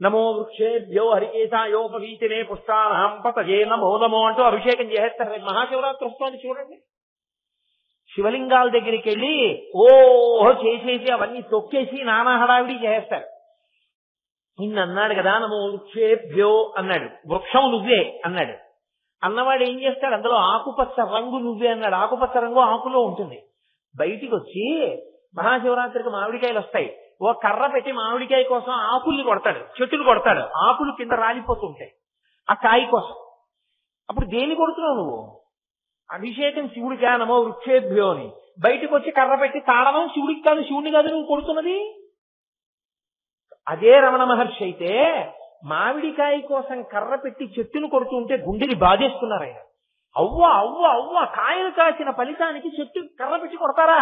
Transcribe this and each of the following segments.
నమో వృక్షేభ్యో హరికేశాయోపవీతినే పుష్పాణం పతజే నమో నమో అంటూ అభిషేకం చేసేస్తారు. రేపు మహాశివరాత్రి వస్తుంది చూడండి. శివలింగాల దగ్గరికి వెళ్ళి ఓహో చేసేసి అవన్నీ తొక్కేసి నానా హడావిడి చేస్తారు. ఇన్ని అన్నాడు కదా, నమో వృక్షేభ్యో అన్నాడు, వృక్షం నువ్వే అన్నాడు. అన్నవాడు ఏం చేస్తాడు, అందులో ఆకుపచ్చ రంగు నువ్వే అన్నాడు. ఆకుపచ్చ రంగు ఆకులో ఉంటుంది. బయటికి వచ్చి మహాశివరాత్రికి మామిడికాయలు వస్తాయి, ఓ కర్ర పెట్టి మామిడికాయ కోసం ఆకుల్ని కొడతాడు, చెట్టులు కొడతాడు, ఆకులు కింద రాలిపోతుంటాయి ఆ కాయ కోసం. అప్పుడు దేని కొడుతున్నావు నువ్వు? అభిషేకం శివుడికా, నమో వృక్షేభ్యో అని. బయటకు వచ్చి కర్ర పెట్టి తాడడం శివుడికి కాదు, శివుడిని కాదు నువ్వు కొడుతున్నది. అదే రమణ మహర్షి అయితే మామిడికాయ కోసం కర్ర పెట్టి చెట్టును కొడుతుంటే గుండెని బాధేస్తున్నారు ఆయన. అవ్వ అవ్వ అవ్వ, కాయలు కాసిన ఫలితానికి చెట్టు కర్ర పెట్టి కొడతారా?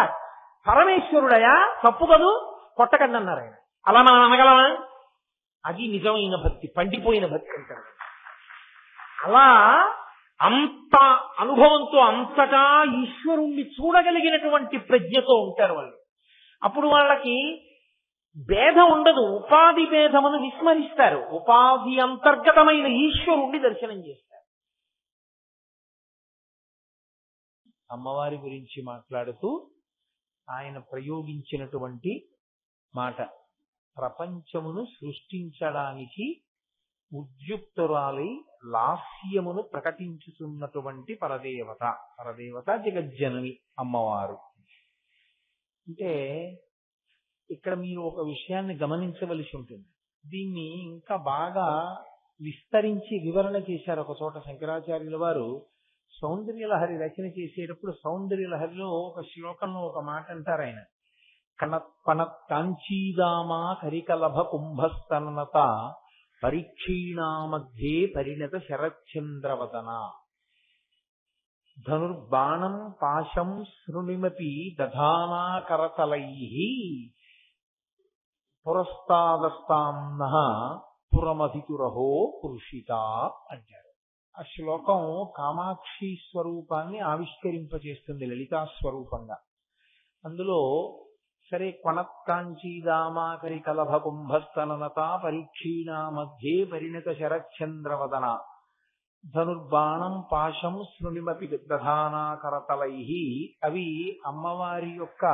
పరమేశ్వరుడయా, తప్పు కదూ, కొట్టకండి అన్నారు ఆయన. అలా మనం అనగలమా? అది నిజమైన భక్తి, పండిపోయిన భక్తి అంటారు. అలా అంత అనుభవంతో అంతటా ఈశ్వరుణ్ణి చూడగలిగినటువంటి ప్రజ్ఞతో ఉంటారు వాళ్ళు. అప్పుడు వాళ్ళకి భేదం ఉండదు, ఉపాధి భేదమును విస్మరిస్తారు. ఉపాధి అంతర్గతమైన ఈశ్వరుణ్ణి దర్శనం చేస్తారు. అమ్మవారి గురించి మాట్లాడుతూ ఆయన ప్రయోగించినటువంటి మాట, ప్రపంచమును సృష్టించడానికి ఉద్యుక్తురాలై లాస్యమును ప్రకటించుతున్నటువంటి పరదేవత. పరదేవత జగజ్జనని అమ్మవారు. అంటే ఇక్కడ మీరు ఒక విషయాన్ని గమనించవలసి ఉంటుంది. దీన్ని ఇంకా బాగా విస్తరించి వివరణ చేశారు ఒక చోట శంకరాచార్యుల వారు. సౌందర్యలహరి రచన చేసేటప్పుడు సౌందర్యలహరిలో ఒక శ్లోకంలో ఒక మాట అంటారు ఆయన, కణత్పనత్ కాంచీదామా కరికలభ కుంభస్తనత పరీక్షీణా మధ్యే పరిణత శరచంద్రవదన ధనుర్బాణం పాశం శృణిమపి దధానా కరతలైః పురస్తాదస్తాంనః పురమధితురహో పురుషిత అంటారు. ఆ శ్లోకం కామాక్షి స్వరూపాన్ని ఆవిష్కరింపచేస్తుంది లలితా స్వరూపంగా. అందులో సరే, కొణత్కాంచీదామాకరి కలభ కుంభస్తనత పరీక్షీణా మధ్యే పరిణత శరచంద్రవదన ధనుర్బాణం పాశం శృణిమపి దధానా కరతలైః, అవి అమ్మవారి యొక్క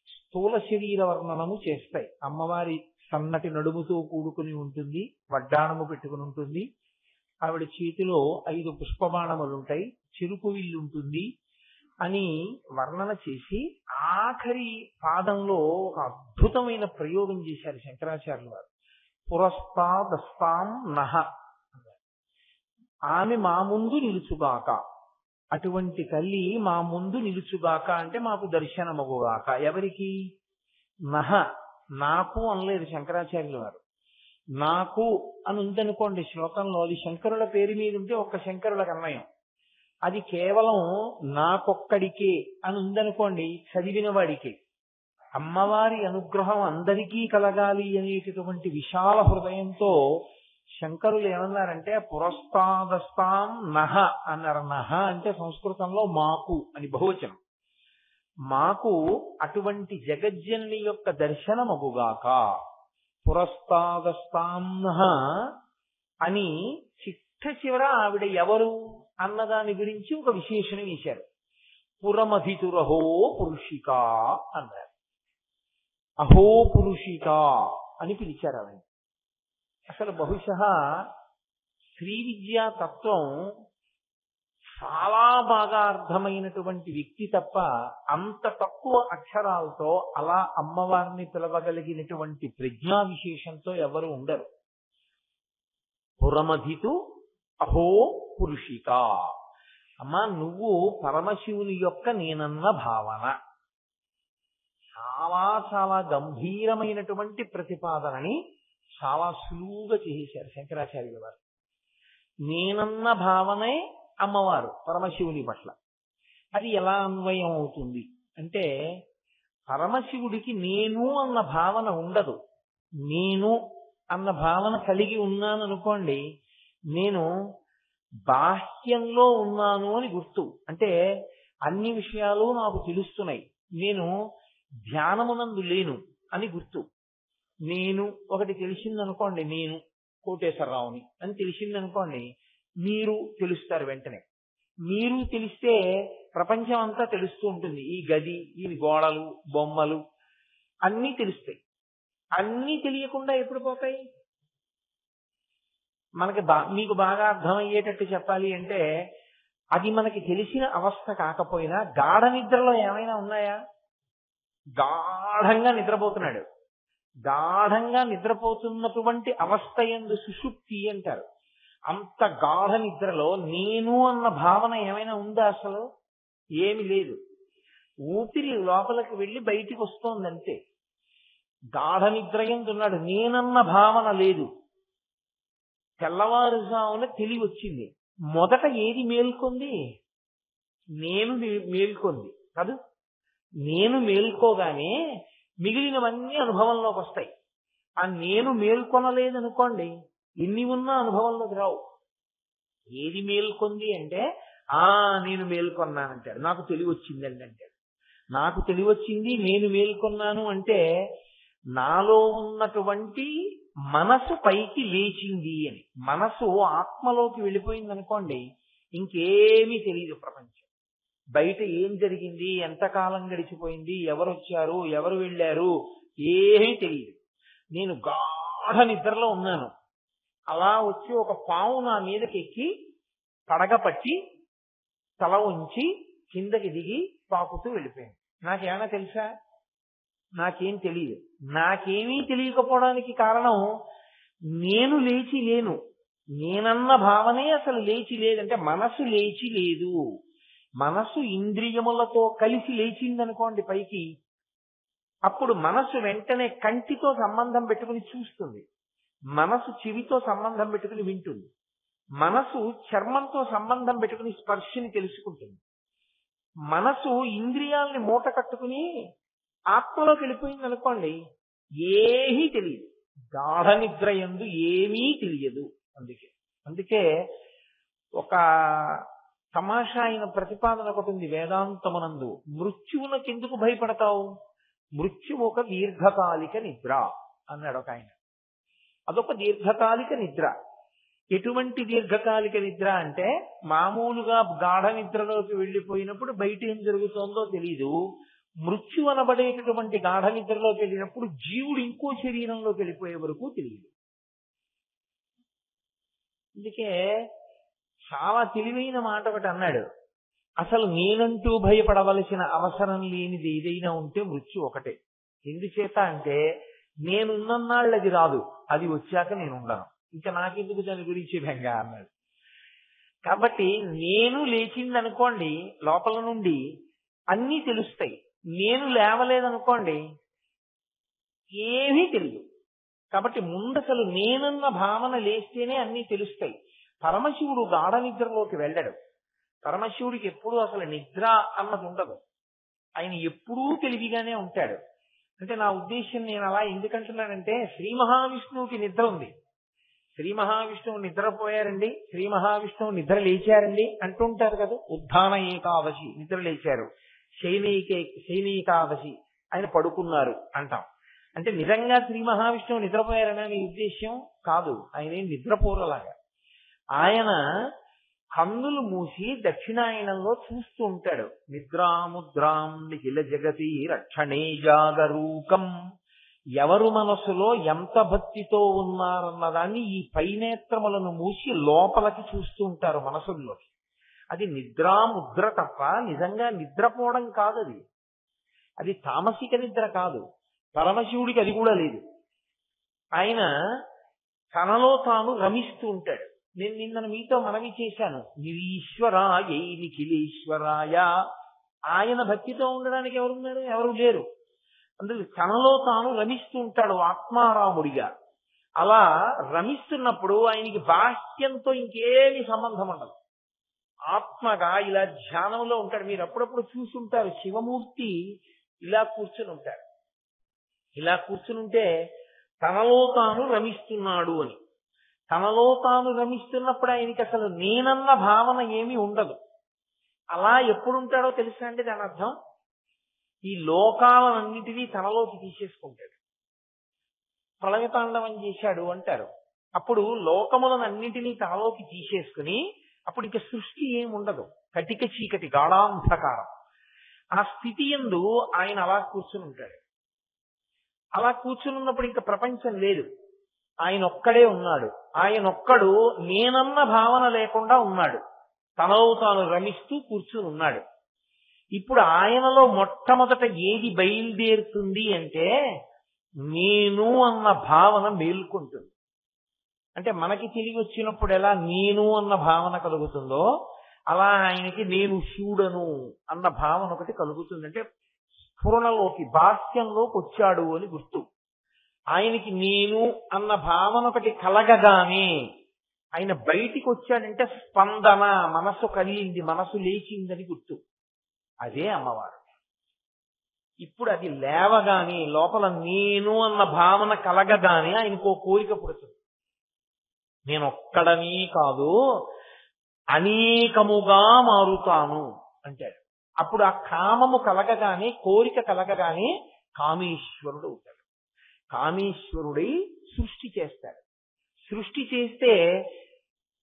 స్థూల శరీర వర్ణనము చేస్తాయి. అమ్మవారి సన్నటి నడుముతో కూడుకుని ఉంటుంది, వడ్డాణము పెట్టుకుని ఉంటుంది, ఆవిడ చేతిలో 5 పుష్పబాణములుంటాయి, చెరుకు విల్లుంటుంది అని వర్ణన చేసి ఆఖరి పాదంలో ఒక అద్భుతమైన ప్రయోగం చేశారు శంకరాచార్యుల వారు. పురస్తాదస్తాం నహ, ఆమె మా ముందు నిలుచుగాక, అటువంటి తల్లి మా ముందు నిలుచుగాక అంటే మాకు దర్శనమగుగాక. ఎవరికి? నహ, నాకు అనలేదు శంకరాచార్యుల వారు. నాకు అని ఉందనుకోండి శ్లోకంలో, అది శంకరుల పేరు మీద ఉంటే ఒక్క శంకరులకు అన్వయం. అది కేవలం నాకొక్కడికే అని ఉందనుకోండి చదివిన వాడికి. అమ్మవారి అనుగ్రహం అందరికీ కలగాలి అనేటటువంటి విశాల హృదయంతో శంకరులు ఏమన్నారంటే పురస్తాదస్తాం నహ అన్నారు. నహ అంటే సంస్కృతంలో మాకు అని బహువచనం. మాకు అటువంటి జగజ్జనని యొక్క దర్శనమగుగాక. పురస్తాదస్తాం నహ అని చిట్ట చివర ఆవిడ ఎవరు అన్నదాని గురించి ఒక విశేషణం వేశారు. పురమధితురహో పురుషిక అన్నారు. అహో పురుషిక అని పిలిచారు ఆవిడ. అసలు బహుశः శ్రీ విద్యా తత్వం చాలా బాగా అర్థమైనటువంటి వ్యక్తి తప్ప అంత తక్కువ అక్షరాలతో అలా అమ్మవారిని పిలవగలిగినటువంటి ప్రజ్ఞా విశేషంతో ఎవరు ఉండరు. పురమధితు అహో పురుషిక. అమ్మా, నువ్వు పరమశివుని యొక్క నేనన్న భావన. చాలా చాలా గంభీరమైనటువంటి ప్రతిపాదనని చాలా సులువుగా చేశారు శంకరాచార్యుల వారు. నేనన్న భావనే అమ్మవారు పరమశివుని పట్ల. అది ఎలా అన్వయం అవుతుంది అంటే, పరమశివుడికి నేను అన్న భావన ఉండదు. నేను అన్న భావన కలిగి ఉన్నాను అనుకోండి, నేను బాహ్యంలో ఉన్నాను అని గుర్తు. అంటే అన్ని విషయాలు నాకు తెలుస్తున్నాయి, నేను ధ్యానమునందు లేను అని గుర్తు. నేను ఒకటి తెలిసిందనుకోండి, నేను కోటేశ్వరరావుని అని తెలిసిందనుకోండి, మీరు తెలుస్తారు వెంటనే. మీరు తెలిస్తే ప్రపంచం అంతా తెలుస్తూ ఉంటుంది. ఈ గది, ఈ గోడలు, బొమ్మలు అన్నీ తెలుస్తాయి. అన్నీ తెలియకుండా ఎప్పుడు పోతాయి? మీకు బాగా అర్థమయ్యేటట్టు చెప్పాలి అంటే, అది మనకి తెలిసిన అవస్థ కాకపోయినా గాఢ నిద్రలో ఏమైనా ఉన్నాయా? గాఢంగా నిద్రపోతున్నాడు. గాఢంగా నిద్రపోతున్నటువంటి అవస్థ యందు సుషుప్తి అంటారు. అంత గాఢ నిద్రలో నేను అన్న భావన ఏమైనా ఉందా? అసలు ఏమి లేదు. ఊపిరి లోపలికి వెళ్ళి బయటికి వస్తోందంతే. గాఢ నిద్ర యందున్నాడు. నేనన్న భావన లేదు. తెల్లవారుజామున తెలివి వచ్చింది. మొదట ఏది మేల్కొంది? నేను మేల్కొంది కాదు. నేను మేల్కోగానే మిగిలినవన్నీ అనుభవంలోకి వస్తాయి. ఆ నేను మేల్కొనలేదనుకోండి, ఎన్ని ఉన్నా అనుభవంలోకి రావు. ఏది మేల్కొంది అంటే, నేను మేల్కొన్నానంటాడు. నాకు తెలివి వచ్చిందండి అంటాడు. నాకు తెలివి వచ్చింది, నేను మేల్కొన్నాను అంటే నాలో ఉన్నటువంటి మనసు పైకి లేచింది అని. మనసు ఆత్మలోకి వెళ్ళిపోయింది అనుకోండి, ఇంకేమీ తెలియదు ప్రపంచం. బయట ఏం జరిగింది, ఎంతకాలం గడిచిపోయింది, ఎవరు వచ్చారు, ఎవరు వెళ్ళారు, ఏమీ తెలియదు. నేను గాఢ నిద్రలో ఉన్నాను. అలా వచ్చి ఒక పాము నా మీదకి ఎక్కి పడగ పట్టి తల ఉంచి కిందకి దిగి పాకుతూ వెళ్ళిపోయింది. నాకేమైనా తెలుసా? నాకేం తెలియదు. నాకేమీ తెలియకపోవడానికి కారణం నేను లేచి లేను. నేనన్న భావనే అసలు లేచి లేదంటే మనసు లేచి లేదు. మనసు ఇంద్రియములతో కలిసి లేచిందనుకోండి పైకి, అప్పుడు మనసు వెంటనే కంటితో సంబంధం పెట్టుకుని చూస్తుంది. మనసు చెవితో సంబంధం పెట్టుకుని వింటుంది. మనసు చర్మంతో సంబంధం పెట్టుకుని స్పర్శని తెలుసుకుంటుంది. మనసు ఇంద్రియాలని మూట కట్టుకుని ఆత్మలోకి వెళ్ళిపోయింది అనుకోండి, ఏమీ తెలియదు. గాఢ నిద్ర యందు ఏమీ తెలియదు. అందుకే ఒక తమాషా అయిన ప్రతిపాదన ఒకటి ఉంది వేదాంతమునందు. మృత్యువునకెందుకు భయపడతావు? మృత్యువు ఒక దీర్ఘకాలిక నిద్ర అన్నాడు ఒక ఆయన. అదొక దీర్ఘకాలిక నిద్ర. ఎటువంటి దీర్ఘకాలిక నిద్ర అంటే, మామూలుగా గాఢ నిద్రలోకి వెళ్ళిపోయినప్పుడు బయట ఏం జరుగుతోందో తెలీదు. మృత్యు అనబడేటటువంటి గాఢ నిద్రలోకి వెళ్ళినప్పుడు జీవుడు ఇంకో శరీరంలోకి వెళ్ళిపోయే వరకు తెలియదు. అందుకే చాలా తెలివైన మాట ఒకటి అన్నాడు. అసలు నేనంటూ భయపడవలసిన అవసరం లేనిది ఏదైనా ఉంటే మృత్యు ఒకటే. ఎందుచేత అంటే, నేనున్నన్నాళ్ళు అది రాదు, అది వచ్చాక నేను ఉండను, ఇంకా నాకెందుకు దాని గురించి బెంగ అన్నాడు. కాబట్టి నేను లేచిందనుకోండి, లోపల నుండి అన్నీ తెలుస్తాయి. నేను లేవలేదనుకోండి, ఏమీ తెలియదు. కాబట్టి ముందసలు నేనన్న భావన లేస్తేనే అన్నీ తెలుస్తాయి. పరమశివుడు గాఢ నిద్రలోకి వెళ్ళడు. పరమశివుడికి ఎప్పుడూ అసలు నిద్ర అన్నది ఉండదు. ఆయన ఎప్పుడూ తెలివిగానే ఉంటాడు. అంటే నా ఉద్దేశం, నేను అలా ఎందుకంటున్నానంటే, శ్రీ మహావిష్ణువుకి నిద్ర ఉంది. శ్రీ మహావిష్ణువు నిద్రపోయారండి, శ్రీ మహావిష్ణువు నిద్ర లేచారండి అంటుంటారు కదా. ఉద్ధాన ఏకాదశి నిద్ర లేచారు, శయనీకాదశి ఆయన పడుకున్నారు అంటాం. అంటే నిజంగా శ్రీ మహావిష్ణువు నిద్రపోయారనే మీ ఉద్దేశ్యం కాదు. ఆయన ఏం నిద్రపోరలాగా. ఆయన కన్నులు మూసి దక్షిణాయనంలో చూస్తూ ఉంటాడు. నిద్రాముద్రాం నిఖిల జగతి రక్షణే జాగరూకం. ఎవరు మనసులో ఎంత భక్తితో ఉన్నారన్నదాన్ని ఈ పైనేత్రములను మూసి లోపలికి చూస్తూ ఉంటారు మనసుల్లోకి. అది నిద్రాముద్ర తప్ప నిజంగా నిద్రపోవడం కాదు. అది తామసిక నిద్ర కాదు. పరమశివుడికి అది కూడా లేదు. ఆయన తనలో తాను రమిస్తూ ఉంటాడు. నేను నిన్న మీతో మనవి చేశాను, నిరీశ్వరాయ నిఖిలేశ్వరాయ. ఆయన భక్తితో ఉండడానికి ఎవరున్నారు? ఎవరు లేరు. అందుకు తనలో తాను రమిస్తూ ఉంటాడు ఆత్మారాముడిగా. అలా రమిస్తున్నప్పుడు ఆయనకి బాహ్యంతో ఇంకేమీ సంబంధం ఉండదు. ఆత్మగా ఇలా ధ్యానంలో ఉంటాడు. మీరు అప్పుడప్పుడు చూసుంటారు, శివమూర్తి ఇలా కూర్చుని ఉంటాడు. ఇలా కూర్చునుంటే తనలో తాను రమిస్తున్నాడు అని. తనలో తాను రమిస్తున్నప్పుడు ఆయనకి అసలు నేనన్న భావన ఏమీ ఉండదు. అలా ఎప్పుడుంటాడో తెలుసా అండి దాని అర్థం? ఈ లోకాలన్నిటినీ తనలోకి తీసేసుకుంటాడు. ప్రళయతాండవం చేశాడు అంటారు. అప్పుడు లోకములనన్నింటినీ తనలోకి తీసేసుకుని అప్పుడు ఇక సృష్టి ఏముండదు, కటిక చీకటి గాఢాంధకారం. ఆ స్థితి యందు ఆయన అలా కూర్చుని ఉంటాడు. అలా కూర్చున్నప్పుడు ఇంకా ప్రపంచం లేదు, ఆయన ఒక్కడే ఉన్నాడు. ఆయన ఒక్కడు నేనన్న భావన లేకుండా ఉన్నాడు, తనలో తాను రమిస్తూ కూర్చుని ఉన్నాడు. ఇప్పుడు ఆయనలో మొట్టమొదట ఏది బయలుదేరుతుంది అంటే నేను అన్న భావన మేల్కొంటుంది. అంటే మనకి తిరిగి వచ్చినప్పుడు ఎలా నేను అన్న భావన కలుగుతుందో అలా ఆయనకి నేను శివుడను అన్న భావన ఒకటి కలుగుతుంది. అంటే స్ఫురణలోకి బాహ్యంలోకి వచ్చాడు అని గుర్తు. ఆయనకి నేను అన్న భావన ఒకటి కలగగానే ఆయన బయటికి వచ్చాడంటే స్పందన, మనసు కలిగింది, మనసు లేచిందని గుర్తు. అదే అమ్మవారు. ఇప్పుడు అది లేవగానే లోపల నేను అన్న భావన కలగగానే ఆయనకు కోరిక పుడుతుంది. నేను ఒక్కడని కాదు అనేకముగా మారుతాను అంటాడు. అప్పుడు ఆ కామము కలగగానే, కోరిక కలగగానే కామేశ్వరుడు అవుతాడు. కామేశ్వరుడై సృష్టి చేస్తాడు. సృష్టి చేస్తే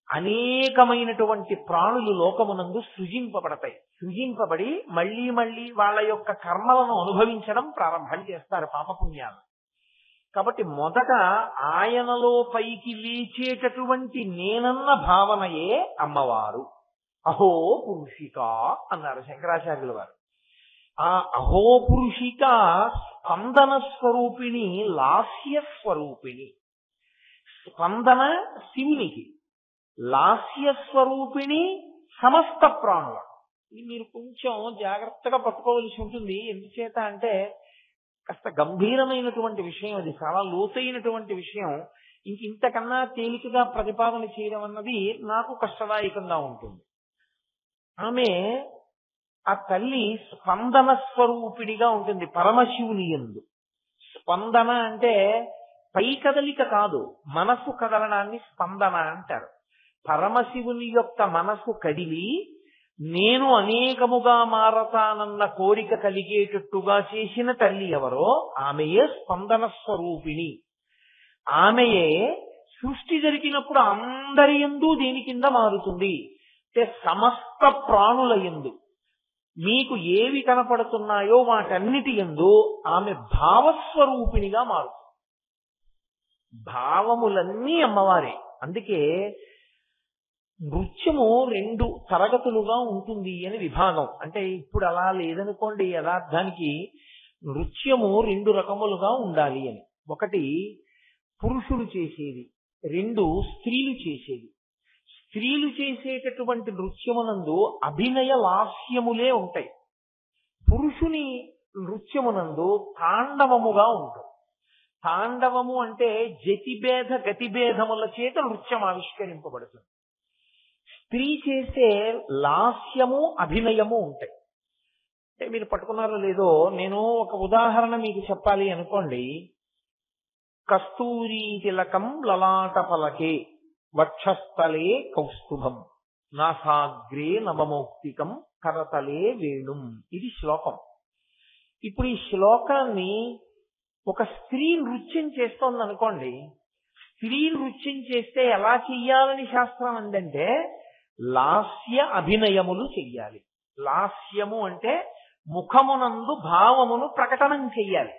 అనేకమైనటువంటి ప్రాణులు లోకమునందు సృజింపబడతాయి. సృజింపబడి మళ్లీ మళ్లీ వాళ్ళ యొక్క కర్మలను అనుభవించడం ప్రారంభం చేస్తారు, పాపపుణ్యాలు. కాబట్టి మొదట ఆయనలో పైకి లేచేటటువంటి నేనన్న భావనయే అమ్మవారు. అహో పురుషిక అన్నారు శంకరాచార్యుల వారు. ఆ అహో పురుషిక స్పందన స్వరూపిణి, లాస్య స్వరూపిణి. స్పందన శివునికి, లాస్య స్వరూపిణి సమస్త ప్రాణుల. ఇది మీరు కొంచెం జాగ్రత్తగా పట్టుకోవలసి ఉంటుంది. ఎందుచేత అంటే కాస్త గంభీరమైనటువంటి విషయం, అది చాలా లోతైనటువంటి విషయం. ఇంతకన్నా తేలికగా ప్రతిపాదన చేయడం అన్నది నాకు కష్టదాయకంగా ఉంటుంది. ఆమె ఆ తల్లి స్పందన స్వరూపిడిగా ఉంటుంది పరమశివుని యందు. స్పందన అంటే పై కదలిక కాదు, మనసు కదలడాన్ని స్పందన అంటారు. పరమశివుని యొక్క మనసు కదిలి నేను అనేకముగా మారతానన్న కోరిక కలిగేటట్టుగా చేసిన తల్లి ఎవరో ఆమెయే స్పందన స్వరూపిణి. ఆమెయే సృష్టి జరిగినప్పుడు అందరి యందు దేని కింద మారుతుంది అంటే సమస్త ప్రాణుల యందు మీకు ఏవి కనపడుతున్నాయో వాటన్నిటి యందు ఆమె భావస్వరూపిణిగా మారుతుంది. భావములన్నీ అమ్మవారే. అందుకే నృత్యము 2 తరగతులుగా ఉంటుంది అని విభాగం. అంటే ఇప్పుడు అలా లేదనుకోండి, యథార్థానికి నృత్యము 2 రకములుగా ఉండాలి అని. ఒకటి పురుషులు చేసేది, 2 స్త్రీలు చేసేది. స్త్రీలు చేసేటటువంటి నృత్యమునందు అభినయ లాస్యములే ఉంటాయి. పురుషుని నృత్యమునందు తాండవముగా ఉంటుంది. తాండవము అంటే జతిభేద గతిభేదముల చేత నృత్యం ఆవిష్కరింపబడుతుంది. స్త్రీ చేసే లాస్యము అభినయము ఉంటాయి. అంటే మీరు పట్టుకున్నారో లేదో, నేను ఒక ఉదాహరణ మీకు చెప్పాలి అనుకోండి. కస్తూరీ తిలకం లలాట పలకే వక్షస్థలే కౌస్తుభం నాసాగ్రే నవమౌక్తికం కరతలే వేణుం. ఇది శ్లోకం. ఇప్పుడు ఈ శ్లోకాన్ని ఒక స్త్రీ నృత్యం చేస్తోంది అనుకోండి. స్త్రీ నృత్యం చేస్తే ఎలా చెయ్యాలని శాస్త్రం అందంటే లాస్య అభినయములు చెయ్యాలి. లాస్యము అంటే ముఖమునందు భావమును ప్రకటనం చెయ్యాలి.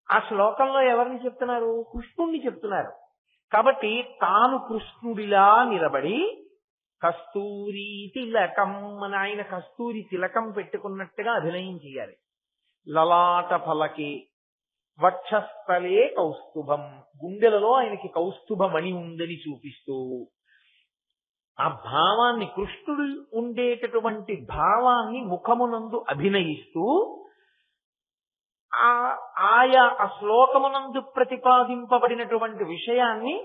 ఆ శ్లోకంలో ఎవరిని చెప్తున్నారు? కృష్ణుణ్ణి చెప్తున్నారు. కాబట్టి తాను కృష్ణుడిలా నిలబడి కస్తూరి తిలకం అని ఆయన కస్తూరి తిలకం పెట్టుకున్నట్టుగా అభినయం చెయ్యాలి. లలాట ఫలకి వక్షస్థలే కౌస్తుభం, గుండెలలో ఆయనకి కౌస్తుభమణి ఉందని చూపిస్తూ ఆ భావాన్ని, కృష్ణుడు ఉండేటటువంటి భావాన్ని ముఖమునందు అభినయిస్తూ ఆయా ఆ శ్లోకమునందు ప్రతిపాదింపబడినటువంటి విషయాన్ని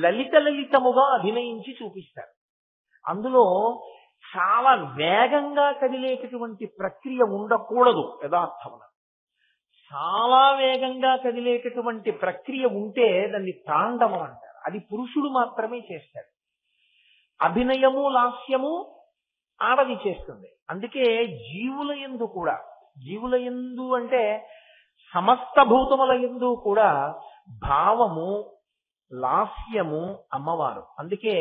లలితముగా అభినయించి చూపిస్తారు. అందులో చాలా వేగంగా కదిలేటటువంటి ప్రక్రియ ఉండకూడదు. యథార్థమున చాలా వేగంగా కదిలేటటువంటి ప్రక్రియ ఉంటే దాన్ని తాండవం అంటారు. అది పురుషుడు మాత్రమే చేస్తాడు. అభినయము లాస్యము ఆడది చేస్తుంది. అందుకే జీవుల యందు కూడా, జీవుల యందు అంటే సమస్త భూతముల యందు కూడా భావము లాస్యము అమ్మవారు. అందుకే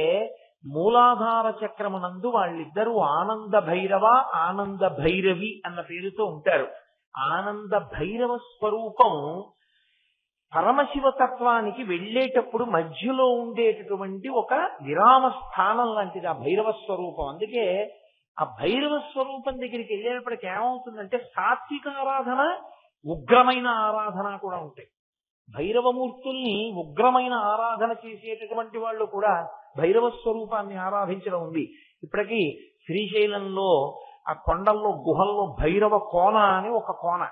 మూలాధార చక్రమునందు వాళ్ళిద్దరూ ఆనంద భైరవ ఆనంద భైరవి అన్న పేరుతో ఉంటారు. ఆనంద భైరవ స్వరూపం పరమశివతత్వానికి వెళ్ళేటప్పుడు మధ్యలో ఉండేటటువంటి ఒక విరామ స్థానం లాంటిది ఆ భైరవ స్వరూపం. అందుకే ఆ భైరవ స్వరూపం దగ్గరికి వెళ్ళేటప్పటికి ఏమవుతుందంటే సాత్విక ఆరాధన, ఉగ్రమైన ఆరాధన కూడా ఉంటాయి. భైరవమూర్తుల్ని ఉగ్రమైన ఆరాధన చేసేటటువంటి వాళ్ళు కూడా భైరవ స్వరూపాన్ని ఆరాధించడం ఉంది. ఇప్పటికీ శ్రీశైలంలో ఆ కొండల్లో గుహల్లో భైరవ కోన అని ఒక కోన,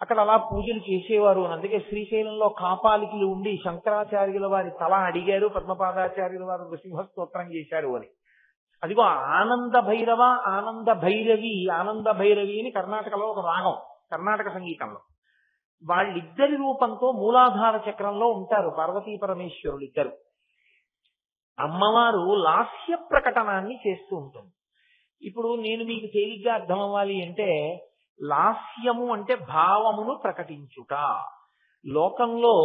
అక్కడ అలా పూజలు చేసేవారు. అందుకే శ్రీశైలంలో కాపాలికలు ఉండి శంకరాచార్యుల వారి తల అడిగారు, పద్మపాదాచార్యుల వారు నృసింహ స్తోత్రం చేశారు అని. అదిగో ఆనంద భైరవ ఆనంద భైరవి ఆనంద భైరవి అని కర్ణాటకలో ఒక రాగం, కర్ణాటక సంగీతంలో. వాళ్ళిద్దరి రూపంతో మూలాధార చక్రంలో ఉంటారు పార్వతీ పరమేశ్వరులు ఇద్దరు. అమ్మవారు లాస్య ప్రకటనాన్ని చేస్తూ ఉంటుంది. ఇప్పుడు నేను మీకు తేలిగ్గా అర్థం అవ్వాలి అంటే, లాస్యము అంటే భావమును ప్రకటించుట. లోకంలో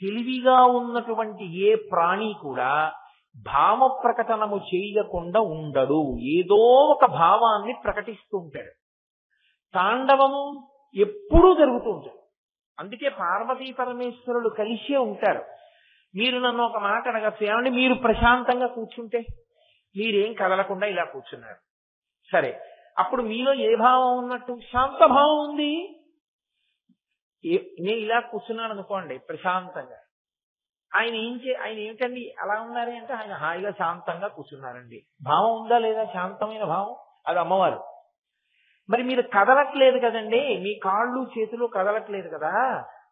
తెలివిగా ఉన్నటువంటి ఏ ప్రాణి కూడా భావ ప్రకటనము చేయకుండా ఉండడు. ఏదో ఒక భావాన్ని ప్రకటిస్తూ ఉంటాడు. తాండవము ఎప్పుడూ జరుగుతూ ఉంటుంది. అందుకే పార్వతీ పరమేశ్వరులు కలిసే ఉంటారు. మీరు నన్ను ఒక మాట అడగచ్చు, ఏమంటే మీరు ప్రశాంతంగా కూర్చుంటే, మీరేం కదలకుండా ఇలా కూర్చున్నారు, సరే, అప్పుడు మీలో ఏ భావం ఉన్నట్టు? శాంత భావం ఉంది. నేను ఇలా కూర్చున్నాను అనుకోండి ప్రశాంతంగా, ఆయన ఏమిటండి అలా ఉన్నారే అంటే ఆయన హాయిగా శాంతంగా కూర్చున్నారండి. భావం ఉందా లేదా? శాంతమైన భావం. అది అమ్మవారు. మరి మీరు కదలట్లేదు కదండి, మీ కాళ్ళు చేతులు కదలట్లేదు కదా,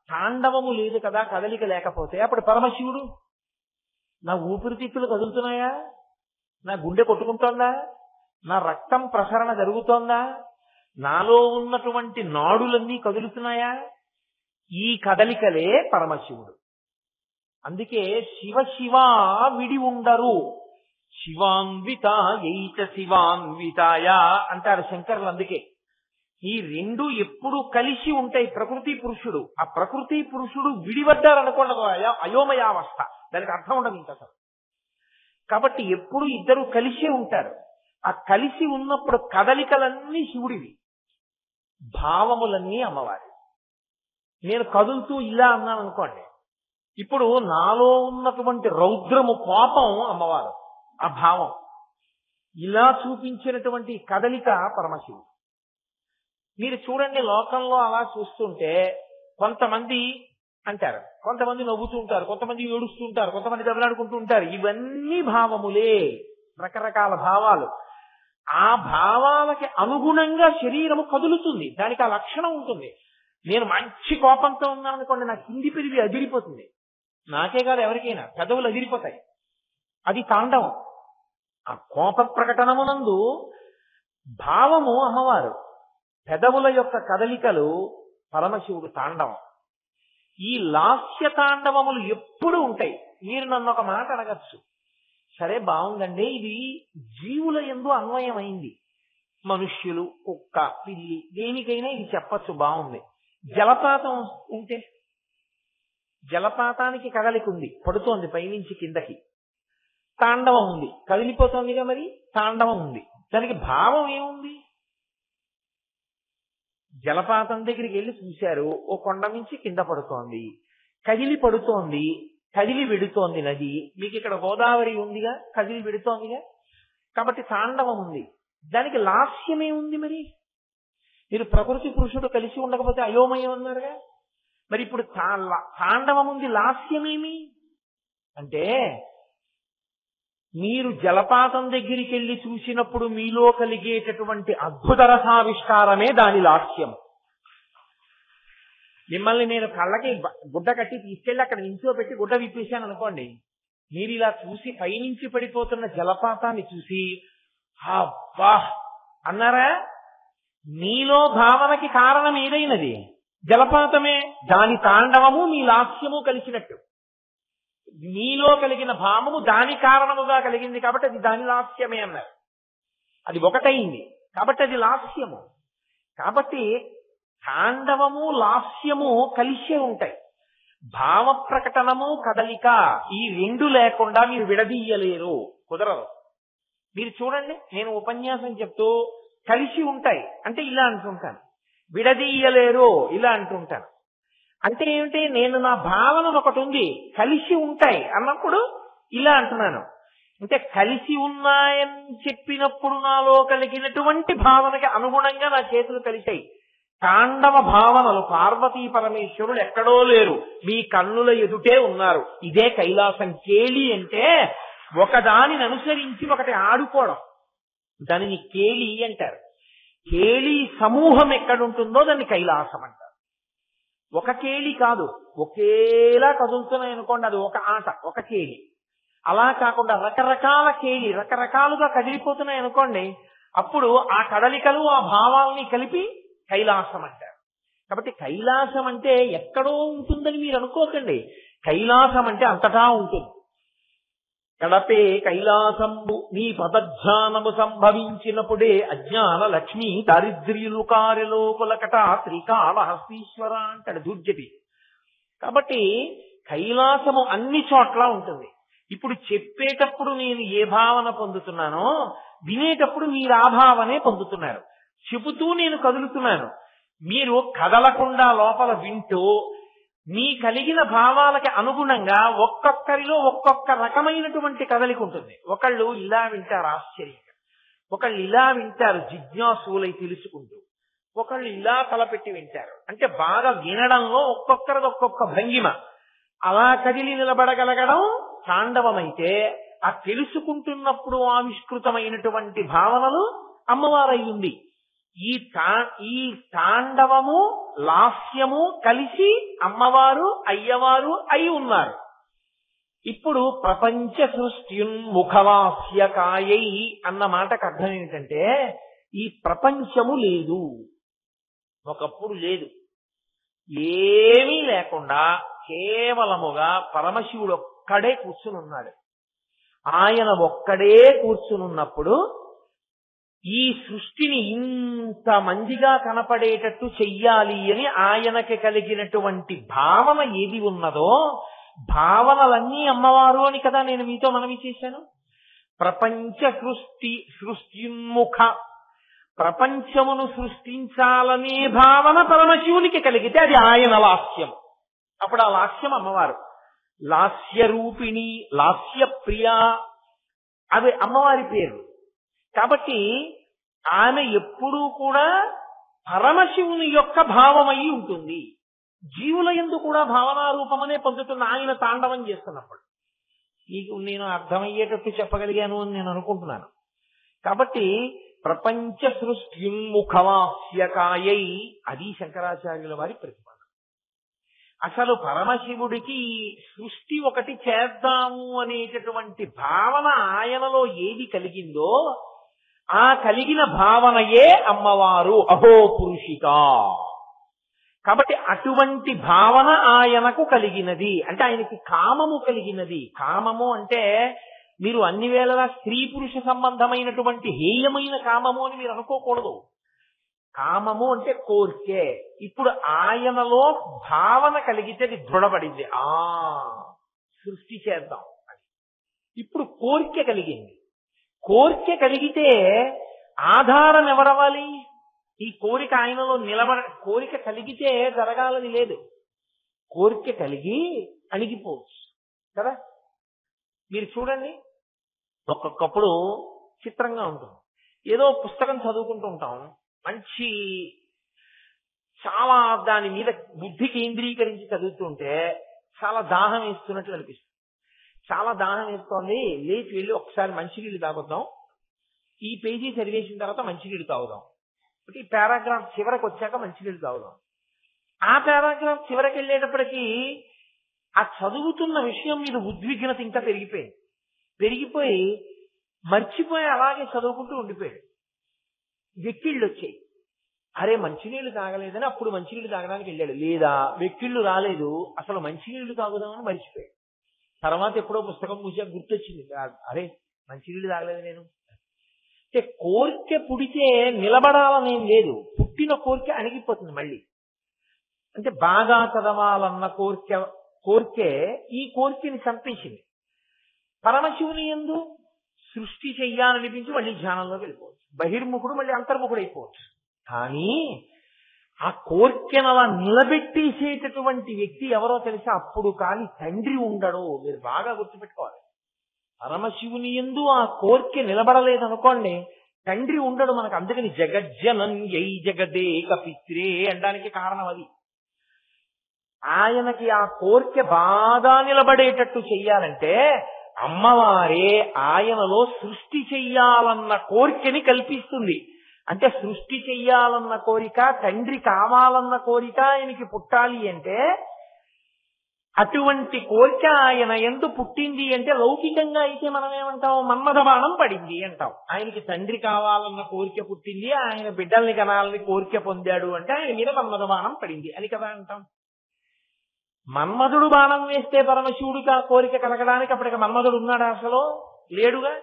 తాండవము లేదు కదా, కదలిక లేకపోతే అప్పుడు పరమశివుడు, నా ఊపిరితిత్తులు కదులుతున్నాయా, నా గుండె కొట్టుకుంటోందా, నా రక్తం ప్రసరణ జరుగుతోందా, నాలో ఉన్నటువంటి నాడులన్నీ కదులుతున్నాయా, ఈ కదలికలే పరమశివుడు. అందుకే శివ శివ విడి ఉండరు, శివాన్విత ఏచ శివాన్వితాయ అంటారు శంకరులు. అందుకే ఈ రెండు ఎప్పుడు కలిసి ఉంటాయి. ప్రకృతి పురుషుడు, ఆ ప్రకృతి పురుషుడు విడిపడ్డారనుకోండి అయోమయావస్థ, దానికి అర్థం ఉండదు ఇంకా అసలు. కాబట్టి ఎప్పుడు ఇద్దరు కలిసే ఉంటారు. ఆ కలిసి ఉన్నప్పుడు కదలికలన్నీ శివుడివి, భావములన్నీ అమ్మవారి. నేను కదులుతూ ఇలా అన్నాను అనుకోండి, ఇప్పుడు నాలో ఉన్నటువంటి రౌద్రము కోపం అమ్మవారు, ఆ భావం. ఇలా చూపించినటువంటి కదలిక పరమశివుడు. మీరు చూడండి, లోకంలో అలా చూస్తుంటే కొంతమంది అంటారు, కొంతమంది నవ్వుతూ ఉంటారు, కొంతమంది ఏడుస్తూ ఉంటారు, కొంతమంది దెబ్బలాడుకుంటూ ఉంటారు. ఇవన్నీ భావములే, రకరకాల భావాలు. ఆ భావాలకి అనుగుణంగా శరీరము కదులుతుంది, దానికి ఆ లక్షణం ఉంటుంది. నేను మంచి కోపంతో ఉన్నాను అనుకోండి, నా కింది పెరిగి అదిరిపోతుంది. నాకే కాదు ఎవరికైనా పెదవులు అదిరిపోతాయి. అది తాండవం. ఆ కోప ప్రకటనమునందు భావము అమ్మవారు, పెదవుల యొక్క కదలికలు పరమశివుడు తాండవం. ఈ లాస్య తాండవములు ఎప్పుడు ఉంటాయి. మీరు నన్ను ఒక మాట అడగచ్చు, సరే బాగుందండి, ఇది జీవుల యందు అన్వయమైంది, మనుష్యులు, కుక్క, పిల్లి, దేనికైనా ఇది చెప్పచ్చు, బాగుంది. జలపాతం ఉంటే, జలపాతానికి కదలిక ఉంది, పడుతోంది పైనుంచి కిందకి, తాండవం ఉంది, కదిలిపోతోందిగా, మరి తాండవం ఉంది. దానికి భావం ఏముంది? జలపాతం దగ్గరికి వెళ్ళి చూశారు, ఓ కొండ నుంచి కింద పడుతోంది, కదిలి పడుతోంది, కదిలి విడుతోంది నది. మీకు ఇక్కడ గోదావరి ఉందిగా, కదిలి విడుతోందిగా, కాబట్టి తాండవం ఉంది. దానికి లాస్యమే ఉంది. మరి మీరు ప్రకృతి పురుషుడు కలిసి ఉండకపోతే అయోమయం అన్నారుగా, మరి ఇప్పుడు తాండవం ఉంది, లాస్యమేమి అంటే, మీరు జలపాతం దగ్గరికి వెళ్ళి చూసినప్పుడు మీలో కలిగేటటువంటి అద్భుత రసావిష్కారమే దాని లాస్యం. మిమ్మల్ని నేను కళ్ళకి గుడ్డ కట్టి తీసుకెళ్లి అక్కడ నించోబెట్టి గుడ్డ విప్పేశాను అనుకోండి, మీరు ఇలా చూసి పైనుంచి పడిపోతున్న జలపాతాన్ని చూసి అబ్బా అన్నారా? మీలో భావనకి కారణం ఏదైనది జలపాతమే. దాని తాండవము మీ లాస్యము కలిసినట్టు. మీలో కలిగిన భావము దాని కారణముగా కలిగింది కాబట్టి అది దాని లాస్యమే అన్నారు. అది ఒకటైంది కాబట్టి అది లాస్యము. కాబట్టి తాండవము లాస్యము కలిసే ఉంటాయి. భావ ప్రకటనము కదలిక ఈ రెండు లేకుండా మీరు విడదీయలేరు, కుదరదు. మీరు చూడండి, నేను ఉపన్యాసం చెప్తూ కలిసి ఉంటాయి అంటే ఇలా అంటుంటాను, విడదీయలేరు ఇలా అంటుంటాను. అంటే ఏమిటి, నేను నా భావన ఒకటి ఉంది, కలిసి ఉంటాయి అన్నప్పుడు ఇలా అంటున్నాను. అంటే కలిసి ఉన్నాయని చెప్పినప్పుడు నాలో కలిగినటువంటి భావనకి అనుగుణంగా నా చేతులు కలిశాయి. తాండవ భావనలు, పార్వతీ పరమేశ్వరులు ఎక్కడో లేరు, మీ కన్నుల ఎదుటే ఉన్నారు. ఇదే కైలాసం. కేళి అంటే ఒకదానిని అనుసరించి ఒకటి ఆడుకోవడం, దానిని కేళి అంటారు. కేళి సమూహం ఎక్కడుంటుందో దాన్ని కైలాసం అంటారు. ఒక కేళి కాదు, ఒకేలా కదులుతున్నాయి అనుకోండి, అది ఒక ఆట, ఒక కేళి. అలా కాకుండా రకరకాల కేళి రకరకాలుగా కదిలిపోతున్నాయి అనుకోండి, అప్పుడు ఆ కదలికలు ఆ భావాల్ని కలిపి కైలాసం అంటారు. కాబట్టి కైలాసం అంటే ఎక్కడో ఉంటుందని మీరు అనుకోకండి, కైలాసం అంటే అంతటా ఉంటుంది. కడపే కైలాసంబు నీ పదధ్యానము సంభవించినప్పుడే అజ్ఞాన లక్ష్మి దారిద్ర్యులు కారిలోకులకట శ్రీకాళహస్తీశ్వర అంటాడు దుర్జటి. కాబట్టి కైలాసము అన్ని చోట్ల ఉంటుంది. ఇప్పుడు చెప్పేటప్పుడు నేను ఏ భావన పొందుతున్నానో, వినేటప్పుడు మీరు ఆ భావనే పొందుతున్నారు. చెబుతూ నేను కదులుతున్నాను, మీరు కదలకుండా లోపల వింటూ మీ కలిగిన భావాలకి అనుగుణంగా ఒక్కొక్కరిలో ఒక్కొక్క రకమైనటువంటి కదలిక ఉంటుంది. ఒకళ్ళు ఇలా వింటారు ఆశ్చర్యంగా, ఒకళ్ళు ఇలా వింటారు జిజ్ఞాసులై తెలుసుకుంటూ, ఒకళ్ళు ఇలా తలపెట్టి వింటారు. అంటే బాగా వినడంలో ఒక్కొక్కరిది ఒక్కొక్క భంగిమ. అలా కదిలి నిలబడగలగడం తాండవమైతే, ఆ తెలుసుకుంటున్నప్పుడు ఆవిష్కృతమైనటువంటి భావనలు అమ్మవారై ఉంది. ఈ తాండవము లాస్యము కలిసి అమ్మవారు అయ్యవారు అయి ఉన్నారు. ఇప్పుడు ప్రపంచ సృష్ట్యున్ముఖలాస్యకాయై అన్న మాటకు అర్థం ఏమిటంటే, ఈ ప్రపంచము లేదు, ఒకప్పుడు లేదు. ఏమీ లేకుండా కేవలముగా పరమశివుడు ఒక్కడే కూర్చుని ఉన్నాడు. ఆయన ఒక్కడే కూర్చునున్నప్పుడు ఈ సృష్టిని ఇంత మందిగా కనపడేటట్టు చెయ్యాలి అని ఆయనకి కలిగినటువంటి భావన ఏది ఉన్నదో, భావనలన్నీ అమ్మవారు అని కదా నేను మీతో మనవి చేశాను. ప్రపంచ సృష్టిన్ముఖ, ప్రపంచమును సృష్టించాలనే భావన పరమశివునికి కలిగితే అది ఆయన లాస్యం. అప్పుడు ఆ లాస్యం అమ్మవారు. లాస్య రూపిణి, లాస్య ప్రియ, అవి అమ్మవారి పేరు. కాబట్టి ఆమె ఎప్పుడూ కూడా పరమశివుని యొక్క భావమై ఉంటుంది. జీవుల యందు కూడా భావనారూపమనే పొందుతున్న ఆయన తాండవం చేస్తున్నప్పుడు నీకు నేను అర్థమయ్యేటట్టు చెప్పగలిగాను అని నేను అనుకుంటున్నాను. కాబట్టి ప్రపంచ సృష్ట్యున్ముఖలాస్యకాయై, అది శంకరాచార్యుల వారి ప్రతిపాదన. అసలు పరమశివుడికి సృష్టి ఒకటి చేద్దాము అనేటటువంటి భావన ఆయనలో ఏది కలిగిందో, ఆ కలిగిన భావనయే అమ్మవారు అహో పురుషిక. కాబట్టి అటువంటి భావన ఆయనకు కలిగినది. అంటే ఆయనకి కామము కలిగినది. కామము అంటే మీరు అన్ని వేళలా స్త్రీ పురుష సంబంధమైనటువంటి హేయమైన కామము అని మీరు అనుకోకూడదు. కామము అంటే కోరికే. ఇప్పుడు ఆయనలో భావన కలిగితే అది దృఢపడింది, సృష్టి చేద్దాం అని. ఇప్పుడు కోరిక కలిగింది. కోరిక కలిగితే ఆధారం ఎవరవ్వాలి? ఈ కోరిక ఆయనలో కోరిక కలిగితే జరగాలని లేదు. కోరిక కలిగి అణిగిపోవచ్చు కదా. మీరు చూడండి, ఒక్కొక్కప్పుడు చిత్రంగా ఉంటుంది. ఏదో పుస్తకం చదువుకుంటూ ఉంటాం, మంచి చాలా దాని మీద బుద్ధి కేంద్రీకరించి చదువుతుంటే చాలా దాహం వేస్తున్నట్లు అనిపిస్తుంది. చాలా దాహం వేస్తోంది, లేచి వెళ్ళి ఒకసారి మంచినీళ్ళు తాగుదాం, ఈ పేజీ చదివేసిన తర్వాత మంచినీళ్ళు తాగుదాం, ఈ పారాగ్రాఫ్ చివరికి వచ్చాక మంచినీళ్ళు తాగుదాం. ఆ పారాగ్రాఫ్ చివరికి వెళ్ళేటప్పటికీ ఆ చదువుతున్న విషయం మీద ఉద్విగ్నత ఇంకా పెరిగిపోయి మర్చిపోయి అలాగే చదువుకుంటూ ఉండిపోయాడు. వెక్కిళ్ళు వచ్చాయి. అరే మంచినీళ్ళు తాగలేదని అప్పుడు మంచినీళ్ళు తాగడానికి వెళ్ళాడు. లేదా వెక్కిళ్ళు రాలేదు, అసలు మంచినీళ్ళు తాగుదామని మర్చిపోయాడు. తర్వాత ఎప్పుడో పుస్తకం పూసాక గుర్తొచ్చింది, అరే మంచినీళ్ళు తాగలేదు నేను. అంటే కోరిక పుడితే నిలబడాలనేం లేదు, పుట్టిన కోరిక అణిగిపోతుంది మళ్ళీ. అంటే బాగా చదవాలన్న కోరికే ఈ కోరికని చంపేసింది. పరమశివుని యందు సృష్టి చెయ్యాలనిపించి మళ్ళీ ధ్యానంలోకి వెళ్ళిపోవచ్చు, బహిర్ముఖుడు మళ్ళీ అంతర్ముఖుడు అయిపోవచ్చు. కానీ ఆ కోరికను అలా నిలబెట్టేసేటటువంటి వ్యక్తి ఎవరో తెలిసి అప్పుడు కానీ తండ్రి ఉండడు. మీరు బాగా గుర్తుపెట్టుకోవాలి. పరమశివుని యందు ఆ కోరిక నిలబడలేదనుకోండి, తండ్రి ఉండడు మనకు. అందుకని జగజ్జనన్యై జగదేక పిత్రే అనడానికి కారణం అది. ఆయనకి ఆ కోరిక బాగా నిలబడేటట్టు చెయ్యాలంటే అమ్మవారే ఆయనలో సృష్టి చెయ్యాలన్న కోరికని కల్పిస్తుంది. అంటే సృష్టి చెయ్యాలన్న కోరిక, తండ్రి కావాలన్న కోరిక ఆయనకి పుట్టాలి అంటే అటువంటి కోరిక ఆయన యందు పుట్టింది అంటే, లౌకికంగా అయితే మనం ఏమంటాం, మన్మథ బాణం పడింది అంటాం. ఆయనకి తండ్రి కావాలన్న కోరిక పుట్టింది, ఆయన బిడ్డల్ని కనాలని కోరిక పొందాడు అంటే ఆయన మీద మన్మథ బాణం పడింది అని కదా అంటాం. మన్మధుడు బాణం వేస్తే పరమశివుడికి ఆ కోరిక కలగడానికి అప్పటికి మన్మధుడు ఉన్నాడా? అసలు లేడుగా.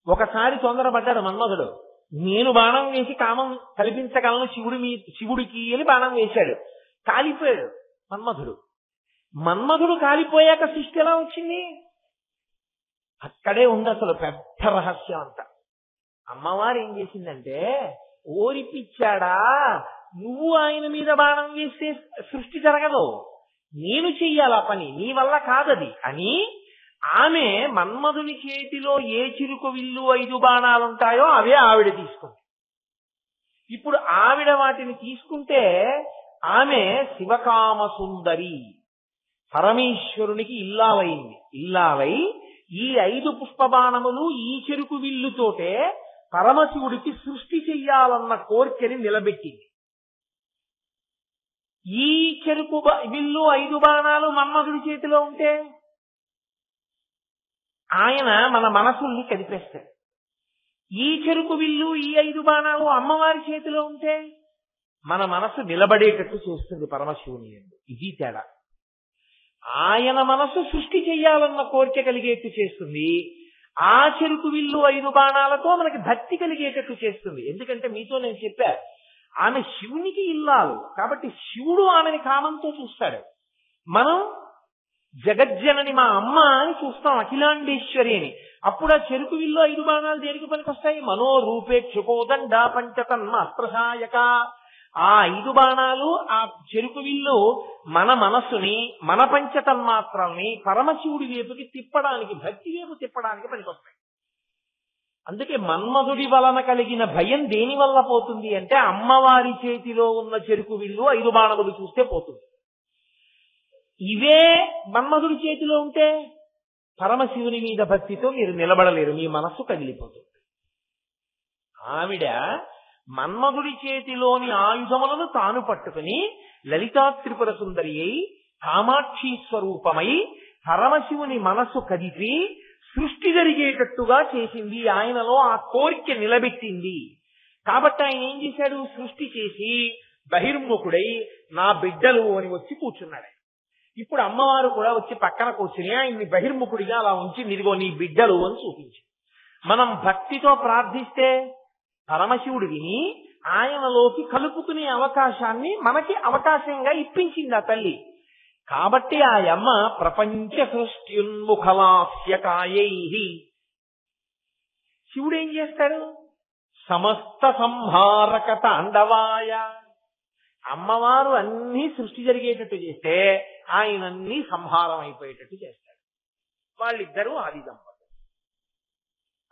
ఒకసారి తొందరపడ్డాడు మన్మధుడు. నేను బాణం వేసి కామం కల్పించగలను శివుడికి అని బాణం వేశాడు. కాలిపోయాడు మన్మధుడు. మన్మధుడు కాలిపోయాక సృష్టి ఎలా వచ్చింది? అక్కడే ఉంది అసలు పెద్ద రహస్యం అంతా. అమ్మవారు ఏం చేసిందంటే, ఓరిపిచ్చాడా, నువ్వు ఆయన మీద బాణం వేస్తే సృష్టి జరగదు, నేను చెయ్యాలి ఆ పని, నీ వల్ల కాదది అని ఆమె మన్మధుని చేతిలో ఏ చిరుకు విల్లు 5 బాణాలుంటాయో అవే ఆవిడ తీసుకుంది. ఇప్పుడు ఆవిడ వాటిని తీసుకుంటే ఆమె శివకామ సుందరి, పరమేశ్వరునికి ఇల్లావైంది. ఇల్లావై ఈ 5 పుష్పబాణములు ఈ చెరుకు విల్లుతోటే పరమశివుడికి సృష్టి చెయ్యాలన్న కోరికని నిలబెట్టింది. ఈ చెరుకు విల్లు 5 బాణాలు మన్మధుడి చేతిలో ఉంటే ఆయన మన మనసుల్ని కదిపేస్తాడు. ఈ చెరుకు విల్లు ఈ 5 బాణాలు అమ్మవారి చేతిలో ఉంటే మన మనసు నిలబడేటట్టు చేస్తుంది పరమశివుని యందు. ఇది తేడా. ఆయన మనసు సృష్టి చెయ్యాలన్న కోరిక కలిగేట్టు చేస్తుంది, ఆ చెరుకు విల్లు 5 బాణాలతో మనకి భక్తి కలిగేటట్టు చేస్తుంది. ఎందుకంటే మీతో నేను చెప్పా, ఆమె శివునికి ఇల్లాలు కాబట్టి శివుడు ఆమెని కామంతో చూస్తాడు. మనం జగజ్జనని మా అమ్మ అని చూస్తాం, అఖిలాండేశ్వరి అని. అప్పుడు ఆ చెరుకు విల్లు 5 బాణాలు దేనికి పనికొస్తాయి? మనోరూపేక్షుకోదండ పంచతన్మ అస్త్రసాయక. ఆ 5 బాణాలు, ఆ చెరుకు విల్లు మన మనస్సుని, మన పంచతన్మాత్రల్ని పరమశివుడి వైపుకి తిప్పడానికి, భక్తి వైపు తిప్పడానికి పనికొస్తాయి. అందుకే మన్మధుడి వలన కలిగిన భయం దేని వల్ల పోతుంది అంటే, అమ్మవారి చేతిలో ఉన్న చెరుకు విల్లు 5 బాణములు చూస్తే పోతుంది. ఇవే మన్మధుడి చేతిలో ఉంటే పరమశివుని మీద భక్తితో మీరు నిలబడలేరు, మీ మనస్సు కదిలిపోతుంది. ఆవిడ మన్మధుడి చేతిలోని ఆయుధములను తాను పట్టుకుని లలితా త్రిపుర సుందరి అయి కామాక్షి స్వరూపమై పరమశివుని మనస్సు కదిపి సృష్టి జరిగేటట్టుగా చేసింది. ఆయనలో ఆ కోరిక నిలబెట్టింది. కాబట్టి ఆయన ఏం చేశాడు? సృష్టి చేసి బహిర్ముఖుడై నా బిడ్డలు అని వచ్చి కూర్చున్నాడు. ఇప్పుడు అమ్మవారు కూడా వచ్చి పక్కన కూర్చుని ఆయన్ని బహిర్ముఖుడిగా అలా ఉంచి, నిదిగో నీ బిడ్డలు అని చూపించి, మనం భక్తితో ప్రార్థిస్తే పరమశివుడు విని ఆయనలోకి కలుపుకునే అవకాశాన్ని మనకి అవకాశంగా ఇప్పించింది ఆ తల్లి. కాబట్టి ఆ అమ్మ ప్రపంచ సృష్ట్యున్ముఖలాస్యకాయై. శివుడు ఏం చేస్తాడు? సమస్త సంహారక తాండవాయ. అమ్మవారు అన్ని సృష్టి జరిగేటట్టు చేస్తే ఆయన అన్ని సంహారం అయిపోయేటట్టు చేస్తాడు. వాళ్ళిద్దరూ ఆది దంపతులు.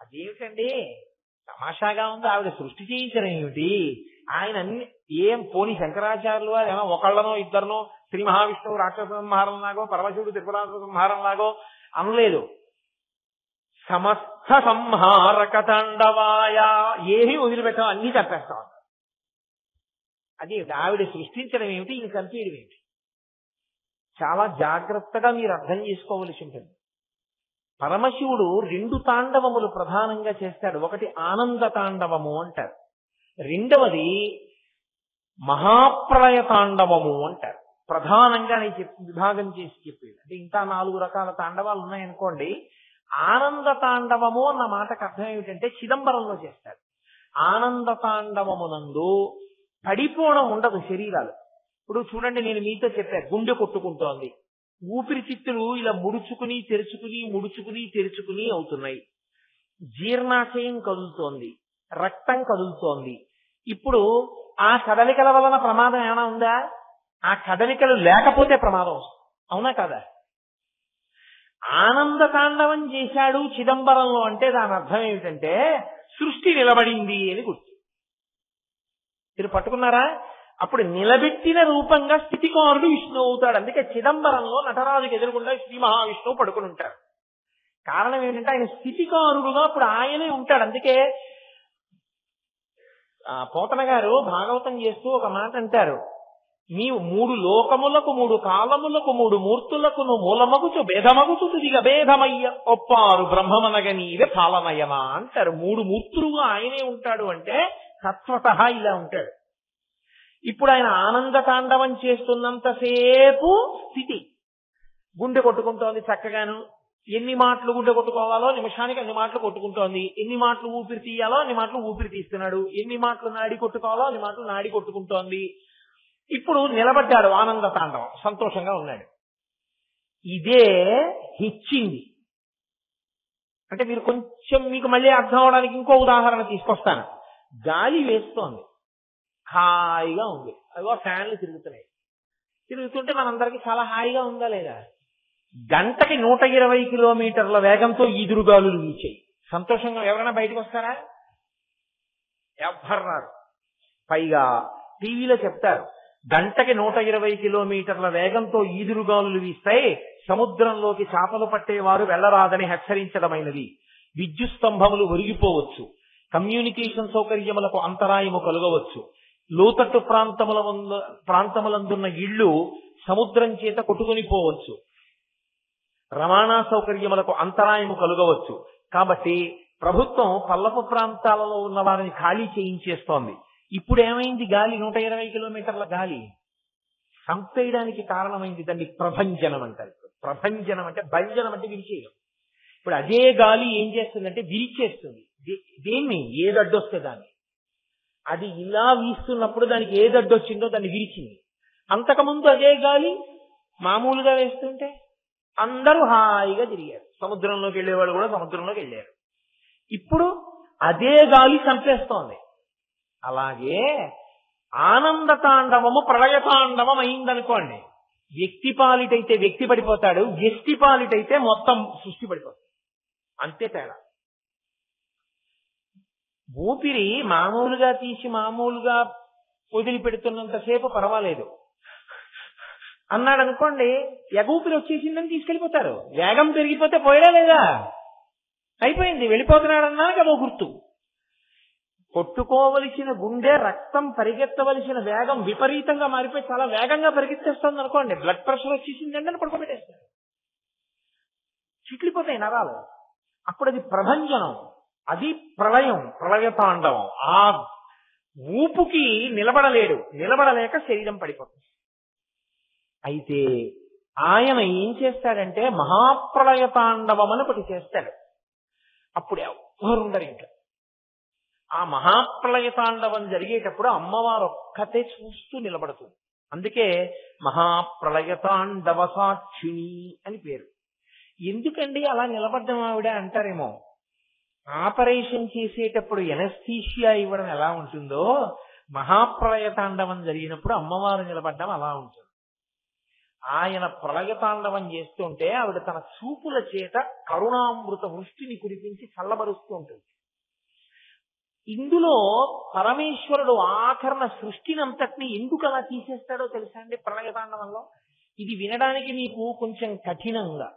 అదేమిటండి తమాషాగా ఉంది, ఆవిడ సృష్టి చేయించడం ఏమిటి? ఆయన అన్ని ఏం పోని శంకరాచార్యులు వారు ఏమో ఒకళ్ళనో ఇద్దరినో శ్రీ మహావిష్ణువు రాక్షస సంహారం లాగో పరమశివుడు త్రిపురాసుర సంహారం లాగో అనలేదు. సమస్త సంహారక తాండవాయ, ఏమీ వదిలిపెట్టాం, అన్ని చంపేస్తాం. అది ఆవిడ సృష్టించడం ఏమిటి, ఈయన చంపేయడం ఏమిటి? చాలా జాగ్రత్తగా మీరు అర్థం చేసుకోవలసి ఉంటుంది. పరమశివుడు 2 తాండవములు ప్రధానంగా చేస్తాడు. ఒకటి ఆనంద తాండవము అంటారు, రెండవది మహాప్రళయ తాండవము అంటారు. ప్రధానంగా నేను విభాగం చేసి చెప్పేది అంటే ఇంకా 4 రకాల తాండవాలు ఉన్నాయనుకోండి. ఆనంద తాండవము అన్న మాటకు అర్థం ఏమిటంటే చిదంబరంలో చేస్తాడు. ఆనంద తాండవమునందు పడిపోవడం ఉండదు శరీరాలు. ఇప్పుడు చూడండి, నేను మీతో చెప్పా, గుండె కొట్టుకుంటోంది, ఊపిరితిత్తులు ఇలా ముడుచుకుని తెరుచుకుని ముడుచుకుని తెరుచుకుని అవుతున్నాయి, జీర్ణాశయం కదులుతోంది, రక్తం కదులుతోంది. ఇప్పుడు ఆ కదలికల వలన ప్రమాదం ఏమైనా ఉందా? ఆ కదలికలు లేకపోతే ప్రమాదం వస్తుంది. అవునా కదా? ఆనంద తాండవం చేశాడు చిదంబరంలో అంటే దాని అర్థం ఏమిటంటే సృష్టి నిలబడింది అని గుర్తు. మీరు పట్టుకున్నారా? అప్పుడు నిలబెట్టిన రూపంగా స్థితికారుడు విష్ణువు అవుతాడు. అందుకే చిదంబరంలో నటరాజుకి ఎదురుగుండా శ్రీ మహావిష్ణువు పడుకుని ఉంటాడు. కారణం ఏంటంటే ఆయన స్థితికారుడుగా అప్పుడు ఆయనే ఉంటాడు. అందుకే పోతన గారు భాగవతం చేస్తూ ఒక మాట అంటారు, నీవు 3 లోకములకు 3 కాలములకు 3 మూర్తులకు నువ్వు మూలమగుచు భేదమగుచు దిగ భేదమయ్య ఒప్పారు బ్రహ్మమనగ నీవే పాలనయమా అంటారు. 3 మూర్తులుగా ఆయనే ఉంటాడు అంటే తత్వతః ఇలా ఉంటాడు. ఇప్పుడు ఆయన ఆనంద తాండవం చేస్తున్నంతసేపు స్థితి, గుండె కొట్టుకుంటోంది చక్కగాను, ఎన్ని మాటలు గుండె కొట్టుకోవాలో నిమిషానికి అన్ని మాటలు కొట్టుకుంటోంది, ఎన్ని మాటలు ఊపిరి తీయాలో అన్ని మాటలు ఊపిరి తీస్తున్నాడు, ఎన్ని మాటలు నాడి కొట్టుకోవాలో అన్ని మాటలు నాడి కొట్టుకుంటోంది. ఇప్పుడు నిలబడ్డాడు ఆనంద తాండవం, సంతోషంగా ఉన్నాడు. ఇదే హెచ్చింది. అంటే మీరు కొంచెం మీకు మళ్ళీ అర్థం అవడానికి ఇంకో ఉదాహరణ తీసుకొస్తాను. గాలి వేస్తోంది, హాయిగా ఉంది, అదిగో ఫ్యాన్లు తిరుగుతున్నాయి, తిరుగుతుంటే మనందరికీ చాలా హాయిగా ఉందా లేదా? గంటకి 120 కిలోమీటర్ల వేగంతో ఈదురుగాలులు వీచాయి, సంతోషంగా ఎవరైనా బయటకు వస్తారా? ఎవ్వరు రారు. పైగా టీవీలో చెప్తారు, గంటకి 120 కిలోమీటర్ల వేగంతో ఈదురుగాలులు వీస్తాయి, సముద్రంలోకి చేపలు పట్టేవారు వెళ్లరాదని హెచ్చరించడమైనది, విద్యుత్ స్తంభములు ఒరిగిపోవచ్చు, కమ్యూనికేషన్ సౌకర్యములకు అంతరాయము కలుగవచ్చు, లోతట్టు ప్రాంతములందున్న ఇళ్లు సముద్రం చేత కొట్టుకుని పోవచ్చు, రవాణా సౌకర్యములకు అంతరాయము కలుగవచ్చు. కాబట్టి ప్రభుత్వం పల్లపు ప్రాంతాలలో ఉన్న వారిని ఖాళీ చేయించేస్తోంది. ఇప్పుడు ఏమైంది? గాలి 120 కిలోమీటర్ల గాలి సంపేయడానికి కారణమైంది. దాన్ని ప్రభంజనం అంటారు. ప్రభంజనం అంటే భంజనం అంటే విరిచేయడం. ఇప్పుడు అదే గాలి ఏం చేస్తుందంటే విరిచేస్తుంది. దేన్ని? ఏదడ్డొస్తే దాన్ని. అది ఇలా వీస్తున్నప్పుడు దానికి ఏదడ్డొచ్చిందో దాన్ని విరిచింది. అంతకుముందు అదే గాలి మామూలుగా వేస్తుంటే అందరూ హాయిగా తిరిగారు, సముద్రంలోకి వెళ్ళేవాళ్ళు కూడా సముద్రంలోకి వెళ్ళారు. ఇప్పుడు అదే గాలి చంపేస్తోంది. అలాగే ఆనంద తాండవము ప్రళయ తాండవం అయిందనుకోండి, వ్యక్తి పాలిటైతే వ్యక్తి పడిపోతాడు, వ్యక్తి పాలిటైతే మొత్తం సృష్టి పడిపోతుంది. అంతే తేడా. ఊపిరి మామూలుగా తీసి మామూలుగా వదిలిపెడుతున్నంతసేపు పర్వాలేదు అన్నాడు అనుకోండి, ఎగూపిరి వచ్చేసిందని తీసుకెళ్లిపోతారు. వేగం పెరిగిపోతే పోయడా లేదా? అయిపోయింది, వెళ్ళిపోతున్నాడన్నాక అదో గుర్తు. కొట్టుకోవలసిన గుండె, రక్తం పరిగెత్తవలసిన వేగం విపరీతంగా మారిపోయి చాలా వేగంగా పరిగెత్తేస్తుంది అనుకోండి, బ్లడ్ ప్రెషర్ వచ్చేసిందంటే అని పడుకోబెట్టేస్తారు, చిట్లిపోతాయి నరాలు. అప్పుడు అది ప్రభంజనం, అది ప్రళయం, ప్రళయ తాండవం. ఆ ఊపుకి నిలబడలేడు, నిలబడలేక శరీరం పడిపోతుంది. అయితే ఆయన ఏం చేస్తాడంటే మహాప్రళయ తాండవం అని ఒకటి చేస్తాడు. అప్పుడు ఎవరు ఉండరు ఇంకా. ఆ మహాప్రళయ తాండవం జరిగేటప్పుడు అమ్మవారు ఒక్కతే చూస్తూ నిలబడుతుంది. అందుకే మహాప్రళయ తాండవ సాక్షిణి అని పేరు. ఎందుకండి అలా నిలబడ్డం ఆవిడ అంటారేమో, ఆపరేషన్ చేసేటప్పుడు ఎనస్థీషియా ఇవ్వడం ఎలా ఉంటుందో మహాప్రళయ తాండవం జరిగినప్పుడు అమ్మవారు నిలబడ్డం అలా ఉంటుంది. ఆయన ప్రళయ తాండవం చేస్తుంటే ఆవిడ తన చూపుల చేత కరుణామృత వృష్టిని కురిపించి చల్లబరుస్తూ ఉంటుంది. ఇందులో పరమేశ్వరుడు ఆఖరణ సృష్టినంతటిని ఎందుకు అలా తీసేస్తాడో తెలుసా అండి? ప్రళయ తాండవంలో ఇది వినడానికి మీకు కొంచెం కఠినంగా,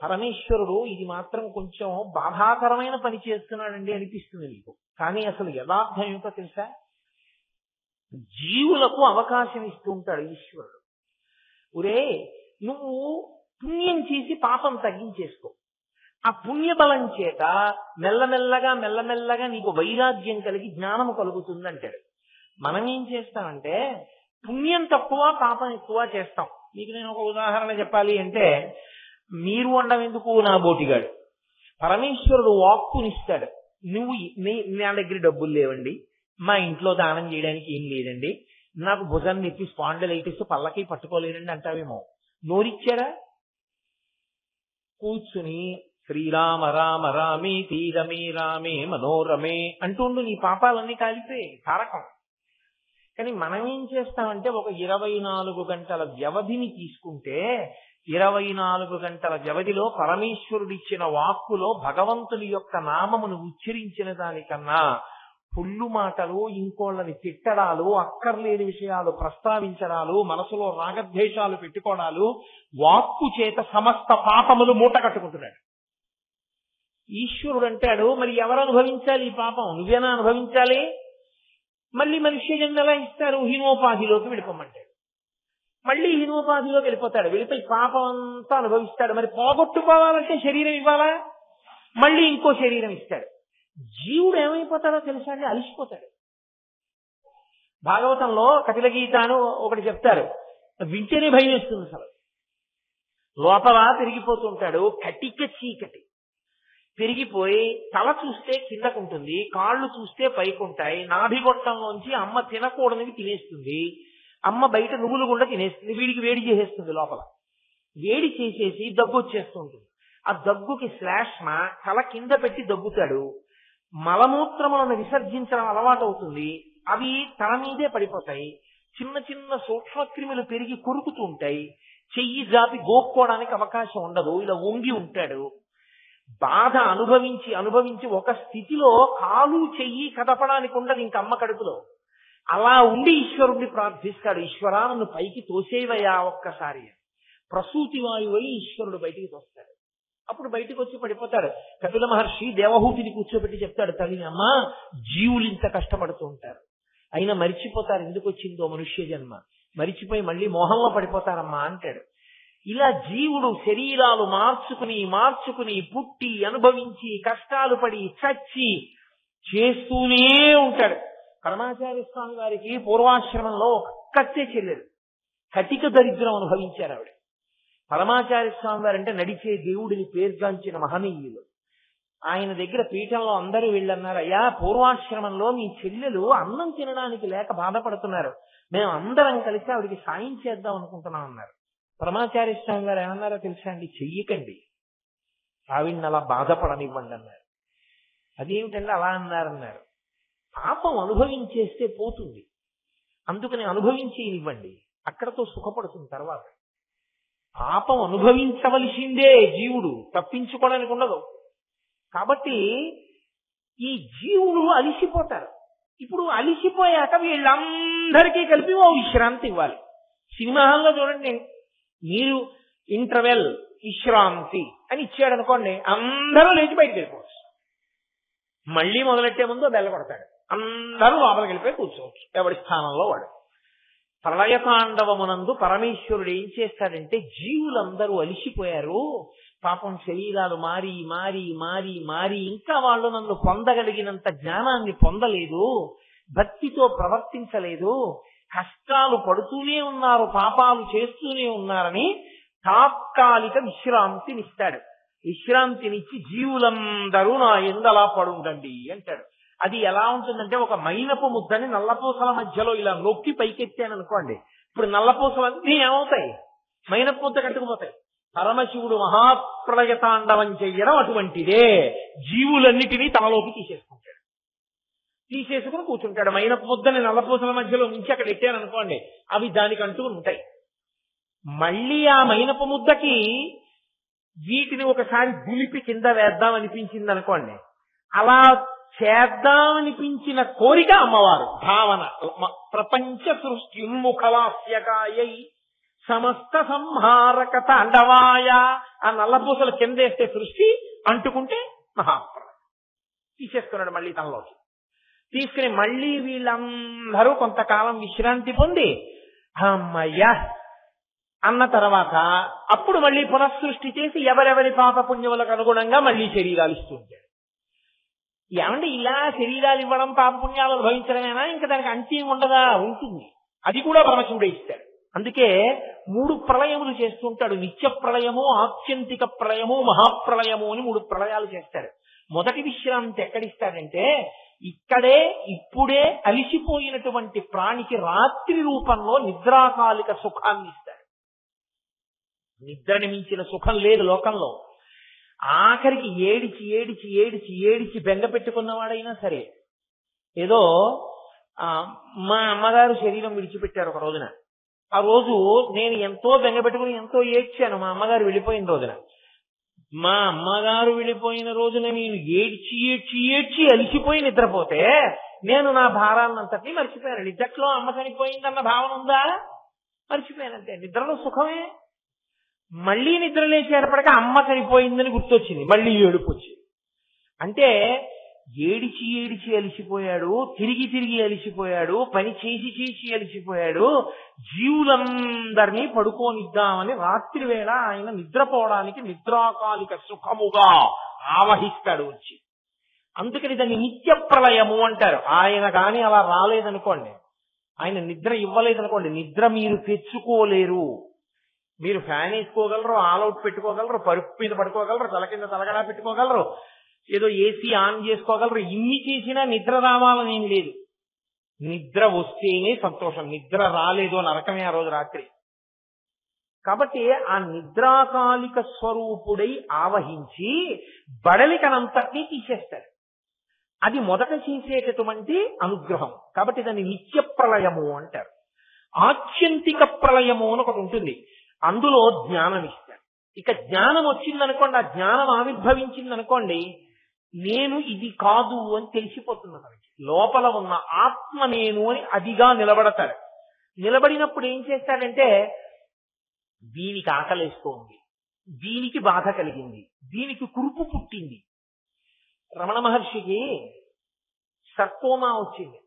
పరమేశ్వరుడు ఇది మాత్రం కొంచెం బాధాకరమైన పని చేస్తున్నాడండి అనిపిస్తుంది మీకు. కానీ అసలు యథార్థం ఏమిటో తెలుసా? జీవులకు అవకాశం ఇస్తూ ఉంటాడు ఈశ్వరుడు. ఒరే, నువ్వు పుణ్యం చేసి పాపం తగ్గించేసుకో, ఆ పుణ్యబలం చేత మెల్లమెల్లగా మెల్లమెల్లగా నీకు వైరాగ్యం కలిగి జ్ఞానము కలుగుతుంది అంటాడు. మనం ఏం చేస్తామంటే పుణ్యం తక్కువ పాపం ఎక్కువ చేస్తాం. మీకు నేను ఒక ఉదాహరణ చెప్పాలి అంటే, మీరు వండం ఎందుకు నా బోటిగాడు, పరమేశ్వరుడు వాక్కునిస్తాడు. నువ్వు నా దగ్గర డబ్బులు లేవండి, మా ఇంట్లో దానం చేయడానికి ఏం లేదండి, నాకు భుజం నొప్పి స్పాండిలైటిస్ పల్లకి పట్టుకోలేనండి అంటావేమో. నోరిచ్చారా? కూర్చుని శ్రీరామ రామ రామే తీరమే రామే మనోరమే అంటుండు, నీ పాపాలన్నీ కాలిపోయి తారకం. కానీ మనం ఏం చేస్తామంటే ఒక 24 గంటల వ్యవధిని తీసుకుంటే 24 గంటల వ్యవధిలో పరమేశ్వరుడిచ్చిన వాక్కులో భగవంతుని యొక్క నామమును ఉచ్చరించిన దానికన్నా పుల్లు మాటలు, ఇంకోళ్ళని తిట్టడాలు, అక్కర్లేని విషయాలు ప్రస్తావించడాలు, మనసులో రాగద్వేషాలు పెట్టుకోవడాలు, వాక్కు చేత సమస్త పాపములు మూట కట్టుకుంటున్నాడు. ఈశ్వరుడు అంటాడు, మరి ఎవరు అనుభవించాలి ఈ పాపం? నువ్వేనా అనుభవించాలి? మళ్ళీ మనుష్య జన్మ ఎలా ఇస్తారు? హీనోపాధిలోకి వెళ్ళిపోమంటాడు. మళ్ళీ హీనోపాధిలోకి వెళ్ళిపోతాడు. వెళ్ళిపోయి పాపం అంతా అనుభవిస్తాడు. మరి పోగొట్టుకోవాలంటే శరీరం ఇవ్వాలా? మళ్ళీ ఇంకో శరీరం ఇస్తాడు. జీవుడు ఏమైపోతాడో తెలుసా అండి? అలిసిపోతాడు. భాగవతంలో కపిల గీత అని ఒకటి చెప్తారు, వింటేనే భయం వేస్తుంది. అసలు లోపల పెరిగిపోతుంటాడు. కటిక చీకటి పెరిగిపోయి తల చూస్తే కిందకుంటుంది, కాళ్ళు చూస్తే పైకుంటాయి. నాభిగొట్టంలోంచి అమ్మ తినకూడనివి తినేస్తుంది. అమ్మ బయట నువ్వులు గుండా తినేస్తుంది. వీడికి వేడి చేసేస్తుంది. లోపల వేడి చేసేసి దగ్గు వచ్చేస్తుంటుంది. ఆ దగ్గుకి శ్లాష్మ తల కింద పెట్టి దగ్గుతాడు. మలమూత్రములను విసర్జించడం అలవాటు అవుతుంది. అవి తల మీదే పడిపోతాయి. చిన్న చిన్న సూక్ష్మక్రిములు పెరిగి కొరుకుతూ ఉంటాయి. చెయ్యి జాపి గోక్కోవడానికి అవకాశం ఉండదు. ఇలా వంగి ఉంటాడు. బాధ అనుభవించి అనుభవించి ఒక స్థితిలో కాలు చెయ్యి కదపడానికి ఉండదు ఇంక అమ్మ కడుపులో. అలా ఉండి ఈశ్వరుణ్ణి ప్రార్థిస్తాడు, ఈశ్వరా నన్ను పైకి తోసేవయ్యా ఒక్కసారి. ప్రసూతి వాయువై ఈశ్వరుడు బయటికి తోస్తాడు. అప్పుడు బయటకు వచ్చి పడిపోతాడు. కపిల మహర్షి దేవహూతిని కూర్చోబెట్టి చెప్తాడు, తల్లిని అమ్మ జీవులు ఇంత కష్టపడుతూ ఉంటారు, అయినా మరిచిపోతారు ఎందుకు వచ్చిందో మనుష్య జన్మ, మరిచిపోయి మళ్ళీ మోహంలో పడిపోతారమ్మా అంటాడు. ఇలా జీవుడు శరీరాలు మార్చుకుని మార్చుకుని పుట్టి అనుభవించి కష్టాలు పడి చచ్చి చేస్తూనే ఉంటాడు. పరమాచార్య స్వామి వారికి పూర్వాశ్రమంలో ఒక్కతే చెల్లెలు, కటిక దరిద్రం అనుభవించారు ఆవిడ. పరమాచార్య స్వామి వారు అంటే నడిచే దేవుడిని పేర్గాంచిన మహనీయులు. ఆయన దగ్గర పీఠంలో అందరూ వెళ్ళన్నారు, అయ్యా పూర్వాశ్రమంలో మీ చెల్లెలు అన్నం తినడానికి లేక బాధపడుతున్నారు, మేము అందరం కలిసి ఆవిడికి సాయం చేద్దాం అనుకుంటున్నాం అన్నారు. పరమాచార్య స్వామి గారు ఏమన్నారో తెలుసా అండి? చెయ్యకండి, ఆవిడ్ని అలా బాధపడనివ్వండి అన్నారు. అదేమిటండి అలా అన్నారన్నారు? పాపం అనుభవించేస్తే పోతుంది, అందుకని అనుభవించి ఇవ్వండి, అక్కడతో సుఖపడుతుంది. తర్వాత పాపం అనుభవించవలసిందే జీవుడు, తప్పించుకోవడానికి ఉండదు. కాబట్టి ఈ జీవులు అలిసిపోతారు. ఇప్పుడు అలిసిపోయాక వీళ్ళందరికీ కలిపి ఓ విశ్రాంతి ఇవ్వాలి. సినిమా హాల్లో చూడండి, మీరు ఇంటర్వెల్ విశ్రాంతి అని ఇచ్చాడు అనుకోండి, అందరూ లేచి బయటకు వెళ్ళిపోవచ్చు. మళ్ళీ మొదలెట్టే ముందు బెల్ల కొడతాడు, అందరూ లోపలికి వెళ్ళిపోయి కూర్చోవచ్చు ఎవడి స్థానంలో వాడు. ప్రళయతాండవమునందు పరమేశ్వరుడు ఏం చేస్తాడంటే, జీవులందరూ అలిసిపోయారు, పాపం శరీరాలు మారి మారి మారి మారి ఇంకా వాళ్ళు నన్ను పొందగలిగినంత జ్ఞానాన్ని పొందలేదు, భక్తితో ప్రవర్తించలేదు, కష్టాలు పడుతూనే ఉన్నారు, పాపాలు చేస్తూనే ఉన్నారని తాత్కాలిక విశ్రాంతినిస్తాడు. విశ్రాంతినిచ్చి జీవులందరూ నా ఎందలా పడుండండి అంటాడు. అది ఎలా ఉంటుందంటే, ఒక మైనపు ముద్దని నల్లపూసల మధ్యలో ఇలా నొక్కి పైకెత్తాను అనుకోండి, ఇప్పుడు నల్లపూసలన్నీ ఏమవుతాయి? మైనపు ముద్ద కట్టుకుపోతాయి. పరమశివుడు మహాప్రళయతాండవం చెయ్యడం అటువంటిదే. జీవులన్నిటినీ తనలోకి తీసేసుకుంటాడు, తీసేసుకుని కూర్చుంటాడు. మైనపు ముద్దని నల్లపూసల మధ్యలో నుంచి అక్కడ ఎట్టాను అనుకోండి, అవి దానికి అంటుకుని ఉంటాయి. మళ్ళీ ఆ మైనపు ముద్దకి వీటిని ఒకసారి దులిపి కింద వేద్దాం అనిపించింది అనుకోండి, అలా చేద్దామనిపించిన కోరిక అమ్మవారు భావన. ప్రపంచ సృష్టి ఉన్ముఖలాస్యకాయై సమస్త సంహారక తాండవాయ. ఆ నల్లపూసలు కిందేస్తే సృష్టి, అంటుకుంటే మహాప్రళయం. తీసేసుకున్నాడు మళ్ళీ తనలోకి. తీసుకుని మళ్ళీ వీళ్ళందరూ కొంతకాలం విశ్రాంతి పొంది అమ్మయ్యా అన్న తర్వాత అప్పుడు మళ్ళీ పునఃసృష్టి చేసి ఎవరెవరి పాప పుణ్యములకు అనుగుణంగా మళ్ళీ శరీరాలు ఇస్తూ ఉంటాడు. ఏమంటే ఇలా శరీరాలు ఇవ్వడం పాపపుణ్యాలు అనుభవించడమేనా? ఇంకా దానికి అంత్యం ఉండదా? ఉంటుంది. అది కూడా పరమశివుడే ఇస్తాడు. అందుకే 3 ప్రళయములు చేస్తుంటాడు. నిత్య ప్రళయము, ఆత్యంతిక ప్రళయము, మహాప్రళయము అని 3 ప్రళయాలు చేస్తాడు. మొదటి విశ్రాంతి ఎక్కడిస్తాడంటే, ఇక్కడే ఇప్పుడే అలిసిపోయినటువంటి ప్రాణికి రాత్రి రూపంలో నిద్రాకాలిక సుఖాన్ని ఇస్తాడు. నిద్రని మించిన సుఖం లేదు లోకంలో. ఆఖరికి ఏడిచి ఏడిచి ఏడిచి ఏడిచి బెంగ పెట్టుకున్నవాడైనా సరే, ఏదో మా అమ్మగారు శరీరం విడిచిపెట్టారు ఒక రోజున. ఆ రోజు నేను ఎంతో బెంగ పెట్టుకుని ఎంతో ఏడ్చాను మా అమ్మగారు వెళ్ళిపోయిన రోజున. మా అమ్మగారు వెళ్ళిపోయిన రోజున నేను ఏడ్చి ఏడ్చి ఏడ్చి అలిసిపోయి నిద్రపోతే నేను నా భారాన్నంతటినీ మర్చిపోయాను. నిద్రలో అమ్మ చనిపోయిందన్న భావన ఉందా? మర్చిపోయానంటే. నిద్రలో సుఖమే. మళ్ళీ నిద్ర లేచేటప్పటికీ అమ్మ చనిపోయిందని గుర్తొచ్చింది, మళ్ళీ ఏడుపు వచ్చింది. అంటే ఏడిచి ఏడిచి అలిసిపోయాడు, తిరిగి తిరిగి అలిసిపోయాడు, పని చేసి చేసి అలిసిపోయాడు. జీవులందరినీ పడుకోనిద్దామని రాత్రి వేళ ఆయన నిద్రపోవడానికి నిద్రాకాలిక సుఖముగా ఆవహిస్తాడు వచ్చి. అందుకని దాన్ని నిత్య ప్రళయము అంటారు. ఆయన కానీ అలా రాలేదనుకోండి, ఆయన నిద్ర ఇవ్వలేదనుకోండి, నిద్ర మీరు తెచ్చుకోలేరు. మీరు ఫ్యాన్ వేసుకోగలరు, ఆల్అౌట్ పెట్టుకోగలరు, పరుపు మీద పడుకోగలరు, తల కింద తలగడా పెట్టుకోగలరు, ఏదో ఏసీ ఆన్ చేసుకోగలరు. ఇన్ని చేసినా నిద్ర రావాలని ఏం లేదు. నిద్ర వస్తేనే సంతోషం. నిద్ర రాలేదు నరకమే ఆ రోజు రాత్రి. కాబట్టి ఆ నిద్రాకాలిక స్వరూపుడై ఆవహించి బడలికనంతటినీ తీసేస్తాడు. అది మొదట చేసేటటువంటి అనుగ్రహం. కాబట్టి దాన్ని నిత్య ప్రళయము అంటారు. ఆత్యంతిక ప్రళయము అని ఒకటి ఉంటుంది, అందులో జ్ఞానం ఇస్తాడు. ఇక జ్ఞానం వచ్చిందనుకోండి, ఆ జ్ఞానం ఆవిర్భవించిందనుకోండి, నేను ఇది కాదు అని తెలిసిపోతుంది మనకి. లోపల ఉన్న ఆత్మ నేను అని అదిగా నిలబడతాడు. నిలబడినప్పుడు ఏం చేస్తాడంటే, దీనికి ఆకలేస్తోంది, దీనికి బాధ కలిగింది, దీనికి కురుపు పుట్టింది. రమణ మహర్షికి సర్కోమా వచ్చింది.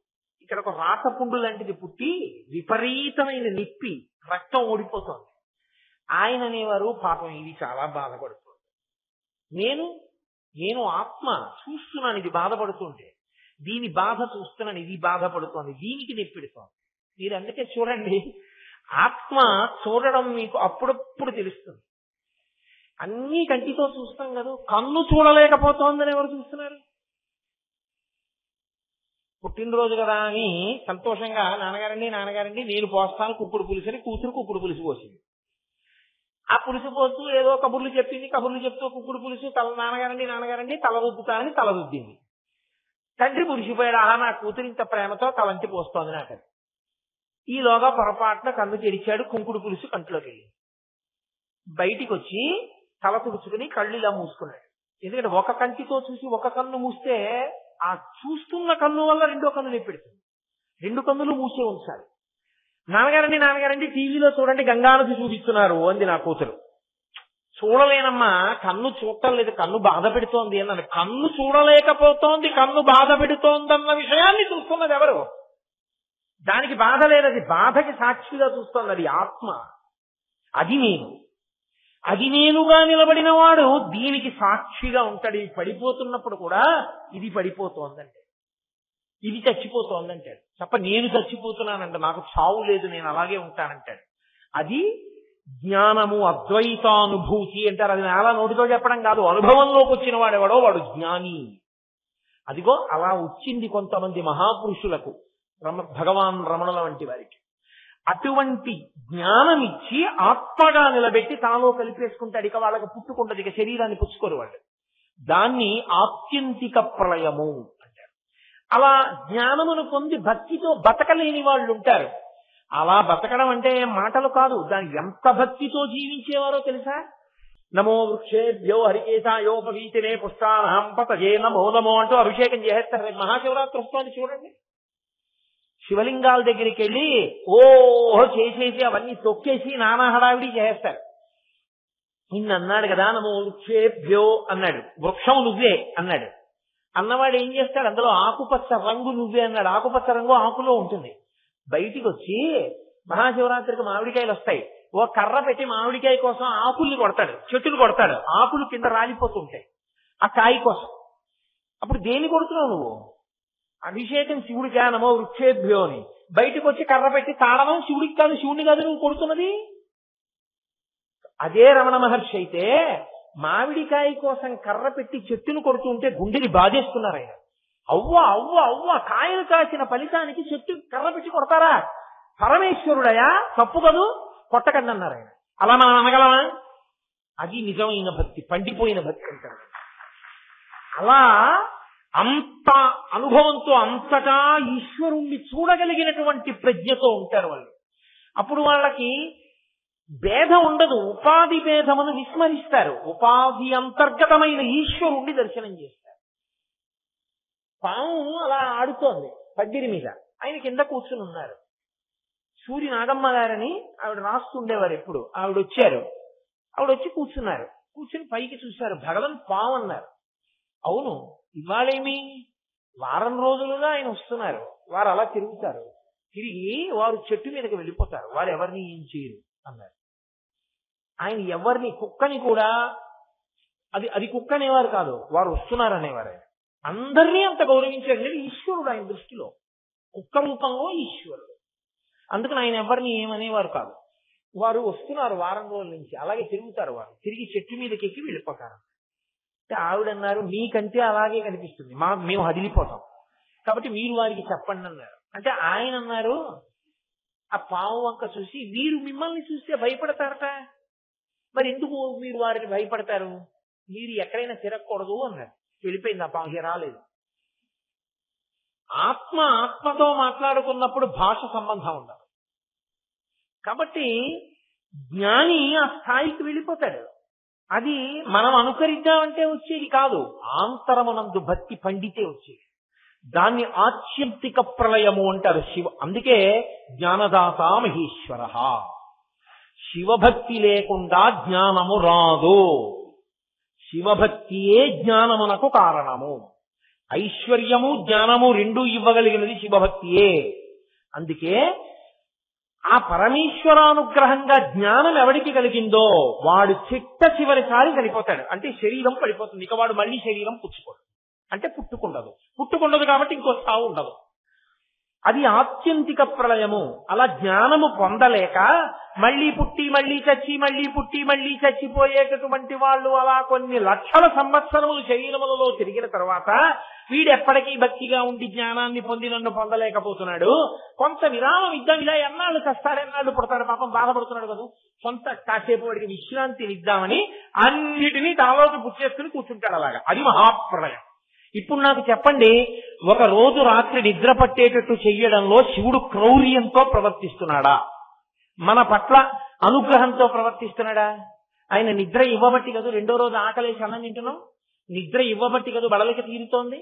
ఇక్కడ ఒక రాతపుండు లాంటిది పుట్టి విపరీతమైన నిప్పి రక్తం ఓడిపోతుంది. ఆయన అనేవారు, పాపం ఇది చాలా బాధపడుతుంది. నేను ఆత్మ చూస్తున్నాను ఇది బాధపడుతుంటే, దీని బాధ చూస్తున్నాను ఇది బాధపడుతోంది, దీనికి నొప్పిడుతోంది. మీరు అందుకే చూడండి, ఆత్మ చూడడం మీకు అప్పుడప్పుడు తెలుస్తుంది. అన్నీ కంటితో చూస్తాం కదా, కన్ను చూడలేకపోతోందని ఎవరు చూస్తున్నారు? పుట్టినరోజు కదా అని సంతోషంగా నాన్నగారండి నేను పోస్తాను కుక్కుడు పులుసు అని కూతురు కుక్కుడు పులుసు పోసింది. ఆ పులుసు పోస్తూ ఏదో కబుర్లు చెప్పింది, కబుర్లు చెప్తూ కుక్కుడు పులుసు నాన్నగారండి తల రుద్దుతానని తల రుద్దింది. తండ్రి పులిసిపోయాడు, ఆహా నా కూతురు ఇంత ప్రేమతో తలంటి పోస్తోంది నాకు. ఈలోగా పొరపాటున కన్ను తెరిచాడు, కుంకుడు పులుసు కంట్లోకి వెళ్ళి బయటికి వచ్చి తల తుడుచుకుని కళ్ళు ఇలా మూసుకున్నాడు. ఎందుకంటే ఒక కంటితో చూసి ఒక కన్ను మూస్తే ఆ చూస్తున్న కన్ను వల్ల రెండో కన్ను నొప్పెడుతుంది. రెండు కన్నులు మూసే ఉంచాలి. నాన్నగారండి టీవీలో చూడండి గంగానది చూపిస్తున్నారు అంది నా కూతురు. చూడలేనమ్మా, కన్ను చూడటం లేదు, కన్ను బాధ పెడుతోంది అన్నాను. కన్ను చూడలేకపోతోంది, కన్ను బాధ పెడుతోందన్న విషయాన్ని చూస్తున్నది ఎవరు? దానికి బాధ లేదది, బాధకి సాక్షిగా చూస్తోంది. అది ఆత్మ, అది నేనుగా నిలబడిన వాడు దీనికి సాక్షిగా ఉంటాడు. ఇది పడిపోతున్నప్పుడు కూడా ఇది పడిపోతోందంటే, ఇది చచ్చిపోతోందంటాడు తప్ప నేను చచ్చిపోతున్నానంట, నాకు చావు లేదు, నేను అలాగే ఉంటానంటాడు. అది జ్ఞానము, అద్వైతానుభూతి అంటారు. అది అలా నోటితో చెప్పడం కాదు, అనుభవంలోకి వచ్చిన వాడెవడో వాడు జ్ఞాని. అదిగో అలా వచ్చింది కొంతమంది మహాపురుషులకు, భగవాన్ రమణుల వంటి వారికి. అటువంటి జ్ఞానం ఇచ్చి ఆత్మగా నిలబెట్టి తాలో కలిపేసుకుంటాడు. ఇక వాళ్ళకి పుట్టుకుంటది, ఇక శరీరాన్ని పుచ్చుకోరు వాళ్ళు. దాన్ని ఆత్యంతిక ప్రళయము అంటారు. అలా జ్ఞానమును పొంది భక్తితో బతకలేని వాళ్ళు ఉంటారు. అలా బతకడం అంటే మాటలు కాదు, దాన్ని ఎంత భక్తితో జీవించేవారో తెలుసా? నమో వృక్షేభ్యో హరికేశాయోపవీతినే పుష్టానహం పతజే నమో నమో అంటూ అభిషేకం చేసేస్తారు. మహాశివరాత్రి వస్తోంది చూడండి. శివలింగాల దగ్గరికి వెళ్ళి ఓహో చేసేసి అవన్నీ తొక్కేసి నానా హడావిడి చేస్తారు. నిన్ను అన్నాడు కదా నమో వృక్షేభ్యో అన్నాడు, వృక్షం నువ్వే అన్నాడు. అన్నవాడు ఏం చేస్తాడు, అందులో ఆకుపచ్చ రంగు నువ్వే అన్నాడు. ఆకుపచ్చ రంగు ఆకులో ఉంటుంది. బయటికి వచ్చి మహాశివరాత్రికి మామిడికాయలు వస్తాయి, ఓ కర్ర పెట్టి మామిడికాయ కోసం ఆకుల్ని కొడతాడు, చెట్టులు కొడతాడు, ఆకులు కింద రాలిపోతుంటాయి ఆ కాయ కోసం. అప్పుడు దేని కొడుతున్నావు నువ్వు? అభిషేకం శివుడికా నమో వృక్షేభ్యో అని. బయటకు వచ్చి కర్ర పెట్టి తాడడం శివుడికి కాదు, శివుడిని కాదు నువ్వు కొడుతున్నది. అదే రమణ మహర్షి అయితే మామిడికాయ కోసం కర్ర పెట్టి చెట్టును కొడుతూ ఉంటే గుండెని బాధేస్తున్నారు ఆయన. అవ్వ అవ్వ అవ్వ కాయలు కాసిన ఫలితానికి చెట్టు కర్ర పెట్టి కొడతారా? పరమేశ్వరుడయా, తప్పు కదూ, కొట్టకండి అన్నారు ఆయన. అలా మనం అనగలమా? అది నిజమైన భక్తి, పండిపోయిన భక్తి అంటారు. అలా అంత అనుభవంతో అంతటా ఈశ్వరుణ్ణి చూడగలిగినటువంటి ప్రజ్ఞతో ఉంటారు వాళ్ళు. అప్పుడు వాళ్ళకి భేదం ఉండదు, ఉపాధి భేదమును విస్మరిస్తారు. ఉపాధి అంతర్గతమైన ఈశ్వరుణ్ణి దర్శనం చేస్తారు. పాము అలా ఆడుతోంది పడ్డిరి మీద, ఆయన కింద కూర్చుని ఉన్నారు. సూర్య నాగమ్మ గారని ఆవిడ రాస్తుండేవారు ఎప్పుడు. ఆవిడ వచ్చి కూర్చున్నారు. కూర్చుని పైకి చూశారు. భగవన్ పాము అన్నారు. అవును, ఇవాళేమి వారం రోజులుగా ఆయన వస్తున్నారు. వారు అలా తిరుగుతారు. తిరిగి వారు చెట్టు మీదకి వెళ్ళిపోతారు. వారు ఎవరిని ఏం చేయరు అన్నారు. ఆయన ఎవరిని, కుక్కని కూడా అది కుక్క అనేవారు కాదు, వారు వస్తున్నారు అనేవారు. ఆయన అందరినీ అంత గౌరవించారు. ఈశ్వరుడు ఆయన దృష్టిలో, కుక్క రూపంలో ఈశ్వరుడు. అందుకని ఆయన ఎవరిని ఏమనేవారు కాదు. వారు వస్తున్నారు వారం రోజుల నుంచి, అలాగే తిరుగుతారు. వారు తిరిగి చెట్టు మీదకి ఎక్కి వెళ్ళిపోతారు. ఆవిడన్నారు, మీకంటే అలాగే కనిపిస్తుంది, మేము హదిలిపోతాం, కాబట్టి మీరు వారికి చెప్పండి అన్నారు. అంటే ఆయన అన్నారు, ఆ పాము వంక చూసి, వీరు మిమ్మల్ని చూస్తే భయపడతారట, మరి ఎందుకు మీరు వారికి భయపడతారు? మీరు ఎక్కడైనా తిరగకూడదు అన్నారు. వెళ్ళిపోయింది. ఆ పాము రాలేదు. ఆత్మతో మాట్లాడుకున్నప్పుడు భాష సంబంధం ఉండదు. కాబట్టి జ్ఞాని ఆ స్థాయికి వెళ్ళిపోతాడు. అది మనం అనుకరిద్దామంటే వచ్చేది కాదు, ఆంతరమునందు భక్తి పండితే వచ్చేది. దాన్ని ఆత్యంతిక ప్రళయము అంటారు శివ. అందుకే జ్ఞానదాత మహేశ్వర. శివభక్తి లేకుండా జ్ఞానము రాదు. శివభక్తియే జ్ఞానమునకు కారణము. ఐశ్వర్యము జ్ఞానము రెండూ ఇవ్వగలిగినది శివభక్తియే. అందుకే ఆ పరమేశ్వరానుగ్రహంగా జ్ఞానం ఎవడికి కలిగిందో వాడు చివరిసారి చనిపోతాడు. అంటే శరీరం పడిపోతుంది. ఇక వాడు మళ్ళీ శరీరం పుచ్చుకోడు, అంటే పుట్టుకుండదు కాబట్టి ఇంకో సావు ఉండదు. అది ఆత్యంతిక ప్రళయము. అలా జ్ఞానము పొందలేక మళ్ళీ పుట్టి మళ్ళీ చచ్చి, మళ్ళీ పుట్టి మళ్ళీ చచ్చిపోయేటటువంటి వాళ్ళు అలా కొన్ని లక్షల సంవత్సరములు శరీరములలో తిరిగిన తర్వాత వీడెప్పటికీ భక్తిగా ఉండి జ్ఞానాన్ని పొంది నన్ను పొందలేకపోతున్నాడు. కొంత విరామం ఇద్దాం, ఇలా ఎన్నాళ్ళు కష్టాలు ఎన్నాళ్ళు పుడతాడు, పాపం బాధపడుతున్నాడు కదా, కొంత కాసేపు వాడికి విశ్రాంతిని ఇద్దామని అన్నిటినీ తనలోకి పుచ్చేసుకుని కూర్చుంటాడు. అలాగా అది మహాప్రళయం. ఇప్పుడు నాకు చెప్పండి, ఒక రోజు రాత్రి నిద్ర పట్టేటట్టు చెయ్యడంలో శివుడు క్రౌర్యంతో ప్రవర్తిస్తున్నాడా? మన పట్ల అనుగ్రహంతో ప్రవర్తిస్తున్నాడా? ఆయన నిద్ర ఇవ్వబట్టి కదా రెండో రోజు ఆకలేసి అన్నం తింటున్నాం, నిద్ర ఇవ్వబట్టి కదా బడలిక తీరుతోంది.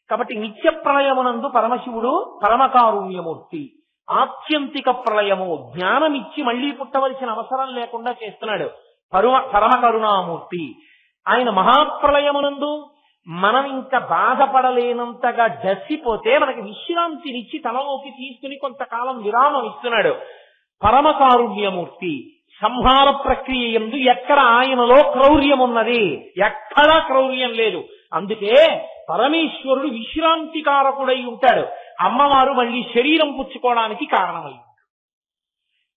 కాబట్టి నిత్య ప్రళయమునందు పరమశివుడు పరమకారుణ్యమూర్తి. ఆత్యంతిక ప్రళయము, జ్ఞానమిచ్చి మళ్లీ పుట్టవలసిన అవసరం లేకుండా చేస్తున్నాడు పరమ కరుణామూర్తి. ఆయన మహాప్రళయమునందు మనం ఇంకా బాధపడలేనంతగా డసిపోతే మనకి విశ్రాంతినిచ్చి తనలోకి తీసుకుని కొంతకాలం విరామం ఇస్తున్నాడు పరమ కారుణ్యమూర్తి. సంహార ప్రక్రియ యందు ఎక్కడ ఆయనలో క్రౌర్యం ఉన్నది? ఎక్కడా క్రౌర్యం లేదు. అందుకే పరమేశ్వరుడు విశ్రాంతికారకుడై ఉంటాడు. అమ్మవారు మళ్ళీ శరీరం పుచ్చుకోవడానికి కారణమైంది.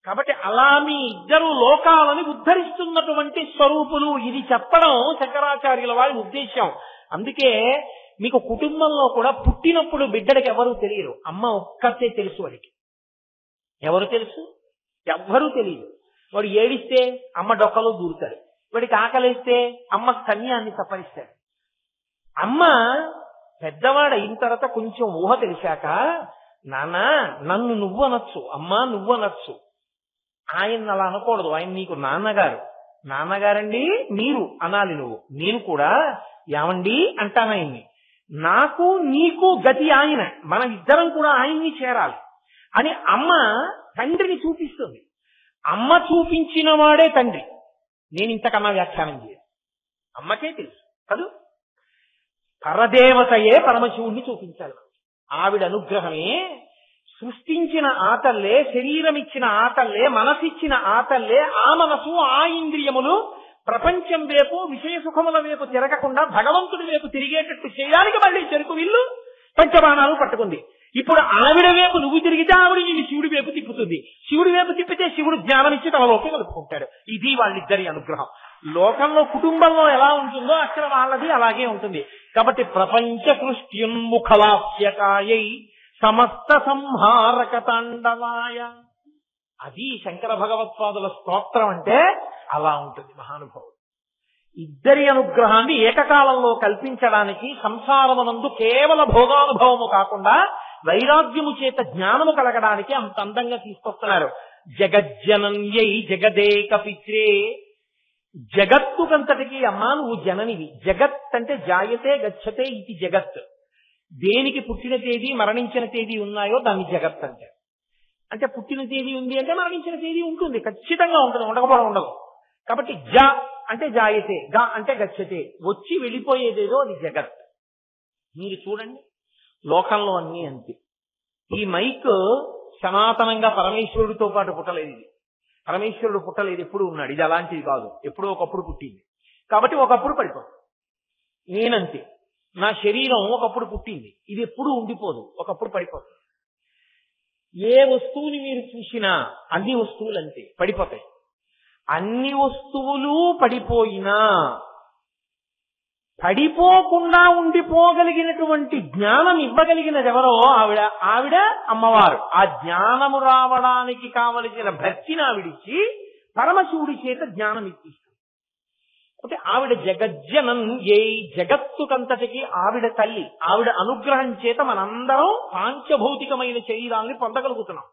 కాబట్టి అలా మీ ఇద్దరు లోకాలని ఉద్ధరిస్తున్నటువంటి స్వరూపులు. ఇది చెప్పడం శంకరాచార్యుల వారి ఉద్దేశం. అందుకే మీకు కుటుంబంలో కూడా పుట్టినప్పుడు బిడ్డడికి ఎవరూ తెలియరు, అమ్మ ఒక్కతే తెలుసు. వాడికి ఎవరు తెలుసు? ఎవ్వరూ తెలియదు. వాడు ఏడిస్తే అమ్మ డొక్కలో దూరుతాడు, వాడికి ఆకలిస్తే అమ్మ స్తన్యాన్ని సపరిస్తాడు. అమ్మ పెద్దవాడు అయిన తర్వాత కొంచెం ఊహ తెలిసాక, నాన్న నన్ను నువ్వు అనొచ్చు, అమ్మా నువ్వు అనొచ్చు, ఆయన అలా అనకూడదు, ఆయన నీకు నాన్నగారండి మీరు అనాలి నువ్వు. నేను కూడా ఏమండి అంటాను ఆయన్ని. నాకు నీకు గతి ఆయన, మనం ఇద్దరం కూడా ఆయన్ని చేరాలి అని అమ్మ తండ్రిని చూపిస్తుంది. అమ్మ చూపించిన వాడే తండ్రి. నేను ఇంతకన్నా వ్యాఖ్యానం చేయాలి, అమ్మకే తెలుసు కదూ. పరదేవతయే పరమశివుణ్ణి చూపించాలి. ఆవిడ అనుగ్రహమే సృష్టించిన ఆతల్లే, శరీరం ఇచ్చిన ఆతల్లే, మనసిచ్చిన ఆతల్లే. ఆ మనసు ఆ ఇంద్రియములు ప్రపంచం వైపు విషయ సుఖముల వైపు తిరగకుండా భగవంతుడి వైపు తిరిగేటట్టు చేయడానికి మళ్ళీ చెరుకు విల్లు పంచబాణాలు పట్టుకుంది. ఇప్పుడు ఆవిడ వైపు నువ్వు తిరిగితే ఆవిడ నిన్ను శివుడి వైపు తిప్పుతుంది. శివుడి వైపు తిప్పితే శివుడు జ్ఞానం ఇచ్చి తనలోకి కలుపుకుంటాడు. ఇది వాళ్ళిద్దరి అనుగ్రహం. లోకంలో కుటుంబంలో ఎలా ఉంటుందో అక్కడ వాళ్ళది అలాగే ఉంటుంది. కాబట్టి ప్రపంచ సృష్ట్యున్ముఖలాస్యకాయై సమస్త సంహారక తాండవాయ, అది శంకర భగవత్పాదుల స్తోత్రం అంటే అలా ఉంటుంది. మహానుభావుడు ఇద్దరి అనుగ్రహాన్ని ఏకకాలంలో కల్పించడానికి సంసారమునందు కేవల భోగానుభవము కాకుండా వైరాగ్యము చేత జ్ఞానము కలగడానికి అంత అందంగా తీసుకొస్తున్నారు. జగజ్జనన్యై జగదేక పిత్రే, జగత్తుకంతటికి అమ్మా నువ్వు జననివి. జగత్ అంటే జాయతే గచ్చతే ఇది జగత్. దేనికి పుట్టిన తేదీ మరణించిన తేదీ ఉన్నాయో దాన్ని జగత్ అంటే. అంటే పుట్టిన తేదీ ఉంది అంటే మరణించిన తేదీ ఉంటుంది, ఖచ్చితంగా ఉంటుంది, ఉండకపోవడం ఉండదు. కాబట్టి జ అంటే జాయతే, గ అంటే గచ్చతే, వచ్చి వెళ్ళిపోయేదేదో అది జగత్. మీరు చూడండి లోకంలో అన్నీ అంతే. ఈ మైక్ సనాతనంగా పరమేశ్వరుడితో పాటు పుట్టలేదు. ఇది పరమేశ్వరుడు పుట్టలేదు, ఎప్పుడు ఉన్నాడు. ఇది అలాంటిది కాదు, ఎప్పుడో ఒకప్పుడు పుట్టింది. కాబట్టి ఒకప్పుడు పడిపోతుంది. నేనంతే, నా శరీరం ఒకప్పుడు పుట్టింది, ఇది ఎప్పుడు ఉండిపోదు, ఒకప్పుడు పడిపోతుంది. ఏ వస్తువుని మీరు చూసినా అన్ని వస్తువులు అంతే పడిపోతాయి. అన్ని వస్తువులు పడిపోయినా పడిపోకుండా ఉండిపోగలిగినటువంటి జ్ఞానం ఇవ్వగలిగినది ఎవరో ఆవిడ అమ్మవారు. ఆ జ్ఞానము రావడానికి కావలసిన భక్తిని ఆవిడిచ్చి పరమశివుడి చేత జ్ఞానం ఇప్పిస్తుంది. అంటే ఆవిడ జగజ్జనం, ఏ జగత్తుకంతటికి ఆవిడ తల్లి. ఆవిడ అనుగ్రహం చేత మనందరం పాంచభౌతికమైన శరీరాన్ని పొందగలుగుతున్నాం.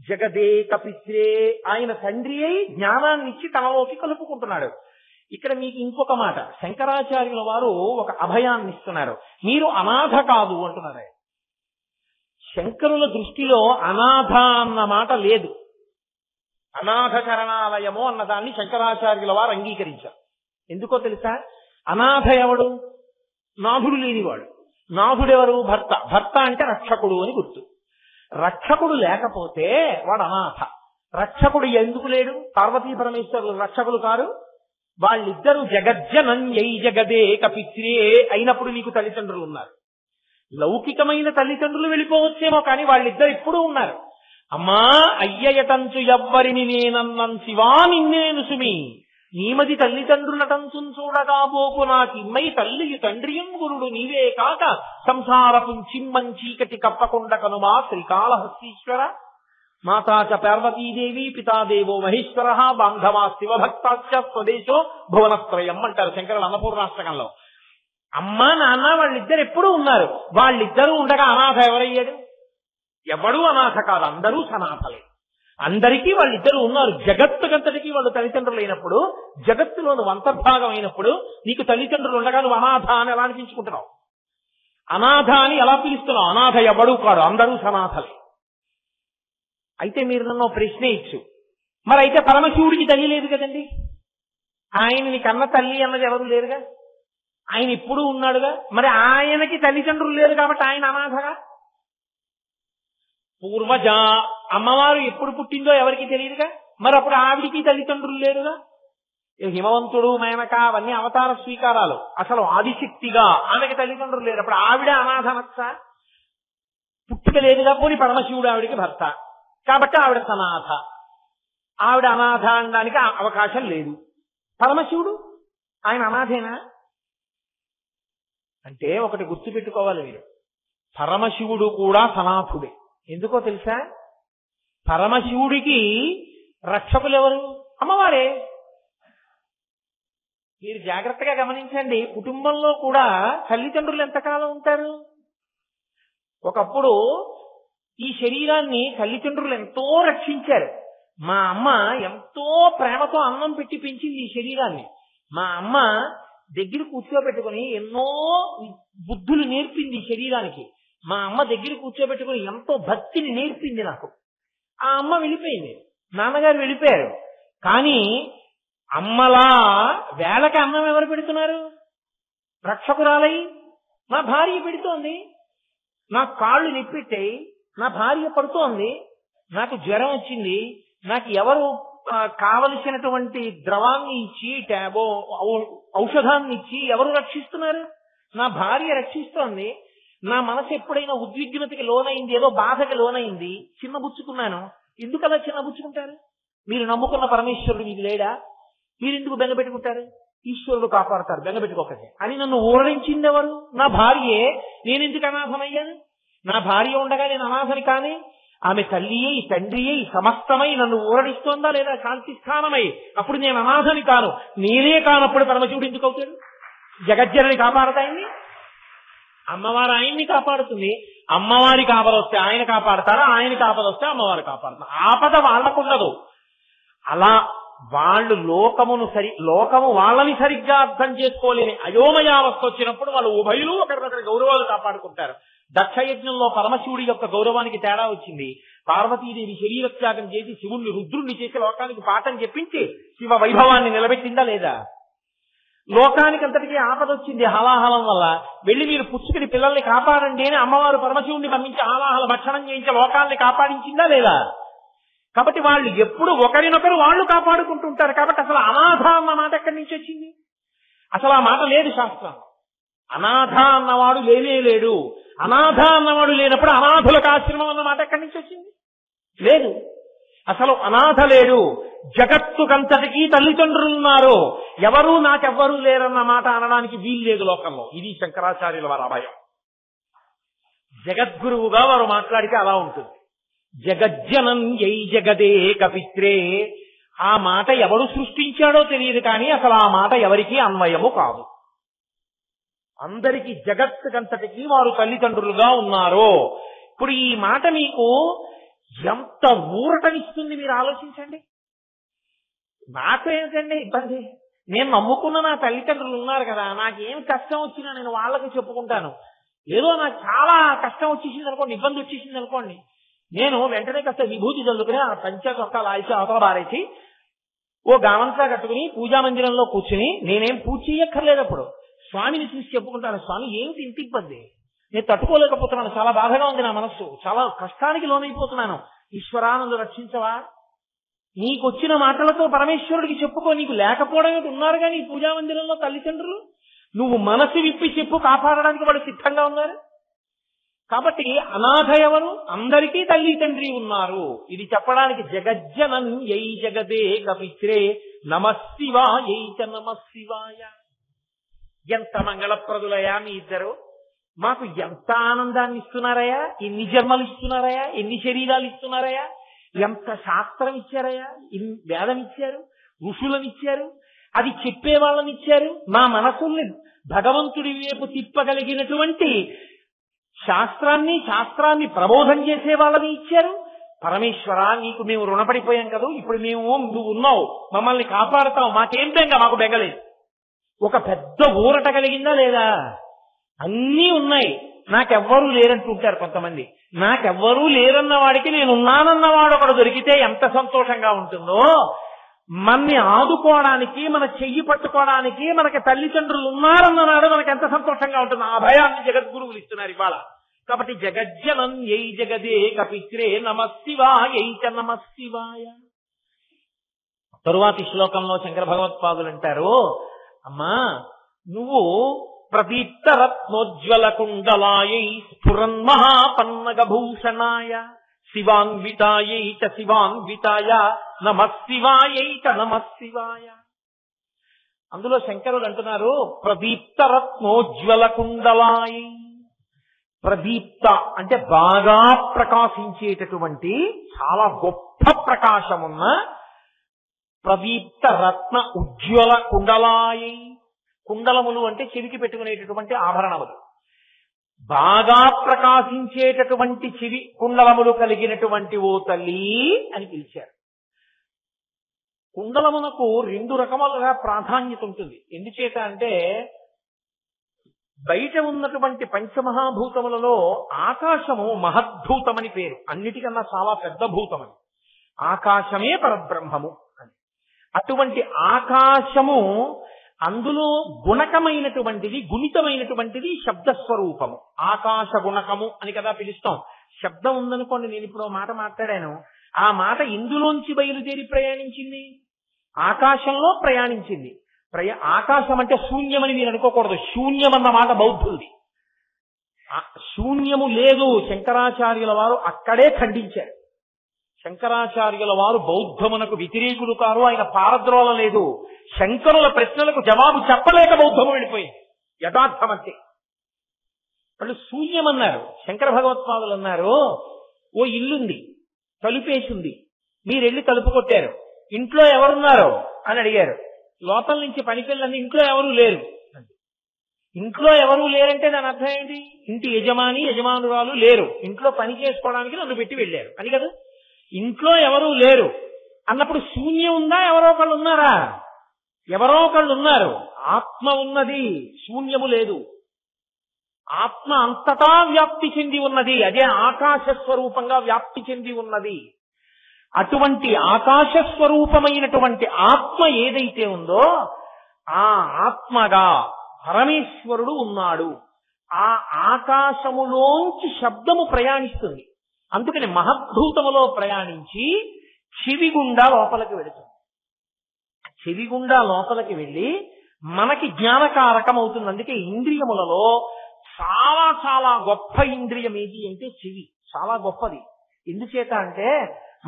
జగదేక పిత్రే, ఆయన తండ్రి అయి జ్ఞానాన్ని ఇచ్చి తనలోకి కలుపుకుంటున్నాడు. ఇక్కడ మీకు ఇంకొక మాట, శంకరాచార్యుల వారు ఒక అభయాన్ని ఇస్తున్నారు. మీరు అనాథ కాదు అంటున్నారు. శంకరుల దృష్టిలో అనాథ అన్న మాట లేదు. అనాథ శరణాలయము అన్నదాన్ని శంకరాచార్యుల వారు అంగీకరించారు. ఎందుకో తెలుసా? అనాథ ఎవడు? నాథుడు లేనివాడు. నాథుడెవరు? భర్త. భర్త అంటే రక్షకుడు అని గుర్తు. రక్షకుడు లేకపోతే వాడు అనాథ. రక్షకుడు ఎందుకు లేడు? పార్వతీ పరమేశ్వరులు రక్షకులు కారు. వాళ్ళిద్దరూ జగజ్జనన్యై జగదేక పిత్రే అయినప్పుడు నీకు తల్లిదండ్రులు ఉన్నారు. లౌకికమైన తల్లిదండ్రులు వెళ్ళిపోవచ్చేమో, కానీ వాళ్ళిద్దరు ఇప్పుడు ఉన్నారు. అమ్మా అయ్యయటంచు ఎవ్వరిని నేనన్నం శివా నిన్నేను సుమి, నీమది తల్లిదండ్రులటంచు చూడగా పోపు నాకిమ్మై తల్లియు తండ్రియం గురుడు నీవే కాక సంసారపు చిమ్మంచీకటి కప్పకొండ కనుమా శ్రీకాళహస్తీశ్వర. మాతాచ పార్వతీదేవి పితాదేవో మహేశ్వర బాంధవా శివభక్తాచ స్వదేశో భువనత్రయం అంటారు శంకరుల అన్నపూర్ణాష్టకంలో. అమ్మ నాన్న వాళ్ళిద్దరు ఎప్పుడూ ఉన్నారు. వాళ్ళిద్దరూ ఉండగా అనాథ ఎవరయ్యాడు? ఎవడూ అనాథ కాదు, అందరూ సనాథలే. అందరికీ వాళ్ళిద్దరూ ఉన్నారు. జగత్తుకంతటికీ వాళ్ళు తల్లిదండ్రులు అయినప్పుడు, జగత్తులో నువ్వు అంతర్భాగం అయినప్పుడు నీకు తల్లిదండ్రులు ఉండగా నువ్వు అనాథ అని ఎలా అనిపించుకుంటున్నావు? అనాథ అని ఎలా పిలుస్తున్నావు? అనాథ ఎవడూ కాదు, అందరూ సనాథలే. అయితే మీరు నన్ను ప్రశ్న ఇచ్చు, మరి అయితే పరమశివుడికి తల్లి లేదు కదండి, ఆయనని కన్న తల్లి అన్నది ఎవరు లేరుగా, ఆయన ఇప్పుడు ఉన్నాడుగా, మరి ఆయనకి తల్లిదండ్రులు లేరు కాబట్టి ఆయన అనాథగా? పూర్వజ అమ్మవారు ఎప్పుడు పుట్టిందో ఎవరికి తెలియదుగా, మరి అప్పుడు ఆవిడికి తల్లిదండ్రులు లేరుగా. హిమవంతుడు మేనక అవన్నీ అవతార స్వీకారాలు. అసలు ఆదిశక్తిగా ఆమెకి తల్లిదండ్రులు లేరు, అప్పుడు ఆవిడ అనాథనచ్చ? పుట్టుక లేదుగా. పోని పరమశివుడు ఆవిడికి భర్త కాబట్టి ఆవిడ సనాథ. ఆవిడ అనాథ అనడానికి అవకాశం లేదు. పరమశివుడు ఆయన అనాథేనా అంటే ఒకటి గుర్తుపెట్టుకోవాలి మీరు, పరమశివుడు కూడా సనాథుడే. ఎందుకో తెలుసా? పరమశివుడికి రక్షకులు ఎవరు? అమ్మవారే. మీరు జాగ్రత్తగా గమనించండి, కుటుంబంలో కూడా తల్లిదండ్రులు ఎంతకాలం ఉంటారు? ఒకప్పుడు ఈ శరీరాన్ని తల్లిదండ్రులు ఎంతో రక్షించారు. మా అమ్మ ఎంతో ప్రేమతో అన్నం పెట్టి పెంచింది ఈ శరీరాన్ని. మా అమ్మ దగ్గర కూర్చోబెట్టుకుని ఎన్నో బుద్ధులు నేర్పింది ఈ శరీరానికి. మా అమ్మ దగ్గర కూర్చోబెట్టుకుని ఎంతో భక్తిని నేర్పింది నాకు. ఆ అమ్మ వెళ్ళిపోయింది, నాన్నగారు వెళ్ళిపోయారు. కానీ అమ్మలా వేళకి అన్నం ఎవరు పెడుతున్నారు? రక్షకురాలై నా భార్య పెడుతోంది. నా కాళ్ళు నొప్పెట్టాయి, నా భార్య పడుతోంది. నాకు జ్వరం వచ్చింది, నాకు ఎవరు కావలసినటువంటి ద్రవాన్ని ఇచ్చి ఔషధాన్ని ఇచ్చి ఎవరు రక్షిస్తున్నారు? నా భార్య రక్షిస్తోంది. నా మనసు ఎప్పుడైనా ఉద్విగ్నతకి లోనైంది, ఏదో బాధకి లోనైంది, చిన్నబుచ్చుకున్నాను. ఎందుకలా చిన్నబుచ్చుకుంటారు? మీరు నమ్ముకున్న పరమేశ్వరుడు మీకు లేడా? మీరెందుకు బెంగ పెట్టుకుంటారు? ఈశ్వరుడు కాపాడతారు, బెంగ పెట్టుకోకండి అని నన్ను ఊరడించింది ఎవరు? నా భార్యే. నేనెందుకు అనాథమయ్యాను? నా భార్య ఉండగా నేను అనాథని కానీ? ఆమె తల్లియే, తండ్రియే, సమస్తమై నన్ను ఊరడిస్తోందా లేదా? శాంతి స్థానమై. అప్పుడు నేను అనాథని కాను. నేనే కానప్పుడు పరమశివుడు ఎందుకు అవుతాడు? జగజ్జనని కాపాడతాయని అమ్మవారు ఆయన్ని కాపాడుతుంది. అమ్మవారికి ఆపద వస్తే ఆయన కాపాడతారా? ఆయనకి ఆపద వస్తే అమ్మవారు కాపాడుతారు. ఆపద వాళ్ళకుండదు. అలా వాళ్ళు లోకము వాళ్ళని సరిగ్గా అర్థం చేసుకోలేని అయోమయావస్థ వచ్చినప్పుడు వాళ్ళు ఉభయులు ఒకరినొకరి గౌరవాలు కాపాడుకుంటారు. దక్షయజ్ఞంలో పరమశివుడి యొక్క గౌరవానికి తేడా వచ్చింది. పార్వతీదేవి శరీరత్యాగం చేసి శివుణ్ణి రుద్రుణ్ణి చేసి లోకానికి పాఠం చెప్పించి శివ వైభవాన్ని నిలబెట్టిందా లేదా? లోకానికి అంతటికీ ఆపద వచ్చింది హలాహలం వల్ల. వెళ్ళి మీరు పుచ్చుకుని పిల్లల్ని కాపాడండి అని అమ్మవారు పరమశివుణ్ణి పంపించి హలాహల భక్షణం చేయించి లోకాల్ని కాపాడించిందా లేదా? కాబట్టి వాళ్ళు ఎప్పుడు ఒకరినొకరు వాళ్ళు కాపాడుకుంటుంటారు. కాబట్టి అసలు అనాథ అన్న మాట ఎక్కడి నుంచి వచ్చింది? అసలు ఆ మాట లేదు శాస్త్రం. అనాథ అన్నవాడు లేడు. అనాథ అన్నవాడు లేనప్పుడు అనాథులకు ఆశ్రమం అన్న మాట ఎక్కడి నుంచి వచ్చింది? లేదు. అసలు అనాథ లేడు. జగత్తుకంతటికీ తల్లిదండ్రులున్నారు. ఎవరూ నాకెవ్వరూ లేరన్న మాట అనడానికి వీలు లేదు లోకంలో. ఇది శంకరాచార్యుల వారి అభయం. జగద్గురువుగా వారు మాట్లాడితే అలా ఉంటుంది. జగజ్జనం యై జగదే కపిత్రే. ఆ మాట ఎవరు సృష్టించాడో తెలియదు కానీ అసలు ఆ మాట ఎవరికీ అన్వయము కాదు. అందరికీ జగత్తుకంతటికి వారు తల్లిదండ్రులుగా ఉన్నారు. ఇప్పుడు ఈ మాట మీకు ఎంత ఊరటనిస్తుంది మీరు ఆలోచించండి. నాకు ఏమిటండి ఇబ్బంది? నేను నమ్ముకున్న నా తల్లిదండ్రులు ఉన్నారు కదా, నాకేం కష్టం వచ్చినా నేను వాళ్ళకి చెప్పుకుంటాను. ఏదో నాకు చాలా కష్టం వచ్చేసింది అనుకోండి, ఇబ్బంది వచ్చేసింది అనుకోండి, నేను వెంటనే కాస్త విభూతి చల్లుకుని ఆ పంచకొక్కలు ఆల్చి అవతల బారేసి ఓ గామంతా కట్టుకుని పూజా మందిరంలో కూర్చుని నేనేం పూజ చేయక్కర్లేదు. అప్పుడు స్వామిని చూసి చెప్పుకుంటాను, స్వామి ఏమిటి ఇంత ఇబ్బంది, నేను తట్టుకోలేకపోతున్నాను, చాలా బాధగా ఉంది నా మనస్సు, చాలా కష్టానికి లోనైపోతున్నాను, ఈశ్వరా నన్ను రక్షించవా? నీకొచ్చిన మాటలతో పరమేశ్వరుడికి చెప్పుకో. నీకు లేకపోవడం ఉన్నారు కానీ ఈ పూజా మందిరంలో తల్లిదండ్రులు, నువ్వు మనసు విప్పి చెప్పు, కాపాడడానికి వాళ్ళు సిద్ధంగా ఉన్నారు. కాబట్టి అనాథ ఎవరు? అందరికీ తల్లి తండ్రి ఉన్నారు. ఇది చెప్పడానికి జగజ్జనం యై జగదే కపిత్రే నమశివాయై చ నమశివాయ. ఎంత మంగళప్రదులయా మీ ఇద్దరు, మాకు ఎంత ఆనందాన్ని ఇస్తున్నారయ్యా, ఎన్ని జన్మలు ఇస్తున్నారయ్యా, ఎన్ని శరీరాలు ఇస్తున్నారయ్యా, ఎంత శాస్త్రం ఇచ్చారయ్యా, వేదం ఇచ్చారు, ఋషులను ఇచ్చారు, అది చెప్పే వాళ్ళని ఇచ్చారు, మా మనసుల్ని భగవంతుడి వైపు తిప్పగలిగినటువంటి శాస్త్రాన్ని ప్రబోధం చేసే వాళ్ళని ఇచ్చారు. పరమేశ్వర నీకు మేము రుణపడిపోయాం కదా, ఇప్పుడు మేము నువ్వు ఉన్నావు, మమ్మల్ని కాపాడుతావు, మాకేం బెంగ, మాకు బెంగలేదు. ఒక పెద్ద ఊరట కలిగిందా లేదా? అన్నీ ఉన్నాయి, నాకెవ్వరూ లేరంటుంటారు కొంతమంది. నాకెవ్వరూ లేరన్న వాడికి నేనున్నానన్నవాడు ఒకడు దొరికితే ఎంత సంతోషంగా ఉంటుందో. మన్ని ఆదుకోవడానికి, మన చెయ్యి పట్టుకోవడానికి మనకి తల్లిదండ్రులు ఉన్నారన్ననాడు మనకి ఎంత సంతోషంగా ఉంటుంది. ఆ భయాన్ని జగద్గురువులు ఇస్తున్నారు ఇవాళ. కాబట్టి జగజ్జనం యై జగదే కపిత్రే నమశివాయై చ నమశివాయ. తరువాతి శ్లోకంలో శంకర భగవత్పాదులు అంటారు, అమ్మా నువ్వు ప్రదీప్త రత్నోజ్వల కుండలాయై స్ఫురన్ మహాపన్నగభూషణాయ శివాన్వితాయై చ శివాన్వితాయ నమశివాయై చ నమశివాయ. అందులో శంకరుడు అంటున్నారు ప్రదీప్త రత్నోజ్వల కుండలాయై. ప్రదీప్త అంటే బాగా ప్రకాశించేటటువంటి, చాలా గొప్ప ప్రకాశమున్న ప్రదీప్త రత్న ఉజ్వల కుండలాయై. కుండలములు అంటే చెవికి పెట్టుకునేటటువంటి ఆభరణములు. బాగా ప్రకాశించేటటువంటి చెవి కుండలములు కలిగినటువంటి ఓ తల్లి అని పిలిచారు. కుండలమునకు రెండు రకములుగా ప్రాధాన్యత ఉంటుంది. ఎందుచేత అంటే బయట ఉన్నటువంటి పంచమహాభూతములలో ఆకాశము మహద్భూతమని పేరు, అన్నిటికన్నా చాలా పెద్ద భూతమని. ఆకాశమే పరబ్రహ్మము అని. అటువంటి ఆకాశము అందులో గుణకమైనటువంటిది, గుణితమైనటువంటిది శబ్దస్వరూపము. ఆకాశ గుణకము అని కదా పిలుస్తాం. శబ్దం ఉందనుకోండి, నేను ఇప్పుడు మాట మాట్లాడాను, ఆ మాట ఇందులోంచి బయలుదేరి ప్రయాణించింది, ఆకాశంలో ప్రయాణించింది. ఆకాశం అంటే శూన్యమని మీరు అనుకోకూడదు. శూన్యం అన్న మాట బౌద్ధులది. శూన్యము లేదు, శంకరాచార్యుల వారు అక్కడే ఖండించారు. శంకరాచార్యుల వారు బౌద్ధమునకు వ్యతిరేకులు కారు, ఆయన పారద్రోల లేదు. శంకరుల ప్రశ్నలకు జవాబు చెప్పలేక బౌద్ధము వెళ్ళిపోయింది. యథార్థం అంతే. వాళ్ళు శూన్యమన్నారు. శంకర భగవత్పాదులు అన్నారు, ఓ ఇల్లుంది, తలుపేసింది, మీరెళ్ళి తలుపు కొట్టారు, ఇంట్లో ఎవరున్నారు అని అడిగారు. లోపల నుంచి పనిపిల్లని ఇంట్లో ఎవరూ లేరు. ఇంట్లో ఎవరూ లేరంటే దాని అర్థం ఏంటి? ఇంటి యజమాని యజమానురాలు లేరు, ఇంట్లో పని చేసుకోవడానికి నన్ను పెట్టి వెళ్ళారు అని కదా. ఇంట్లో ఎవరూ లేరు అన్నప్పుడు శూన్యం ఉందా? ఎవరో ఒకళ్ళు ఉన్నారా? ఎవరో ఒకళ్ళు ఉన్నారు. ఆత్మ ఉన్నది, శూన్యము లేదు. ఆత్మ అంతటా వ్యాప్తి చెంది ఉన్నది. అదే ఆకాశ స్వరూపంగా వ్యాప్తి చెంది ఉన్నది. అటువంటి ఆకాశ స్వరూపమైనటువంటి ఆత్మ ఏదైతే ఉందో ఆ ఆత్మగా పరమేశ్వరుడు ఉన్నాడు. ఆ ఆకాశములోంచి శబ్దము ప్రయాణిస్తుంది. అందుకని మహద్భూతములో ప్రయాణించి చెవి గుండా లోపలికి వెళుతుంది. చెవి గుండా లోపలికి వెళ్ళి మనకి జ్ఞానకారకం అవుతుంది. అందుకే ఇంద్రియములలో చాలా చాలా గొప్ప ఇంద్రియం ఏది అంటే చెవి. చాలా గొప్పది. ఎందుచేత అంటే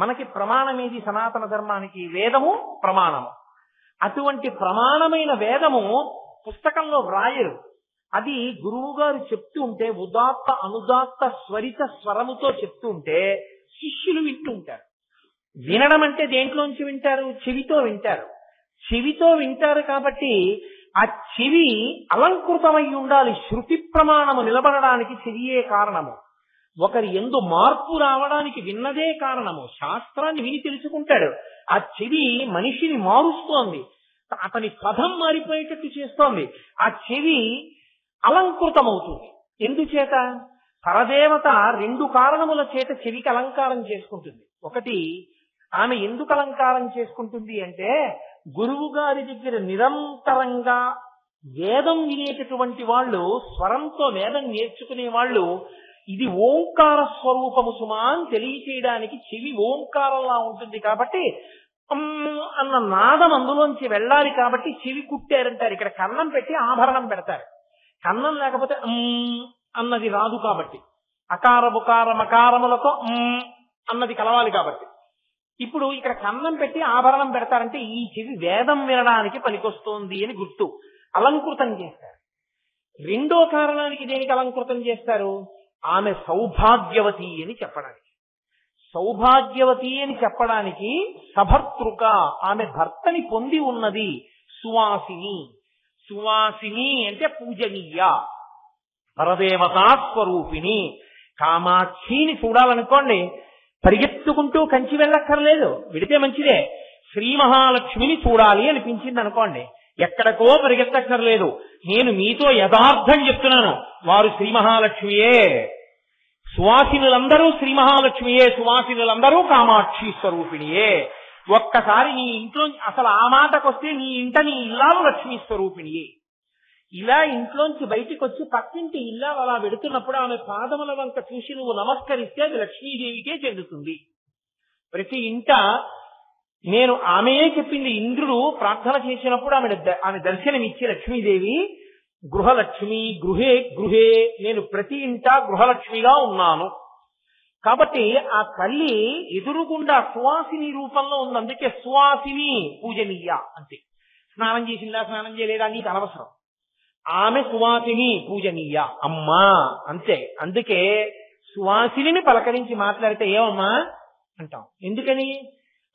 మనకి ప్రమాణమేది సనాతన ధర్మానికి? వేదము ప్రమాణము. అటువంటి ప్రమాణమైన వేదము పుస్తకంలో వ్రాయరు. అది గురువు గారు చెప్తూ ఉంటే ఉదాత్త అనుదాత్త స్వరిత స్వరముతో చెప్తూ ఉంటే శిష్యులు వింటూ ఉంటారు. వినడం అంటే దేంట్లోంచి వింటారు? చెవితో వింటారు. చెవితో వింటారు కాబట్టి ఆ చెవి అలంకృతమై ఉండాలి. శృతి ప్రమాణము నిలబడడానికి చెవియే కారణము. ఒకరి యందు మార్పు రావడానికి విన్నదే కారణము. శాస్త్రాన్ని విని తెలుసుకుంటాడు. ఆ చెవి మనిషిని మారుస్తోంది, అతని పదం మారిపోయేటట్టు చేస్తోంది. ఆ చెవి అలంకృతమవుతుంది. ఎందుచేత? పరదేవత రెండు కారణముల చేత చెవికి అలంకారం చేసుకుంటుంది. ఒకటి, ఆమె ఎందుకు అలంకారం చేసుకుంటుంది అంటే గురువు గారి దగ్గర నిరంతరంగా వేదం వినేటటువంటి వాళ్ళు, స్వరంతో వేదం నేర్చుకునే వాళ్ళు, ఇది ఓంకార స్వరూపము సుమా అని తెలియచేయడానికి చెవి ఓంకారంలా ఉంటుంది. కాబట్టి అన్న నాదం అందులోంచి వెళ్ళాలి కాబట్టి చెవి కుట్టారంటారు. ఇక్కడ కన్నం పెట్టి ఆభరణం పెడతారు. కన్నం లేకపోతే అన్నది రాదు కాబట్టి, అకార బుకార మకారములతో అన్నది కలవాలి కాబట్టి. ఇప్పుడు ఇక్కడ కన్నం పెట్టి ఆభరణం పెడతారంటే ఈ చెవి వేదం వినడానికి పనికొస్తోంది అని గుర్తు. అలంకృతం చేస్తారు. రెండో కారణానికి దేనికి అలంకృతం చేస్తారు? ఆమె సౌభాగ్యవతి అని చెప్పడానికి. సౌభాగ్యవతి అని చెప్పడానికి సభర్తృక, ఆమె భర్తని పొంది ఉన్నది. సువాసిని, సువాసిని అంటే పూజనీయ, పరదేవతా స్వరూపిణి. కామాక్షిని చూడాలనుకోండి, పరిగెత్తుకుంటూ కంచి వెళ్ళక్కర్లేదు, విడితే మంచిదే. శ్రీ మహాలక్ష్మిని చూడాలి అనిపించింది అనుకోండి, ఎక్కడికో పరిగెత్తక్కర్లేదు. నేను మీతో యథార్థం చెప్తున్నాను, వారు శ్రీ మహాలక్ష్మియే. సువాసినులందరూ శ్రీ మహాలక్ష్మియే, సువాసినులందరూ కామాక్షి స్వరూపిణియే. ఒక్కసారి నీ ఇంట్లో అసలు ఆ మాటకొస్తే నీ ఇంట నీ ఇల్లాలు లక్ష్మీ స్వరూపిణియే. ఇలా ఇంట్లోంచి బయటికి వచ్చి పక్కింటి ఇల్లాలు అలా వెడుతున్నప్పుడు ఆమె పాదముల వంక చూసి నువ్వు నమస్కరిస్తే అది లక్ష్మీదేవికే చెందుతుంది. ప్రతి ఇంట నేను ఆమెయే చెప్పింది. ఇంద్రుడు ప్రార్థన చేసినప్పుడు ఆమె దర్శనమిచ్చి లక్ష్మీదేవి గృహలక్ష్మి గృహే గృహే, నేను ప్రతి ఇంట గృహలక్ష్మిగా ఉన్నాను. కాబట్టి ఆ తల్లి ఎదురుగుండా సువాసిని రూపంలో ఉంది. అందుకే సువాసిని పూజనీయ అంతే. స్నానం చేసిందా స్నానం చేయలేదా నీకు అనవసరం. ఆమె సువాసిని పూజనీయ, అమ్మా అంతే. అందుకే సువాసిని పలకరించి మాట్లాడితే ఏమమ్మా అంటాం. ఎందుకని?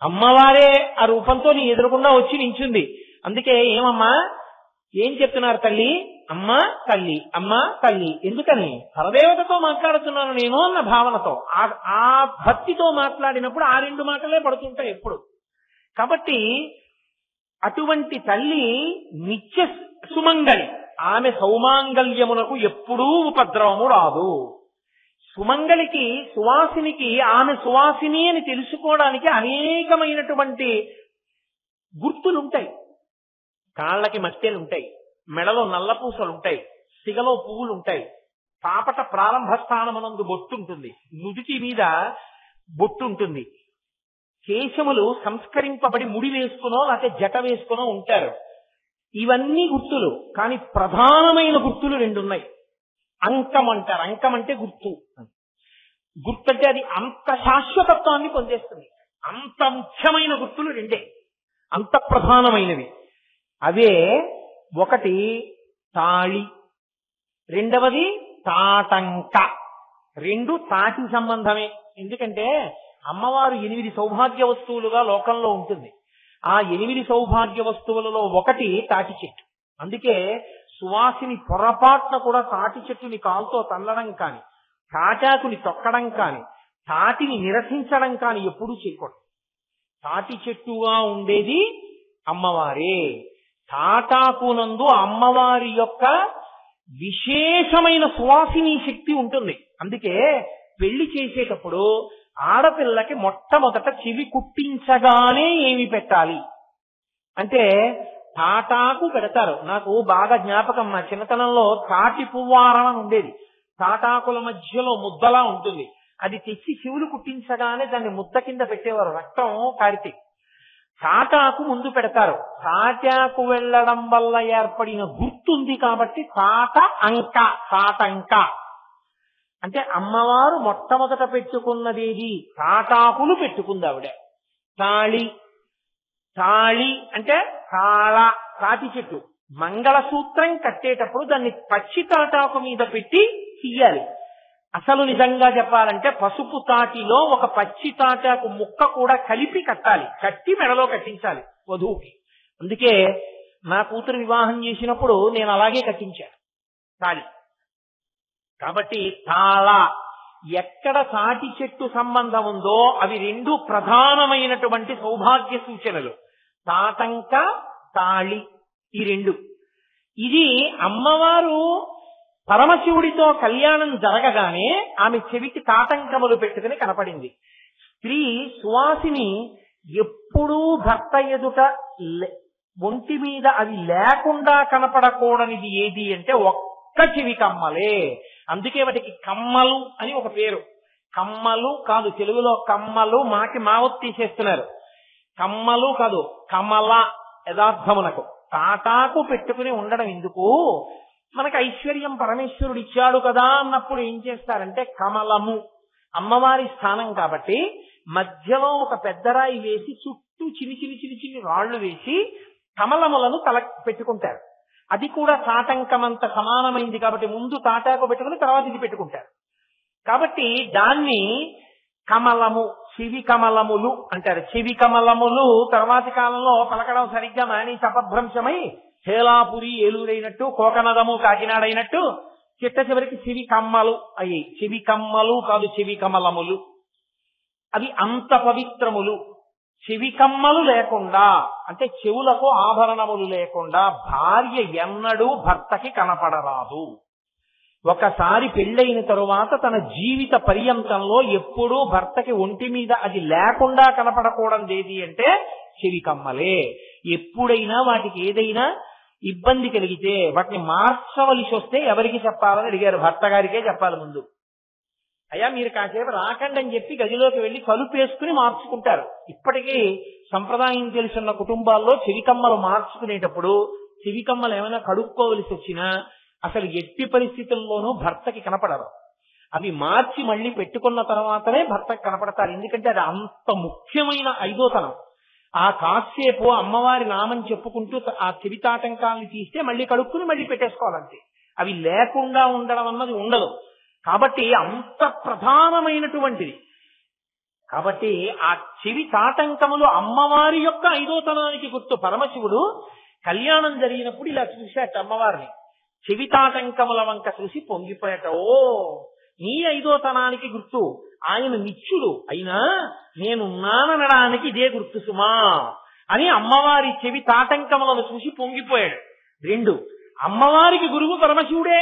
అమ్మవారే ఆ రూపంతో నీ ఎదురుకుండా వచ్చి నించుంది. అందుకే ఏమమ్మా, ఏం చెప్తున్నారు తల్లి? అమ్మా తల్లి, అమ్మా తల్లి. ఎందుకని? పరదేవతతో మాట్లాడుతున్నాను నేను అన్న భావనతో, ఆ భక్తితో మాట్లాడినప్పుడు ఆ రెండు మాటలే పడుతుంటాయి ఎప్పుడు. కాబట్టి అటువంటి తల్లి నిత్య సుమంగళి. ఆమె సౌమాంగల్యమునకు ఎప్పుడూ ఉపద్రవము రాదు. సుమంగళికి, సువాసినికి ఆమె సువాసిని అని తెలుసుకోవడానికి అనేకమైనటువంటి గుర్తులుంటాయి. కాళ్ళకి మట్టెలుంటాయి, మెడలో నల్లపూసలుంటాయి, సిగలో పువ్వులుంటాయి, పాపట ప్రారంభ స్థానమునందు బొట్టుంటుంది, నుదుటి మీద బొట్టుంటుంది, కేశములు సంస్కరింపబడి ముడి వేసుకునో లేకపోతే జట వేసుకునో ఉంటారు. ఇవన్నీ గుర్తులు. కానీ ప్రధానమైన గుర్తులు రెండున్నాయి. అంకం అంటారు. అంకం అంటే గుర్తు. గుర్తు అంటే అది అంత శాశ్వతత్వాన్ని పొందేస్తుంది. అంత ముఖ్యమైన గుర్తులు రెండే, అంత ప్రధానమైనవి. అవే ఒకటి తాళి, రెండవది తాటంక. రెండు తాటి సంబంధమే. ఎందుకంటే అమ్మవారు 8 సౌభాగ్య వస్తువులుగా లోకంలో ఉంటుంది. ఆ 8 సౌభాగ్య వస్తువులలో ఒకటి తాటి చెట్టు. అందుకే సువాసిని పొరపాటున కూడా తాటి చెట్టుని కాలుతో తల్లడం కాని, తాటాకుని తొక్కడం కాని, తాటిని నిరసించడం కాని ఎప్పుడూ చేయకూడదు. తాటి చెట్టుగా ఉండేది అమ్మవారే. తాటాకునందు అమ్మవారి యొక్క విశేషమైన సువాసిని శక్తి ఉంటుంది. అందుకే పెళ్లి చేసేటప్పుడు ఆడపిల్లకి మొట్టమొదట చెవి కుట్టించగానే ఏమి పెట్టాలి అంటే తాటాకు పెడతారు. నాకు బాగా జ్ఞాపకం, మా చిన్నతనంలో తాటి పువ్వారం అని ఉండేది. తాటాకుల మధ్యలో ముద్దలా ఉంటుంది. అది తెచ్చి చెవులు కుట్టించగానే దాన్ని ముద్ద కింద పెట్టేవారు, రక్తం కారితే. తాటాకు ముందు పెడతారు. తాటాకు వెళ్ళడం వల్ల ఏర్పడిన గుర్తుంది కాబట్టి తాటంక అంటే అమ్మవారు మొట్టమొదట పెట్టుకున్నదేది తాటాకులు పెట్టుకుంది ఆవిడ. తాళి అంటే తాటి చెట్టు. మంగళసూత్రం కట్టేటప్పుడు దాన్ని పచ్చి తాటాకు మీద పెట్టి తీయాలి. అసలు నిజంగా చెప్పాలంటే పసుపు తాటిలో ఒక పచ్చి తాటాకు ముక్క కూడా కలిపి కట్టాలి, కట్టి మెడలో కట్టించాలి వధువుకి. అందుకే నా కూతురు వివాహం చేసినప్పుడు నేను అలాగే కట్టించాను తాళి. కాబట్టి ఎక్కడ తాటి చెట్టు సంబంధం ఉందో అవి రెండు ప్రధానమైనటువంటి సౌభాగ్య సూచనలు. తాటంక, తాళి, ఈ రెండు. ఇది అమ్మవారు పరమశివుడితో కళ్యాణం జరగగానే ఆమె చెవికి తాటంకములు పెట్టుకుని కనపడింది. స్త్రీ సువాసిని ఎప్పుడూ భర్త ఎదుట ఒంటి మీద అవి లేకుండా కనపడకూడనిది ఏది అంటే ఒక్క చెవి కమ్మలే. అందుకే వాటికి కమ్మలు అని ఒక పేరు. కమ్మలు కాదు, తెలుగులో కమ్మలు మాకి మావత్ తీసేస్తున్నారు. కమ్మలు కాదు, కమల. యథార్థమునకు తాటాకు పెట్టుకుని ఉండడం ఎందుకు? మనకు ఐశ్వర్యం పరమేశ్వరుడు ఇచ్చాడు కదా అన్నప్పుడు ఏం చేస్తారంటే కమలము అమ్మవారి స్థానం కాబట్టి మధ్యలో ఒక పెద్దరాయి వేసి చుట్టూ చిన్ని రాళ్లు వేసి కమలములను తల పెట్టుకుంటారు. అది కూడా తాటంకమంత సమానమైంది కాబట్టి ముందు తాటాకు పెట్టుకుని తర్వాత ఇది పెట్టుకుంటారు. కాబట్టి దాన్ని కమలము, చెవి కమలములు అంటారు. చెవి కమలములు తర్వాతి కాలంలో పలకడం సరిగ్గా మానేసి అపభ్రంశమై హేలాపురి ఏలూరైనట్టు, కోకనదము కాకినాడ అయినట్టు చిట్ట చివరికి చెవి కమ్మలు అయ్యి. చెవి కమ్మలు కాదు, చెవి కమలములు. అవి అంత పవిత్రములు. చెవి కమ్మలు లేకుండా అంటే చెవులకు ఆభరణములు లేకుండా భార్య ఎన్నడూ భర్తకి కనపడరాదు. ఒకసారి పెళ్ళైన తరువాత తన జీవిత పర్యంతంలో ఎప్పుడూ భర్తకి ఒంటి మీద అది లేకుండా కనపడకూడదు ఏది అంటే చెవి కమ్మలే. ఎప్పుడైనా వాటికి ఏదైనా ఇబ్బంది కలిగితే వాటిని మార్చవలసి వస్తే ఎవరికి చెప్పాలని అడిగారు. భర్త గారికే చెప్పాలి ముందు. అయ్యా మీరు కాసేపు రాకండి అని చెప్పి గదిలోకి వెళ్లి కలుపేసుకుని మార్చుకుంటారు. ఇప్పటికీ సంప్రదాయం తెలిసిన కుటుంబాల్లో చెవికమ్మలు మార్చుకునేటప్పుడు చెవికమ్మలు ఏమైనా కడుక్కోవలసి వచ్చినా అసలు ఎట్టి పరిస్థితుల్లోనూ భర్తకి కనపడరు. అవి మార్చి మళ్ళీ పెట్టుకున్న తర్వాతనే భర్తకి కనపడతారు. ఎందుకంటే అది అంత ముఖ్యమైన ఐదోతనం. ఆ కాసేపు అమ్మవారి నామం చెప్పుకుంటూ ఆ చెవితాటంకాన్ని తీస్తే మళ్ళీ కడుక్కుని మళ్ళీ పెట్టేసుకోవాలంటే అవి లేకుండా ఉండడం అన్నది ఉండదు. కాబట్టి అంత ప్రధానమైనటువంటిది. కాబట్టి ఆ చెవి తాటంకములు అమ్మవారి యొక్క ఐదోతనానికి గుర్తు. పరమశివుడు కళ్యాణం జరిగినప్పుడు ఇలా చూశాట అమ్మవారిని. చెవి తాటంకముల వంక చూసి పొంగిపోయాట. ఓ నీ ఐదోతనానికి గుర్తు. ఆయన నిత్యుడు అయినా నేనున్నాననడానికి ఇదే గుర్తు సుమా అని అమ్మవారి చెవి తాటంకములను చూసి పొంగిపోయాడు. రెండు, అమ్మవారికి గురువు పరమశివుడే.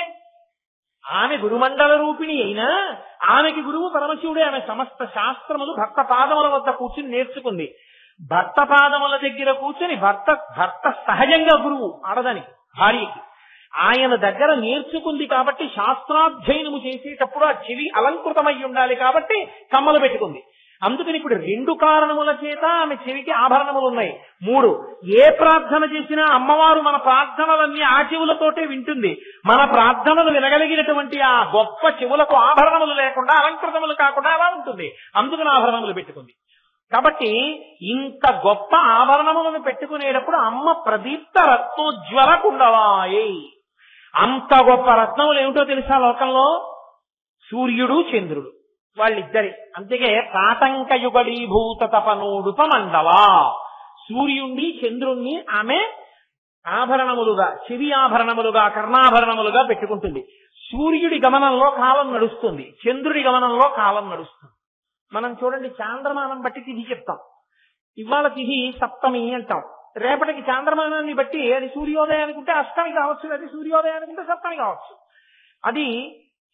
ఆమె గురుమండల రూపిణి అయినా ఆమెకి గురువు పరమశివుడే. ఆమె సమస్త శాస్త్రములు భర్త పాదముల వద్ద కూర్చుని నేర్చుకుంది. భర్త పాదముల దగ్గర కూర్చుని భర్త సహజంగా గురువు ఆడదానికి, భార్యకి. ఆయన దగ్గర నేర్చుకుంది కాబట్టి శాస్త్రాధ్యయనము చేసేటప్పుడు ఆ చెవి అలంకృతమై ఉండాలి కాబట్టి కమ్మలు పెట్టుకుంది. అందుకని ఇప్పుడు 2 కారణముల చేత ఆమె చెవికి ఆభరణములు ఉన్నాయి. 3, ఏ ప్రార్థన చేసినా అమ్మవారు మన ప్రార్థనలన్నీ ఆ చెవులతోటే వింటుంది. మన ప్రార్థనలు వినగలిగినటువంటి ఆ గొప్ప చెవులకు ఆభరణములు లేకుండా, అలంకృతములు కాకుండా అలా ఉంటుంది. అందుకని ఆభరణములు పెట్టుకుంది. కాబట్టి ఇంత గొప్ప ఆభరణములను పెట్టుకునేటప్పుడు అమ్మ ప్రదీప్త రత్నోజ్వల కుండలాయే. అంత గొప్ప రత్నములు ఏమిటో తెలుసా లోకంలో? సూర్యుడు చంద్రుడు వాళ్ళిద్దరి. అందుకే తాటంకయుగళీభూత తపనోడుపమండల. సూర్యుణ్ణి చంద్రుణ్ణి ఆమె ఆభరణములుగా, చెవి ఆభరణములుగా, కర్ణాభరణములుగా పెట్టుకుంటుంది. సూర్యుడి గమనంలో కాలం నడుస్తుంది, చంద్రుడి గమనంలో కాలం నడుస్తుంది. మనం చూడండి, చాంద్రమానం బట్టి తిథి చెప్తాం. ఇవాళ తిథి సప్తమి అంటాం. రేపటికి చాంద్రమానాన్ని బట్టి అది సూర్యోదయానికి ఉంటే అష్టమి కావచ్చు, అది సూర్యోదయానికి ఉంటే సప్తమి కావచ్చు. అది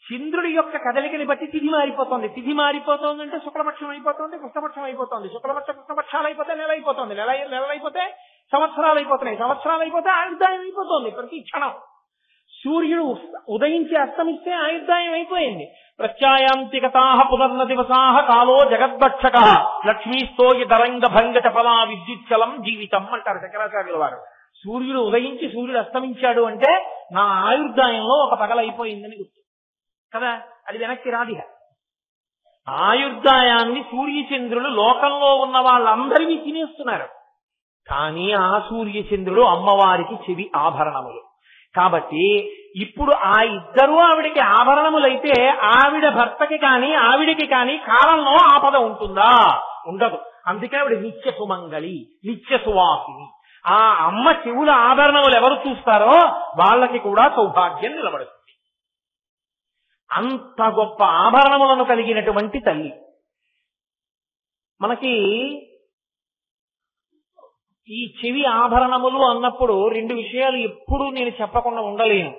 చంద్రుడి యొక్క కదలికని బట్టి తిథి మారిపోతుంది. తిథి మారిపోతుంది అంటే శుక్లపక్షం అయిపోతుంది, కృష్ణపక్షం అయిపోతుంది, కృష్ణపక్షాలు అయిపోతే నెల అయిపోతుంది, నెలలు అయిపోతే సంవత్సరాలు అయిపోతున్నాయి, సంవత్సరాలు అయిపోతే ఆయుర్దాయం అయిపోతుంది. ప్రతి క్షణం సూర్యుడు ఉదయించి అస్తమిస్తే ఆయుర్దాయం అయిపోయింది. ప్రత్యాయాంతికతాః పునర్న దివసాః కాలో జగద్భక్షక లక్ష్మీస్తోయ దరంగ భంగ చపలా విద్యుచ్చలం జీవితం అంటారు శంకరాచార్యుల వారు. సూర్యుడు ఉదయించి సూర్యుడు అస్తమించాడు అంటే నా ఆయుర్దాయంలో ఒక పగలైపోయిందని గుర్తు కదా. అది వెనక్కి రాదిగా. ఆయుర్దాయాన్ని సూర్యచంద్రులు లోకంలో ఉన్న వాళ్ళందరినీ తినేస్తున్నారు. కానీ ఆ సూర్యచంద్రుడు అమ్మవారికి చెవి ఆభరణములు. కాబట్టి ఇప్పుడు ఆ ఇద్దరూ ఆవిడికి ఆభరణములైతే ఆవిడ భర్తకి కానీ ఆవిడికి కానీ కాలంలో ఆపద ఉంటుందా? ఉండదు. అందుకే ఆవిడ నిత్య సుమంగళి, నిత్య సువాసిని. ఆ అమ్మ చెవుల ఆభరణములు ఎవరు చూస్తారో వాళ్ళకి కూడా సౌభాగ్యం నిలబడుతుంది. అంత గొప్ప ఆభరణములను కలిగినటువంటి తల్లి. మనకి ఈ చెవి ఆభరణములు అన్నప్పుడు 2 విషయాలు ఎప్పుడూ నేను చెప్పకుండా ఉండలేను.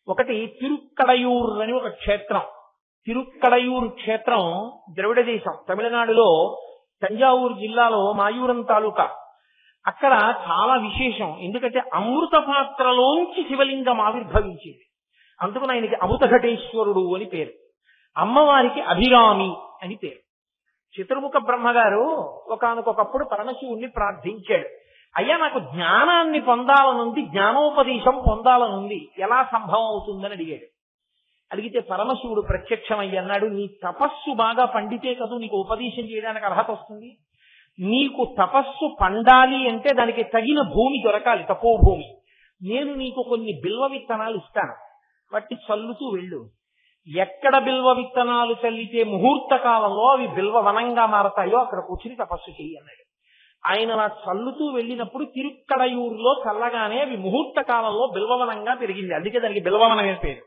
ఒకటి, తిరుక్కడయూర్ అని ఒక క్షేత్రం. తిరుక్కడయూర్ క్షేత్రం ద్రవిడ దేశం, తమిళనాడులో తంజావూరు జిల్లాలో మాయూరం తాలూకా. అక్కడ చాలా విశేషం. ఎందుకంటే అమృత పాత్రలోంచి శివలింగం ఆవిర్భవించింది. అందుకని ఆయనకి అమృతఘటేశ్వరుడు అని పేరు. అమ్మవారికి అభిరామి అని పేరు. చతుర్ముఖ బ్రహ్మగారు ఒకానొకప్పుడు పరమశివుణ్ణి ప్రార్థించాడు. అయ్యా, నాకు జ్ఞానాన్ని పొందాలనుంది, జ్ఞానోపదేశం పొందాలనుంది, ఎలా సంభవం అవుతుందని అడిగాడు. అడిగితే పరమశివుడు ప్రత్యక్షమయ్యి అన్నాడు, నీ తపస్సు బాగా పండితే కదా నీకు ఉపదేశం చేయడానికి అర్హత వస్తుంది. నీకు తపస్సు పండాలి అంటే దానికి తగిన భూమి దొరకాలి, తపోభూమి. నేను నీకు కొన్ని బిల్వ విత్తనాలు ఇస్తాను, వాటి చల్లుతూ వెళ్ళు. ఎక్కడ బిల్వ విత్తనాలు చల్లితే ముహూర్త కాలంలో అవి బిల్వ వనంగా మారతాయో అక్కడ కూర్చుని తపస్సు చెయ్యి అన్నాడు. ఆయన అలా చల్లుతూ వెళ్ళినప్పుడు తిరుక్కడయూరులో చల్లగానే అవి ముహూర్త కాలంలో బిల్వవనంగా పెరిగింది. అందుకే దానికి బిల్వవనం అనే పేరు.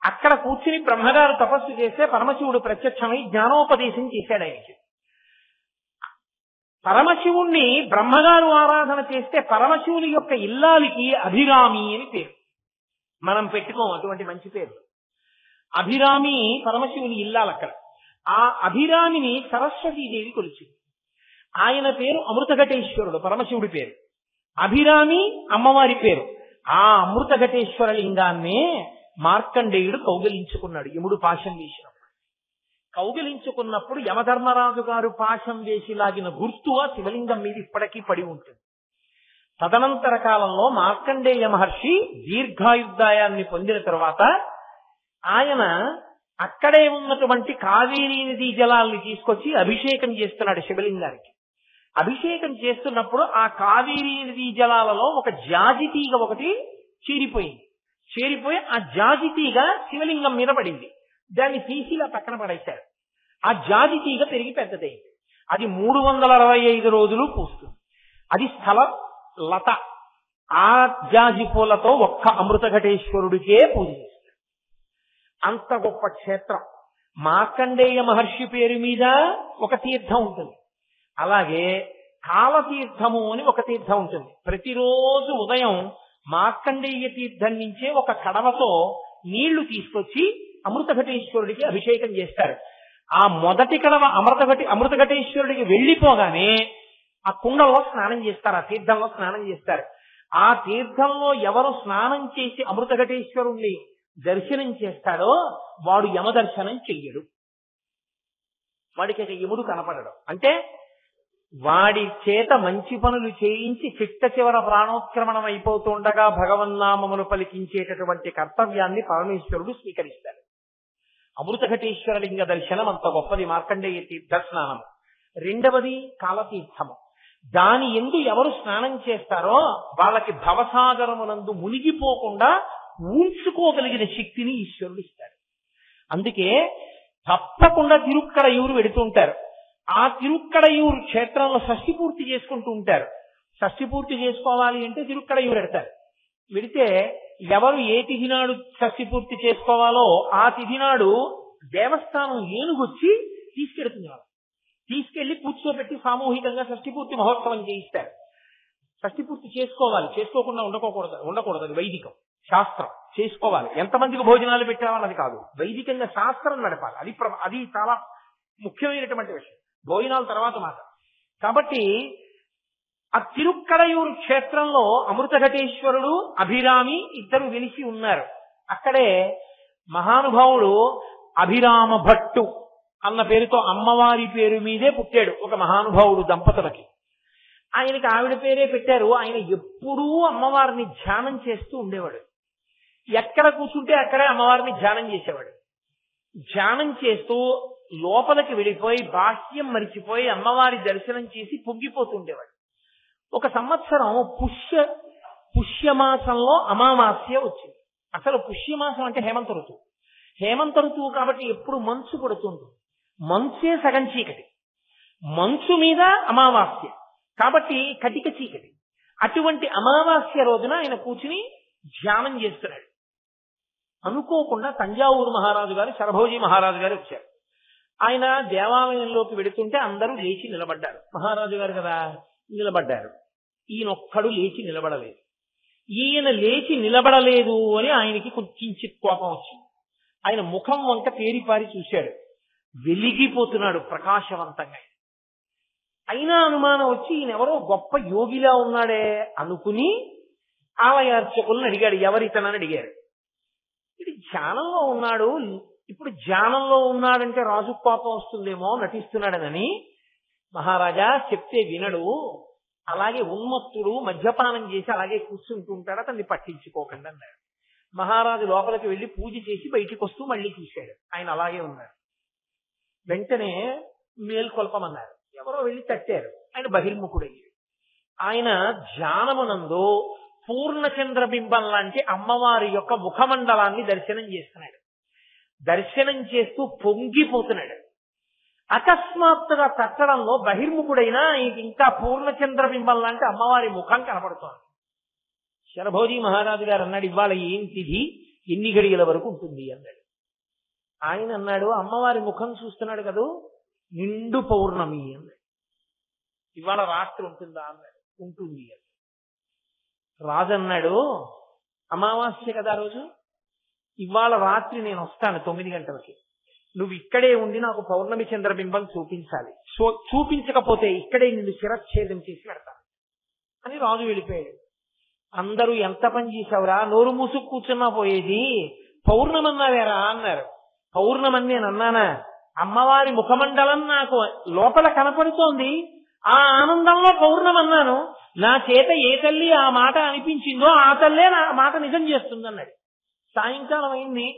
అక్కడ కూర్చుని బ్రహ్మగారు తపస్సు చేస్తే పరమశివుడు ప్రత్యక్షమై జ్ఞానోపదేశం చేశాడు ఆయనకి. పరమశివుణ్ణి బ్రహ్మగారు ఆరాధన చేస్తే పరమశివుని యొక్క ఇల్లాలికి అభిరామి అని పేరు. మనం పెట్టుకోం అటువంటి మంచి పేరు. అభిరామి పరమశివుని ఇల్లాలు. అక్కడ ఆ అభిరామిని సరస్వతీదేవి కొలిచింది. ఆయన పేరు అమృతఘటేశ్వరుడు, పరమశివుడి పేరు. అభిరామి అమ్మవారి పేరు. ఆ అమృతఘటేశ్వర లింగాన్నే మార్కండేయుడు కౌగిలించుకున్నాడు యముడు పాశం వేసినప్పుడు. కౌగిలించుకున్నప్పుడు యమధర్మరాజు గారు పాశం వేసి లాగిన గుర్తు ఆ శివలింగం మీద ఇప్పటికీ పడి ఉంటుంది. తదనంతర కాలంలో మార్కండేయ మహర్షి దీర్ఘాయుర్దాయాన్ని పొందిన తరువాత ఆయన అక్కడే ఉన్నటువంటి కావేరీ నదీ జలాల్ని తీసుకొచ్చి అభిషేకం చేస్తున్నాడు శివలింగానికి. అభిషేకం చేస్తున్నప్పుడు ఆ కావేరీ నదీ జలాలలో ఒక జాజి తీగ ఒకటి చేరిపోయి ఆ జాజి తీగ శివలింగం మీద పడింది. దాన్ని తీసి ఇలా పక్కన పడేశారు. ఆ జాజి తీగ పెరిగి పెద్దదైంది. అది 365 రోజులు పూస్తుంది. అది స్థల లత. ఆ జాజి పూలతో ఒక్క అమృతఘటేశ్వరుడికే పూజ చేస్తారు. అంత గొప్ప క్షేత్రం. మార్కండేయ మహర్షి పేరు మీద ఒక తీర్థం ఉంటుంది. అలాగే కాలతీర్థము అని ఒక తీర్థం ఉంటుంది. ప్రతిరోజు ఉదయం మార్కండేయ తీర్థం నుంచే ఒక కడవతో నీళ్లు తీసుకొచ్చి అమృతఘటేశ్వరుడికి అభిషేకం చేస్తారు. ఆ మొదటి కడవ అమృతఘటేశ్వరుడికి వెళ్లిపోగానే ఆ కుండలో స్నానం చేస్తారు, ఆ తీర్థంలో స్నానం చేస్తారు. ఆ తీర్థంలో ఎవరు స్నానం చేసి అమృతఘటేశ్వరుణ్ణి దర్శనం చేస్తాడో వాడు యమదర్శనం చెయ్యడు. వాడికి ఇక యముడు కనపడడం. అంటే వాడి చేత మంచి పనులు చేయించి చిట్ట చివర ప్రాణోత్క్రమణం అయిపోతుండగా భగవన్నామములు పలికించేటటువంటి కర్తవ్యాన్ని పరమేశ్వరుడు స్వీకరిస్తాడు. అమృతఘటేశ్వర లింగ దర్శనం అంత గొప్పది మార్కండేయ తీర్థ స్నానం. రెండవది కాలతీర్థము. దాని యందు ఎవరు స్నానం చేస్తారో వాళ్ళకి భవసాగరమునందు మునిగిపోకుండా ఊడ్చుకోగలిగిన శక్తిని ఈశ్వరుడు ఇస్తాడు. అందుకే తప్పకుండా తిరుక్కడయూరు వెడుతుంటారు. ఆ తిరుక్కడయూరు క్షేత్రంలో షష్ఠి పూర్తి చేసుకుంటూ ఉంటారు. షష్ఠి పూర్తి చేసుకోవాలి అంటే తిరుక్కడయూరు వెడతారు. వెడితే ఎవరు ఏ తిథి నాడు షష్ఠి పూర్తి చేసుకోవాలో ఆ తిథి నాడు దేవస్థానం ఏనుగొచ్చి తీసుకెడుతుంది. వాళ్ళు తీసుకెళ్లి కూర్చోబెట్టి సామూహికంగా షష్ఠి పూర్తి మహోత్సవం చేయిస్తారు. షష్ఠి పూర్తి చేసుకోవాలి, చేసుకోకుండా ఉండకూడదు. అది వైదికం, శాస్త్రం. చేసుకోవాలి. ఎంతమందికి భోజనాలు పెట్టామన్నది కాదు, వైదికంగా శాస్త్రం నడపాలి. అది చాలా ముఖ్యమైనటువంటి విషయం. భోజనాల తర్వాత మాట. కాబట్టి ఆ తిరుక్కడయూరు క్షేత్రంలో అమృతఘటేశ్వరుడు అభిరామి ఇద్దరు వెలిసి ఉన్నారు. అక్కడే మహానుభావుడు అభిరామ భట్టు అన్న పేరుతో అమ్మవారి పేరు మీదే పుట్టాడు ఒక మహానుభావుడు దంపతులకి. ఆయనకి ఆవిడ పేరే పెట్టారు. ఆయన ఎప్పుడూ అమ్మవారిని ధ్యానం చేస్తూ ఉండేవాడు. ఎక్కడ కూర్చుంటే అక్కడే అమ్మవారిని ధ్యానం చేసేవాడు. ధ్యానం చేస్తూ లోపలికి వెళ్ళిపోయి బాహ్యం మరిచిపోయి అమ్మవారి దర్శనం చేసి పొంగిపోతుండేవాడు. ఒక సంవత్సరం పుష్యమాసంలో అమావాస్య వచ్చింది. అసలు పుష్యమాసం అంటే హేమంత ఋతువు. హేమంత ఋతువు కాబట్టి ఎప్పుడు మంచు పడుతుంది. మంచే సగం చీకటి, మంచు మీద అమావాస్య కాబట్టి కటిక చీకటి. అటువంటి అమావాస్య రోజున ఆయన కూర్చుని ధ్యానం చేస్తున్నాడు. అనుకోకుండా తంజావూరు మహారాజు గారు, శరభోజీ మహారాజు గారు వచ్చారు. ఆయన దేవాలయంలోకి వెడుతుంటే అందరూ లేచి నిలబడ్డారు. మహారాజు గారు కదా నిలబడ్డారు. ఈయనొక్కడు లేచి నిలబడలేదు. ఈయన లేచి నిలబడలేదు అని ఆయనకి కొంచెం కోపం వచ్చింది. ఆయన ముఖం వంక తేరిపారి చూశాడు. వెలిగిపోతున్నాడు ప్రకాశవంతంగా. అయినా అనుమానం వచ్చి ఈయనెవరో గొప్ప యోగిలా ఉన్నాడే అనుకుని ఆలయార్చకులను అడిగాడు, ఎవరితనని అడిగారు. ఇది ధ్యానంలో ఉన్నాడు, ఇప్పుడు ధ్యానంలో ఉన్నాడంటే రాజు కోపం వస్తుందేమో నటిస్తున్నాడనని. మహారాజా చెప్తే వినడు, అలాగే ఉన్మత్తుడు మద్యపానం చేసి అలాగే కూర్చుంటూ ఉంటాడు, అతన్ని పట్టించుకోకండి అన్నాడు. మహారాజు లోపలికి వెళ్లి పూజ చేసి బయటికి వస్తూ మళ్ళీ చూశాడు, ఆయన అలాగే ఉన్నాడు. వెంటనే మేల్కొల్పమన్నారు. ఎవరో వెళ్ళి తట్టారు. ఆయన బహిర్ముఖుడయ్యాడు. ఆయన ధ్యానమునందు పూర్ణచంద్రబింబం లాంటి అమ్మవారి యొక్క ముఖమండలాన్ని దర్శనం చేస్తున్నాడు. దర్శనం చేస్తూ పొంగిపోతున్నాడు. అకస్మాత్తుగా తట్టడంలో బహిర్ముఖుడైనా ఇంకా పూర్ణచంద్రబింబం లాంటి అమ్మవారి ముఖం కనపడుతోంది. శరభోజీ మహారాజు గారు అన్నాడు, ఇవాళ ఏంటిది, ఎన్ని గడియల వరకు ఉంటుంది అన్నాడు. ఆయన అన్నాడు, అమ్మవారి ముఖం చూస్తున్నాడు కదూ, నిండు పౌర్ణమి అన్నాడు. ఇవాళ రాత్రి ఉంటుందా అన్నాడు. ఉంటుంది అన్నాడు. రాజు అన్నాడు, అమావాస్య కదా రోజు, ఇవాళ రాత్రి నేను వస్తాను 9 గంటలకి. నువ్వు ఇక్కడే ఉండి నాకు పౌర్ణమి చంద్రబింబం చూపించాలి. చూపించకపోతే ఇక్కడే నిన్ను శిరచ్ఛేదం చేసి పెడతాను అని రాజు వెళ్ళిపోయాడు. అందరూ ఎంత పని చేశావురా, నోరు మూసుకు కూర్చున్నా పోయేది, పౌర్ణమన్నావేరా అన్నారు. పౌర్ణమని నేను అన్నానా? అమ్మవారి ముఖమండలం నాకు లోపల కనపడుతోంది, ఆ ఆనందంలో పౌర్ణమన్నాను. నా చేత ఏ తల్లి ఆ మాట అనిపించిందో ఆ తల్లే నా మాట నిజం చేస్తుంది అన్నాడు. సాయంకాలం అయింది,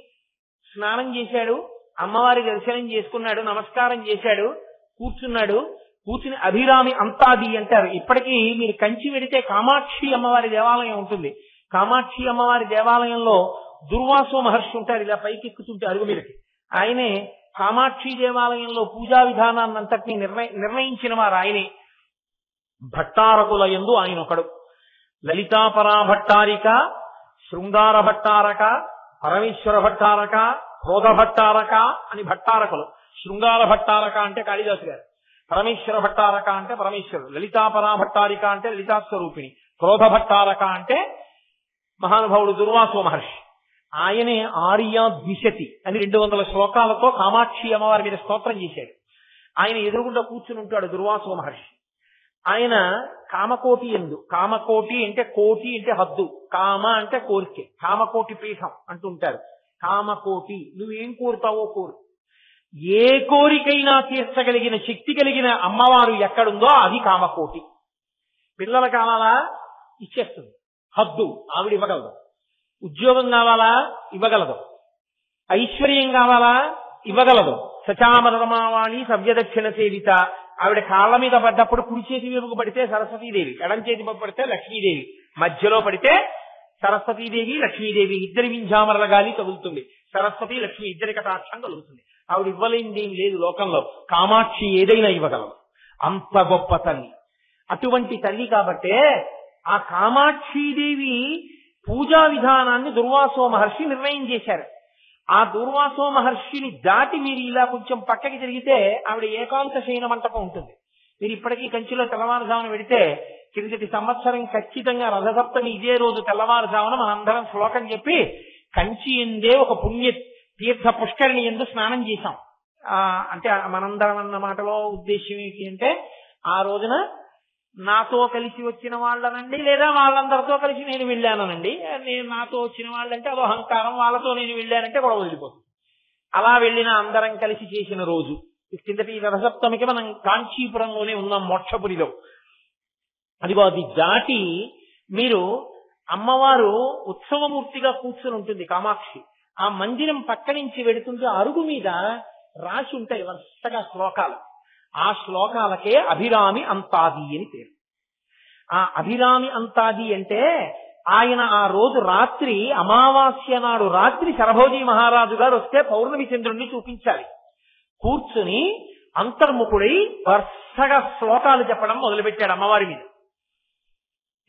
స్నానం చేశాడు, అమ్మవారి దర్శనం చేసుకున్నాడు, నమస్కారం చేశాడు, కూర్చున్నాడు. కూర్చుని అభిరామి అంతాది అంటారు. ఇప్పటికీ మీరు కంచి వెడితే కామాక్షి అమ్మవారి దేవాలయం ఉంటుంది. కామాక్షి అమ్మవారి దేవాలయంలో దుర్వాసో మహర్షి ఉంటారు, ఇలా పైకెక్కుతుంటే అరుగు మీదకి. ఆయనే కామాక్షి దేవాలయంలో పూజా విధానాన్నంతటినీ నిర్ణయించిన వారు ఆయనే. భట్టారకుల యందు ఆయన ఒకడు. లలితాపరా భట్టారిక, శృంగార భట్టారక, పరమేశ్వర భట్టారక, క్రోధ భట్టారక అని భట్టారకులు. శృంగార భట్టారక అంటే కాళిదాసు గారు, పరమేశ్వర భట్టారక అంటే పరమేశ్వరుడు, లలితాపరా భట్టారిక అంటే లలితా స్వరూపిణి, క్రోధ భట్టారక అంటే మహానుభావుడు దుర్వాసో మహర్షి. ఆయనే ఆర్యా ద్విషతి అని 200 శ్లోకాలతో కామాక్షి అమ్మవారి మీద స్తోత్రం చేశాడు. ఆయన ఎదురుగుండా కూర్చుని ఉంటాడు దుర్వాసో మహర్షి. ఆయన కామకోటి ఎందు, కామకోటి అంటే కోటి అంటే హద్దు, కామ అంటే కోరికే, కామకోటి పీఠం అంటుంటారు. కామకోటి, నువ్వేం కోరుతావో కోరు. ఏ కోరికైనా తీర్చగలిగిన శక్తి కలిగిన అమ్మవారు ఎక్కడుందో అది కామకోటి. పిల్లలు కావాలా ఇచ్చేస్తుంది, హద్దు ఆవిడ ఇవ్వగలదు. ఉద్యోగం కావాలా ఇవ్వగలదు. ఐశ్వర్యం కావాలా ఇవ్వగలదు. సచామరమావాణి సవ్యదక్షిణ సేవిత, ఆవిడ కాళ్ళ మీద పడ్డప్పుడు కుడి చేతి వైపుకు పడితే సరస్వతీదేవి, ఎడం చేతి వైపు పడితే లక్ష్మీదేవి, మధ్యలో పడితే సరస్వతీదేవి లక్ష్మీదేవి ఇద్దరి వింజామరల గాలి తగులుతుంది. సరస్వతి లక్ష్మి ఇద్దరి కటాక్షం కలుగుతుంది. ఆవిడ ఇవ్వలేనిది ఏం లేదు లోకంలో. కామాక్షి ఏదైనా ఇవ్వగలదు, అంత గొప్ప తల్లి. అటువంటి తల్లి కాబట్టే ఆ కామాక్షీదేవి పూజా విధానాన్ని దుర్వాసో మహర్షి నిర్ణయం చేశారు. ఆ దుర్వాసో మహర్షిని దాటి మీరు ఇలా కొంచెం పక్కకి తిరిగితే ఆవిడ ఏకాంత శయన మంటపం ఉంటుంది. మీరు ఇప్పటికీ కంచిలో తెల్లవారుజామున వెడితే కిందటి సంవత్సరం ఖచ్చితంగా రథసప్తమి ఇదే రోజు తెల్లవారుజామున మనందరం శ్లోకం చెప్పి కంచి ఎందే ఒక పుణ్య తీర్థ పుష్కరిణి ఎందు స్నానం చేశాం. అంటే మనందరం అన్న మాటలో ఉద్దేశం ఏంటి అంటే, ఆ రోజున నాతో కలిసి వచ్చిన వాళ్ళనండి, లేదా వాళ్ళందరితో కలిసి నేను వెళ్ళానండి. నేను నాతో వచ్చిన వాళ్ళంటే అదో అహంకారం, వాళ్ళతో నేను వెళ్ళానంటే కూడా వదిలిపోతుంది. అలా వెళ్ళిన అందరం కలిసి చేసిన రోజు కిందటి రథసప్తమికి మనం కాంచీపురంలోనే ఉన్నాం, మోక్షపురిలో. అదిగో అది దాటి మీరు అమ్మవారు ఉత్సవమూర్తిగా కూర్చుని ఉంటుంది కామాక్షి. ఆ మందిరం పక్క నుంచి వెడుతుంటే అరుగు మీద రాసి ఉంటాయి వరుసగా శ్లోకాలు. ఆ శ్లోకాలకే అభిరామి అంతాది అని పేరు. ఆ అభిరామి అంతాది అంటే ఆయన ఆ రోజు రాత్రి అమావాస్య నాడు రాత్రి శరభోజీ మహారాజు గారు వస్తే పౌర్ణమి చంద్రుణ్ణి చూపించాలి. కూర్చుని అంతర్ముఖుడై వరుసగా శ్లోకాలు చెప్పడం మొదలుపెట్టాడు అమ్మవారి మీద.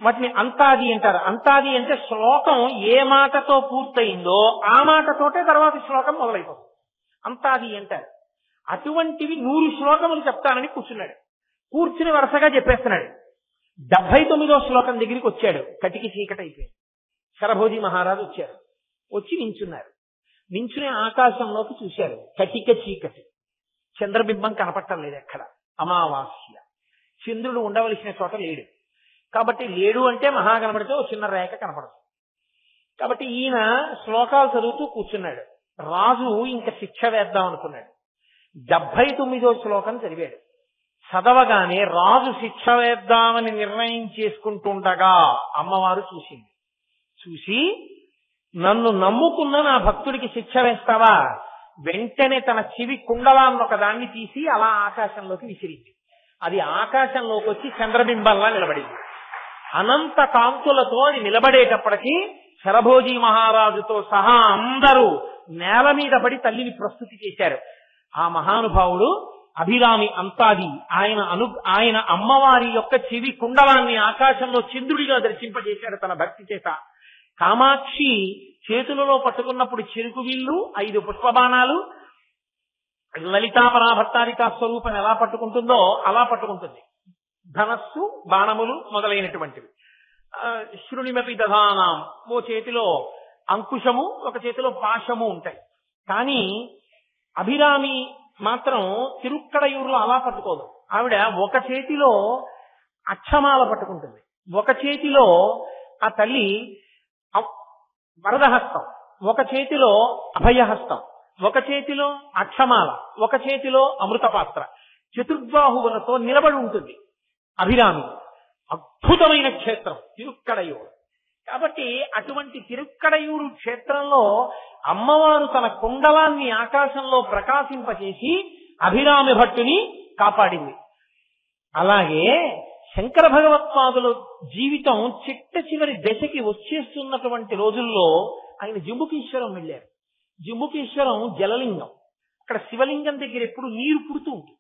వాటిని అంతాది అంటారు. అంతాది అంటే శ్లోకం ఏ మాటతో పూర్తయిందో ఆ మాటతోటే తర్వాత శ్లోకం మొదలైపోతుంది, అంతాది అంటారు. అటువంటివి 100 శ్లోకములు చెప్తానని కూర్చున్నాడు. కూర్చుని వరుసగా చెప్పేస్తున్నాడు. 79వ శ్లోకం దగ్గరికి వచ్చాడు. కటికి చీకటి అయిపోయింది. శరభోజీ మహారాజు వచ్చారు. వచ్చి నించున్నారు. నించుని ఆకాశంలోకి చూశారు. కటిక చీకటి, చంద్రబింబం కనపట్టం లేదు ఎక్కడ. అమావాస్య, చంద్రుడు ఉండవలసిన చోట లేడు. కాబట్టి లేడు అంటే మహా కనపడితే ఒక చిన్న రేఖ కనపడదు. కాబట్టి ఈయన శ్లోకాలు చదువుతూ కూర్చున్నాడు. రాజు ఇంకా శిక్ష వేద్దాం అనుకున్నాడు. 79వ శ్లోకం చదివాడు. చదవగానే రాజు శిక్ష వేద్దామని నిర్ణయం చేసుకుంటుండగా అమ్మవారు చూసింది. చూసి, నన్ను నమ్ముకున్న నా భక్తుడికి శిక్ష వేస్తావా? వెంటనే తన చెవి కుండలాన్నొక దాన్ని తీసి అలా ఆకాశంలోకి విసిరింది. అది ఆకాశంలోకి వచ్చి చంద్రబింబంలా నిలబడింది. అనంత కాంతులతో అది నిలబడేటప్పటికీ శరభోజీ మహారాజుతో సహా అందరూ నేల మీద పడి తల్లిని ప్రస్తుతి చేశారు. ఆ మహానుభావుడు అభిరామి అంతాది. ఆయన అమ్మవారి యొక్క చెవి కుండలాన్ని ఆకాశంలో చంద్రుడిగా దర్శింపజేశాడు తన భక్తి చేత. కామాక్షి చేతులలో పట్టుకున్నప్పుడు చెరుకు విల్లు, 5 పుష్పబాణాలు, లలితాపరాభట్టారికా స్వరూపం ఎలా పట్టుకుంటుందో అలా పట్టుకుంటుంది. ధనస్సు, బాణములు మొదలైనటువంటివి. శృణిమపి దధానాం, ఓ చేతిలో అంకుశము, ఒక చేతిలో పాశము ఉంటాయి. కానీ అభిరామి మాత్రం తిరుక్కడయూరులో అలా పట్టుకోదు. ఆవిడ ఒక చేతిలో అక్షమాల పట్టుకుంటుంది, ఒక చేతిలో ఆ తల్లి వరదహస్తం, ఒక చేతిలో అభయహస్తం, ఒక చేతిలో అక్షమాల, ఒక చేతిలో అమృతపాత్ర, చతుర్బాహువులతో నిలబడి ఉంటుంది అభిరామి. అద్భుతమైన క్షేత్రం తిరుక్కడయూరు. కాబట్టి అటువంటి తిరుక్కడయూరు క్షేత్రంలో అమ్మవారు తన కుండలాన్ని ఆకాశంలో ప్రకాశింపచేసి అభిరామి భట్టుని కాపాడింది. అలాగే శంకర భగవత్పాదుల జీవితం చిట్ట చివరి దశకి వచ్చేస్తున్నటువంటి రోజుల్లో ఆయన జంబుకేశ్వరం వెళ్ళారు. జంబుకేశ్వరం జలలింగం. అక్కడ శివలింగం దగ్గర ఎప్పుడు నీరు పుడుతూ ఉంటుంది.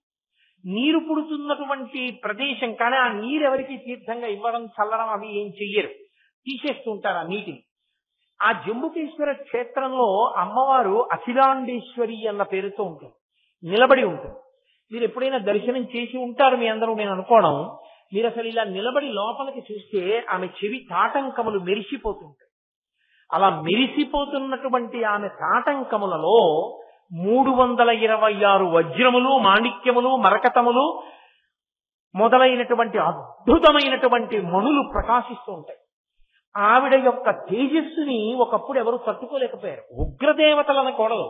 నీరు పుడుతున్నటువంటి ప్రదేశం. కానీ ఆ నీరు ఎవరికి తీర్థంగా ఇవ్వడం, చల్లడం అవి ఏం చెయ్యరు, తీసేస్తూ ఉంటారు ఆ నీటిని. ఆ జంబుకేశ్వర క్షేత్రంలో అమ్మవారు అఖిలాండేశ్వరి అన్న పేరుతో ఉంటుంది, నిలబడి ఉంటుంది. మీరు ఎప్పుడైనా దర్శనం చేసి ఉంటారు మీ అందరూ నేను అనుకోవడం. మీరు అసలు ఇలా నిలబడి లోపలికి చూస్తే ఆమె చెవి తాటంకములు మెరిసిపోతుంటాయి. అలా మెరిసిపోతున్నటువంటి ఆమె తాటంకములలో 326 వజ్రములు, మాణిక్యములు, మరకతములు మొదలైనటువంటి అద్భుతమైనటువంటి మణులు ప్రకాశిస్తూ ఉంటాయి. ఆవిడ యొక్క తేజస్సుని ఒకప్పుడు ఎవరు తట్టుకోలేకపోయారు. ఉగ్రదేవతలు అనకూడదు,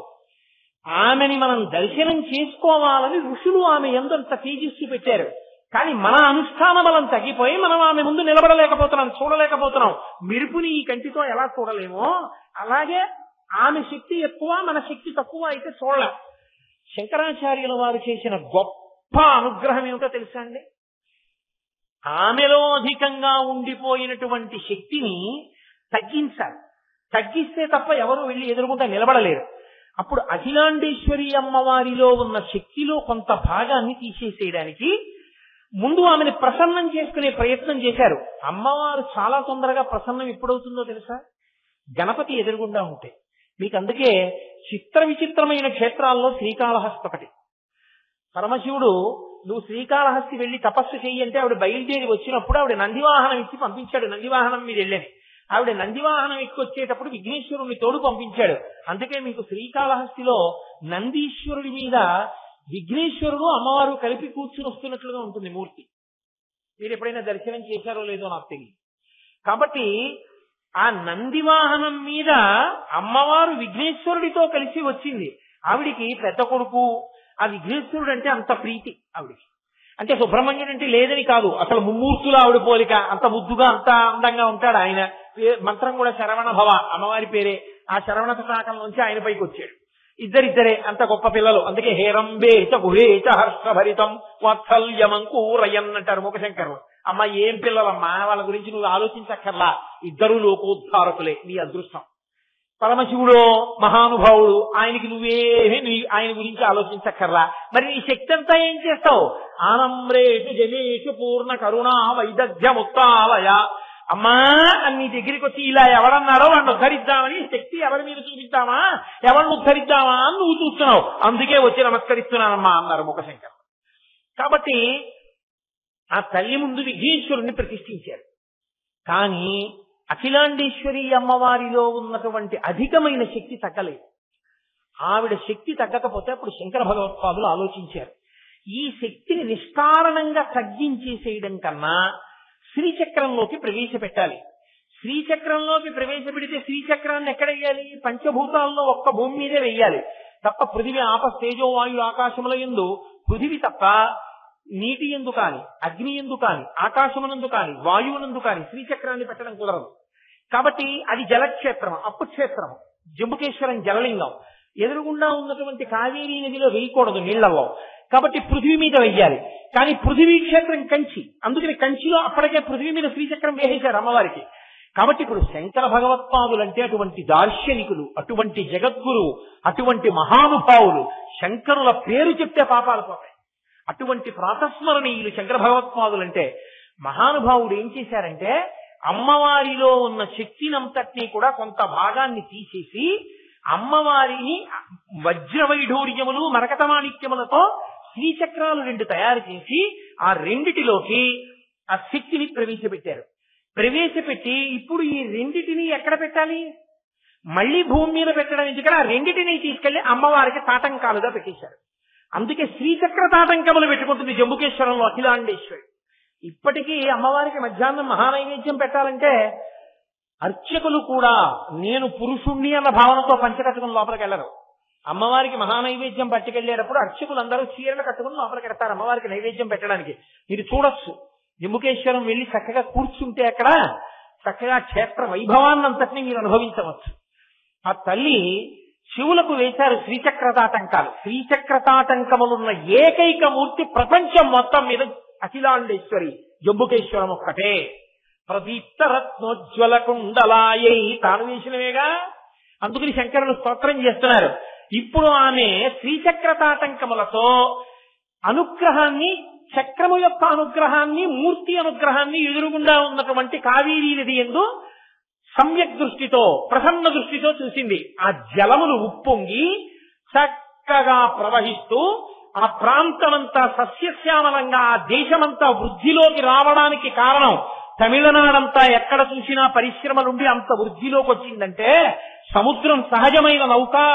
ఆమెని మనం దర్శనం చేసుకోవాలని ఋషులు ఆమె ఎంతంత తేజస్సు పెట్టారు. కానీ మన అనుష్ఠాన బలం తగ్గిపోయి మనం ఆమె ముందు నిలబడలేకపోతున్నాం, చూడలేకపోతున్నాం. మెరుపుని ఈ కంటితో ఎలా చూడలేమో అలాగే ఆమె శక్తి ఎక్కువ, మన శక్తి తక్కువ అయితే చూడలేం. శంకరాచార్యుల వారు చేసిన గొప్ప అనుగ్రహం ఏమిటో తెలుసా అండి? ఆమెలో అధికంగా ఉండిపోయినటువంటి శక్తిని తగ్గించాలి. తగ్గిస్తే తప్ప ఎవరు వెళ్ళి ఎదురుకుంటా నిలబడలేరు. అప్పుడు అఖిలాండేశ్వరి అమ్మవారిలో ఉన్న శక్తిలో కొంత భాగాన్ని తీసేసేయడానికి ముందు ఆమెను ప్రసన్నం చేసుకునే ప్రయత్నం చేశారు. అమ్మవారు చాలా తొందరగా ప్రసన్నం ఎప్పుడవుతుందో తెలుసా? గణపతి ఎదురుగుండా ఉంటే. మీకు అందుకే చిత్ర విచిత్రమైన క్షేత్రాల్లో శ్రీకాళహస్తి ఒకటి. పరమశివుడు నువ్వు శ్రీకాళహస్తి వెళ్లి తపస్సు చెయ్యి అంటే ఆవిడ బయలుదేరి వచ్చినప్పుడు ఆవిడ నందివాహనం ఇచ్చి పంపించాడు. నందివాహనం మీద వెళ్ళని ఆవిడ నందివాహనం ఎక్కి వచ్చేటప్పుడు విఘ్నేశ్వరుని తోడు పంపించాడు. అందుకే మీకు శ్రీకాళహస్తిలో నందీశ్వరుడి మీద విఘ్నేశ్వరుడు అమ్మవారు కలిపి కూర్చుని వస్తున్నట్లుగా ఉంటుంది మూర్తి. మీరు ఎప్పుడైనా దర్శనం చేశారో లేదో నాకు తెలియదు. కాబట్టి ఆ నందివాహనం మీద అమ్మవారు విఘ్నేశ్వరుడితో కలిసి వచ్చింది. ఆవిడికి పెద్ద కొడుకు ఆ విఘ్నేశ్వరుడు అంటే అంత ప్రీతి ఆవిడికి. అంటే సుబ్రహ్మణ్యుడు అంటే లేదని కాదు, అసలు ముమ్మూర్తులు ఆవిడ పోలిక. అంత ముద్దుగా అంత అందంగా ఉంటాడు ఆయన. మంత్రం కూడా శరవణ భవ, అమ్మవారి పేరే. ఆ శరవణ తటాకం నుంచి ఆయన పైకి వచ్చాడు. ఇద్దరిద్దరే అంత గొప్ప పిల్లలు. అందుకే హేరంబే చ గుహే చ హర్షభరితం వాత్సల్యమంకూరయన్ అంటారు ముఖశంకరులు. అమ్మ ఏం పిల్లలమ్మా, వాళ్ళ గురించి నువ్వు ఆలోచించక్కర్లా, ఇద్దరు లోకోద్ధారకులే, నీ అదృష్టం. పరమశివుడు మహానుభావుడు, ఆయనకి నువ్వేమీ ఆయన గురించి ఆలోచించక్కర్లా. మరి నీ శక్తి అంతా ఏం చేస్తావు? ఆనమ్రేషు జనేషు పూర్ణ కరుణా వైదగ్ధ్యముత్తాలయ. అమ్మా అని నీ దగ్గరికి వచ్చి ఇలా ఎవడన్నారో వాడిని ఉద్ధరిద్దామని శక్తి ఎవరి మీద చూపిద్దామా, ఎవరిని ఉద్ధరిద్దామా అని నువ్వు చూస్తున్నావు. అందుకే వచ్చి నమస్కరిస్తున్నానమ్మా అన్నారు ముఖశంకర్. కాబట్టి ఆ తల్లి ముందు విఘ్నేశ్వరుణ్ణి ప్రతిష్ఠించారు. కానీ అఖిలాండేశ్వరి అమ్మవారిలో ఉన్నటువంటి అధికమైన శక్తి తగ్గలేదు. ఆవిడ శక్తి తగ్గకపోతే అప్పుడు శంకర భగవత్పాదులు ఆలోచించారు, ఈ శక్తిని నిష్కారణంగా తగ్గించేసేయడం కన్నా శ్రీచక్రంలోకి ప్రవేశపెట్టాలి. శ్రీచక్రంలోకి ప్రవేశపెడితే శ్రీచక్రాన్ని ఎక్కడ వేయాలి? పంచభూతాల్లో ఒక్క భూమి మీదే వెయ్యాలి తప్ప పృథివీ ఆప తేజో వాయు ఆకాశముల యందు పృథివీ తప్ప నీటి యందు కాని, అగ్ని యందు కాని, ఆకాశమునందు కాని, వాయువునందు కాని శ్రీచక్రాన్ని పెట్టడం కుదరదు. కాబట్టి అది జలక్షేత్రం, అప్పు క్షేత్రం. జంబుకేశ్వరం జలలింగం. ఎదురుగుండా ఉన్నటువంటి కావేరీ నదిలో వేయకూడదు నీళ్లలో. కాబట్టి పృథివీ మీద వెయ్యాలి. కానీ పృథివీ క్షేత్రం కంచి, అందుకని కంచిలో అప్పటికే పృథివీ మీద శ్రీచక్రం వేసేశారు అమ్మవారికి. కాబట్టి ఇప్పుడు శంకర భగవత్పాదులంటే అటువంటి దార్శనికులు, అటువంటి జగద్గురు, అటువంటి మహానుభావులు. శంకరుల పేరు చెప్తే పాపాలు పోతాయి. అటువంటి ప్రాతస్మరణీయులు శంకర భగవత్పాదులంటే. మహానుభావుడు ఏం చేశారంటే అమ్మవారిలో ఉన్న శక్తినంతటినీ కూడా కొంత భాగాన్ని తీసేసి అమ్మవారిని వజ్రవైఢూర్యములు మరకతమాణిక్యములతో శ్రీచక్రాలు 2 తయారు చేసి ఆ రెండిటిలోకి ఆ శక్తిని ప్రవేశపెట్టారు. ప్రవేశపెట్టి ఇప్పుడు ఈ రెండిటిని ఎక్కడ పెట్టాలి? మళ్లీ భూమి మీద పెట్టడం ఎందుకంటే ఆ రెండిటిని తీసుకెళ్లి అమ్మవారికి తాటంకాలుగా పెట్టేశారు. అందుకే శ్రీచక్ర తాటంకములు పెట్టుకుంటుంది జంబుకేశ్వరంలో అఖిలాండేశ్వరి. ఇప్పటికీ అమ్మవారికి మధ్యాహ్నం మహానైవేద్యం పెట్టాలంటే అర్చకులు కూడా నేను పురుషుణ్ణి అన్న భావనతో పంచకట్టుకుని లోపలికి వెళ్లరు. అమ్మవారికి మహానైవేద్యం పట్టుకెళ్లేటప్పుడు అర్చకులందరూ చీరలు కట్టుకుని లోపలికి వెళ్తారు అమ్మవారికి నైవేద్యం పెట్టడానికి. మీరు చూడొచ్చు, జంబుకేశ్వరం వెళ్లి చక్కగా కూర్చుంటే అక్కడ చక్కగా క్షేత్ర వైభవాన్నంతటినీ మీరు అనుభవించవచ్చు. ఆ తల్లి శివులకు వేశారు శ్రీచక్రతాటంకాలు. శ్రీచక్రతాటంకములున్న ఏకైక మూర్తి ప్రపంచం మొత్తం మీద అఖిలాండేశ్వరి జంబుకేశ్వరం ఒక్కటే. ప్రదీప్త రత్నోజ్వల కుండలాయై తాను వేసినవేగా. అందుకని శంకరులు స్తోత్రం చేస్తున్నారు. ఇప్పుడు ఆమె శ్రీచక్రతాటంకములతో అనుగ్రహాన్ని, చక్రము యొక్క అనుగ్రహాన్ని, మూర్తి అనుగ్రహాన్ని ఎదురుగుండా ఉన్నటువంటి కావేరీ నది యందు సమ్యక్ దృష్టితో, ప్రసన్న దృష్టితో చూసింది. ఆ జలములు ఉప్పొంగి చక్కగా ప్రవహిస్తూ ఆ ప్రాంతమంతా సస్యశ్యామలంగా, ఆ దేశమంతా వృద్ధిలోకి రావడానికి కారణం తమిళనాడంతా ఎక్కడ చూసినా పరిశ్రమలుండి అంత వృద్ధిలోకి వచ్చిందంటే సముద్రం సహజమైన నౌకా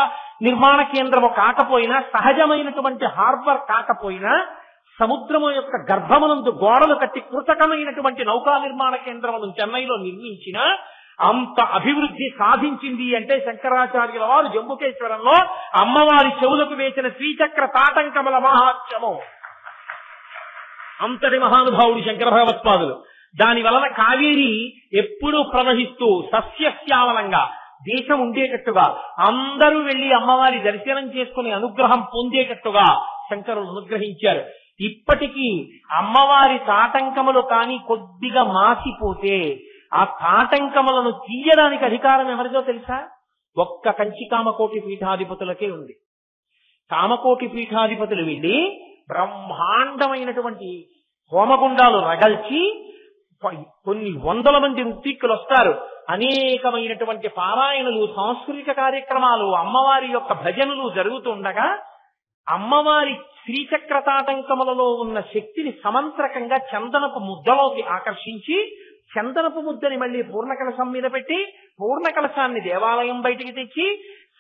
నిర్మాణ కేంద్రము కాకపోయినా, సహజమైనటువంటి హార్బర్ కాకపోయినా, సముద్రము యొక్క గర్భమునందు గోడలు కట్టి కృతకమైనటువంటి నౌకా నిర్మాణ కేంద్రమును చెన్నైలో నిర్మించిన అంత అభివృద్ధి సాధించింది అంటే శంకరాచార్యుల వారు జంబుకేశ్వరంలో అమ్మవారి చెవులకు వేసిన శ్రీచక్ర తాటంకముల మహాత్మ్యము. అంతటి మహానుభావుడు శంకర భగవత్పాదులు. దాని వలన కావేరి ఎప్పుడూ ప్రవహిస్తూ సస్యశ్యామలంగా దేశం ఉండేటట్టుగా అందరూ వెళ్లి అమ్మవారి దర్శనం చేసుకుని అనుగ్రహం పొందేటట్టుగా శంకరులు అనుగ్రహించారు. ఇప్పటికీ అమ్మవారి తాటంకములు కాని కొద్దిగా మాసిపోతే ఆ తాటంకములను తీయడానికి అధికారం ఎవరిదో తెలుసా? ఒక్క కంచి కామకోటి పీఠాధిపతులకే ఉంది. కామకోటి పీఠాధిపతులు వెళ్ళి బ్రహ్మాండమైనటువంటి హోమగుండాలు రగల్చి కొన్ని వందల మంది ఋత్విక్కులు వస్తారు. అనేకమైనటువంటి పారాయణలు, సాంస్కృతిక కార్యక్రమాలు, అమ్మవారి యొక్క భజనలు జరుగుతుండగా అమ్మవారి శ్రీచక్ర తాటంకములలో ఉన్న శక్తిని సమంత్రకంగా చందనపు ముద్దలోకి ఆకర్షించి చందనపు ముద్దని మళ్ళీ పూర్ణకలశం మీద పెట్టి పూర్ణకలశాన్ని దేవాలయం బయటికి తెచ్చి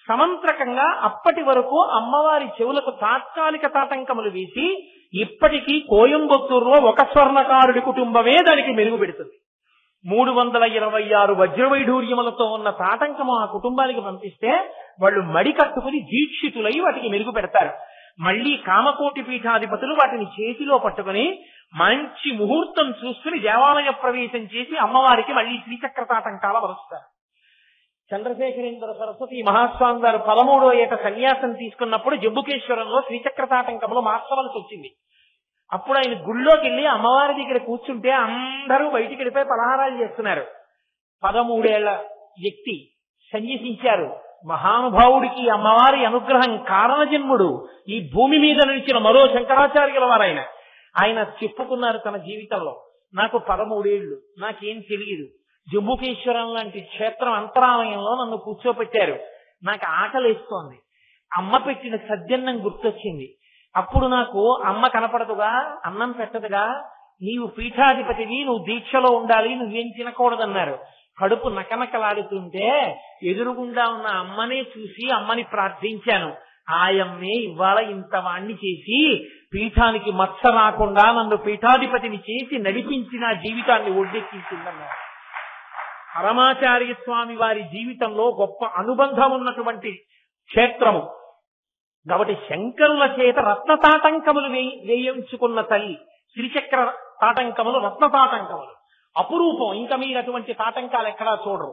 సమంత్రకంగా అప్పటి వరకు అమ్మవారి చెవులకు తాత్కాలిక తాటంకములు వేసి ఇప్పటికీ కోయంబత్తూరులో ఒక స్వర్ణకారుడి కుటుంబమే దానికి మెరుగు పెడుతుంది. 326 వజ్రవైఢూర్యములతో ఉన్న తాటంకము ఆ కుటుంబానికి పంపిస్తే వాళ్ళు మడి కట్టుకుని దీక్షితులై వాటికి మెరుగు పెడతారు. మళ్లీ కామకోటి పీఠాధిపతులు వాటిని చేతిలో పట్టుకుని మంచి ముహూర్తం చూసుకుని దేవాలయ ప్రవేశం చేసి అమ్మవారికి మళ్లీ శ్రీచక్ర తాటంకాల వరుస్తారు. చంద్రశేఖరేంద్ర సరస్వతి మహాస్వామి గారు 13వ ఏట సన్యాసం తీసుకున్నప్పుడు జంబుకేశ్వరంలో శ్రీచక్ర తాటంకములు మార్చవలసి వచ్చింది. అప్పుడు ఆయన గుళ్ళోకి వెళ్ళి అమ్మవారి దగ్గర కూర్చుంటే అందరూ బయటికి వెళ్ళిపోయి పలహారాలు చేస్తున్నారు. 13 ఏళ్ల వ్యక్తి సన్యసించారు. మహానుభావుడికి అమ్మవారి అనుగ్రహం కారణజన్ముడు. ఈ భూమి మీద నిలిచిన మరో శంకరాచార్యుల వారైన ఆయన చెప్పుకున్నారు తన జీవితంలో, నాకు 13 ఏళ్లు, నాకేం తెలియదు. జంబుకేశ్వరం లాంటి క్షేత్రం అంతరాలయంలో నన్ను కూర్చోపెట్టారు. నాకు ఆకలేస్తోంది. అమ్మ పెట్టిన సద్యన్నం గుర్తొచ్చింది. అప్పుడు నాకు అమ్మ కనపడదుగా, అన్నం పెట్టదుగా, నీవు పీఠాధిపతివి, నువ్వు దీక్షలో ఉండాలి, నువ్వేం తినకూడదన్నారు. కడుపు నకనకలాడుతుంటే ఎదురుగుండా ఉన్న అమ్మనే చూసి అమ్మని ప్రార్థించాను. ఆయమ్మే ఇవాళ ఇంత వాణ్ణి చేసి పీఠానికి మత్స రాకుండా నన్ను పీఠాధిపతిని చేసి నడిపించిన జీవితాన్ని ఒడ్డెక్కించిందన్నారు. పరమాచార్య స్వామి వారి జీవితంలో గొప్ప అనుబంధం ఉన్నటువంటి క్షేత్రము కాబట్టి శంకరుల చేత రత్న తాటంకములు వేయించుకున్న తల్లి. శ్రీచక్ర తాటంకములు రత్న తాటంకములు అపురూపం. ఇంకా మీరు అటువంటి తాటంకాలు ఎక్కడా చూడరు.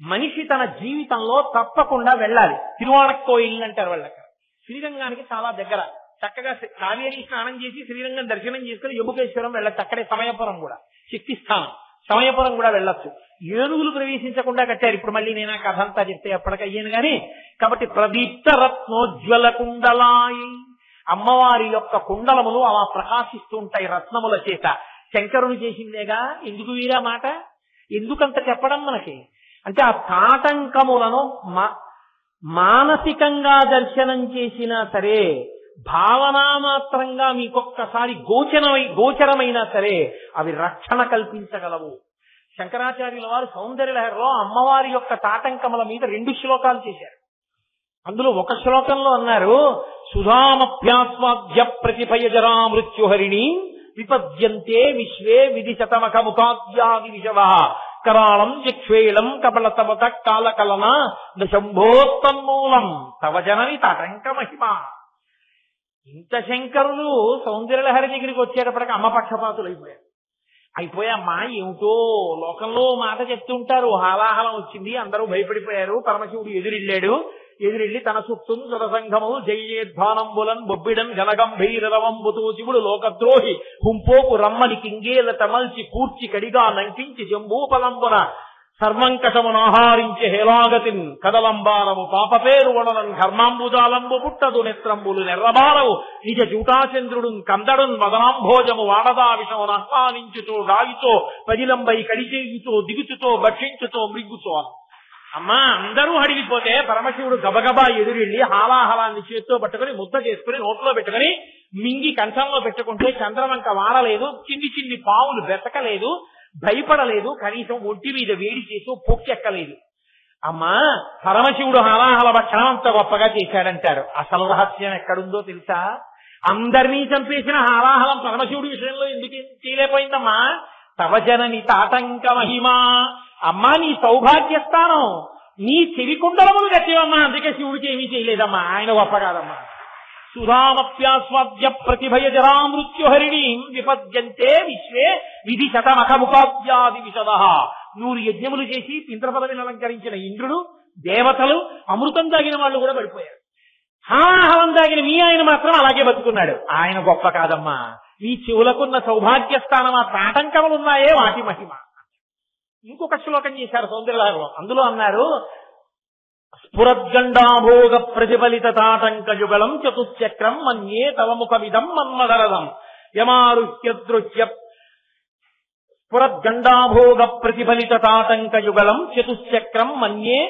మనిషి తన జీవితంలో తప్పకుండా వెళ్ళాలి. తిరువాణక్కోయిల్ అంటారు వాళ్ళకి. శ్రీరంగానికి చాలా దగ్గర. చక్కగా కావేరీ స్నానం చేసి శ్రీరంగం దర్శనం చేసుకుని యముకేశ్వరం వెళ్ళచ్చు. అక్కడే సమయపురం కూడా శక్తిస్థానం. సమయపురం కూడా వెళ్ళొచ్చు. ఏనుగులు ప్రవేశించకుండా కట్టారు. ఇప్పుడు మళ్ళీ నేను ఆ కథ అంతా చెప్తే ఎప్పటికయ్యాను గాని. కాబట్టి ప్రదీప్త రత్నోజ్వల కుండలాయి, అమ్మవారి యొక్క కుండలములు అలా ప్రకాశిస్తూ ఉంటాయి రత్నముల చేత. శంకరుని చేసిందేగా. ఎందుకు వీరా మాట? ఎందుకంత చెప్పడం మనకి అంటే ఆ తాటంకములను మానసికంగా దర్శనం చేసినా సరే, భావనామాత్రంగా మీకొక్కసారి గోచరమైనా సరే అవి రక్షణ కల్పించగలవు. శంకరాచార్యుల వారు సౌందర్యలహరిలో అమ్మవారి యొక్క తాటంకముల మీద 2 శ్లోకాలు చేశారు. అందులో ఒక శ్లోకంలో అన్నారు, సుధామభ్యాస్వాద్య ప్రతిభయజరా మృత్యుహరిణి విపద్యంతే విశ్వే విధిశతమఖముఖాద్యాది విషవ కరాళం యక్ష్వేళం కబళతవత కాలకలన శంభోత్తన్మూలం తవ జనని తాటంక మహిమ. ఇంత శంకరులు సౌందర్యలహరి దగ్గరికి వచ్చేటప్పటికి అమ్మ పక్షపాతులు అయిపోయామ్మా. ఏమిటో లోకంలో మాట చెప్తుంటారు. హాలాహలం వచ్చింది, అందరూ భయపడిపోయారు. పరమశివుడు ఎదురెళ్లి తన చుట్టూ సురసంఘము జయేధ్వానంబులన్ బొబ్బిడన్ గనగంభీరవంబుతో శివుడు లోకద్రోహి హుంపోపు రమ్మని కింగేల తమల్చి కూర్చి కడిగా నంకించి జంబూపలంబున సర్వంకటమునాహారించి హేలాగతిన్ కదలంబారము పాపపేరు వడలన్ ఘర్మాంబుజాలంబు పుట్టదు నేత్రంబులు నెర్రబారవు నిజ జూటాచంద్రుడు కందడున్ మదనాంభోజము వాడదా విషమును ఆహ్వానించుతో గావితో పదిలంబై కడిచేయుతో దిగుచుతో భక్షించుతో మృగ్గుతో. అమ్మా అందరూ అడిగిపోతే పరమశివుడు గబగబా ఎదురెళ్లి హాలాహలాన్ని చేత్తో పట్టుకుని ముద్ద చేసుకుని నోట్లో పెట్టుకుని మింగి కంచంలో పెట్టుకుంటే చంద్రవంక వాడలేదు, చిన్ని పావులు బెతకలేదు, భయపడలేదు, కనీసం ఒంటి మీద వేడి చేసి పొక్కెక్కలేదు. అమ్మా పరమశివుడు హాలాహల భక్షణం అంత గొప్పగా చేశాడంటారు. అసలు రహస్యం ఎక్కడుందో తెలుసా? అందరినీ చంపేసిన హాలాహలం పరమశివుడి విషయంలో ఎందుకు చేయలేకపోయిందమ్మా? తవ జనని తాటంక మహిమ. అమ్మా నీ సౌభాగ్య స్థానం, నీ చెవి కుండలములు గట్టివమ్మా, అందుకే శివుడికి ఏమీ చేయలేదమ్మా, ఆయన గొప్ప కాదమ్మా. సుధామప్యాస్వాద్య ప్రతిభయ జరామృత్యుహరిణీం విపద్యంతే విశ్వే విధి శతమఖముఖాద్యాది విశద. 100 యజ్ఞములు చేసి ఇంద్ర పదవిని అలంకరించిన ఇంద్రుడు, దేవతలు, అమృతం తాగిన వాళ్ళు కూడా పడిపోయారు. హాహలం తాగిన మీ ఆయన మాత్రం అలాగే బతుకున్నాడు. ఆయన గొప్ప కాదమ్మా, ఈ చెవులకున్న సౌభాగ్య స్థానం, ఆ తాటంకములున్నాయే వాటి మహిమ. ఇంకొక శ్లోకం చేశారు సౌందర్యలహరిలో, అందులో అన్నారు, స్ఫురద్గండాభోగ ప్రతిఫలిత తాటంక యుగళం చతుశ్చక్రం మన్యే తవ ముఖమిదం మన్మధరదం యమారుహ్యదృశ్య. స్ఫురద్గండాభోగ ప్రతిఫలిత తాటంక యుగళం చతుశ్చక్రం మన్యే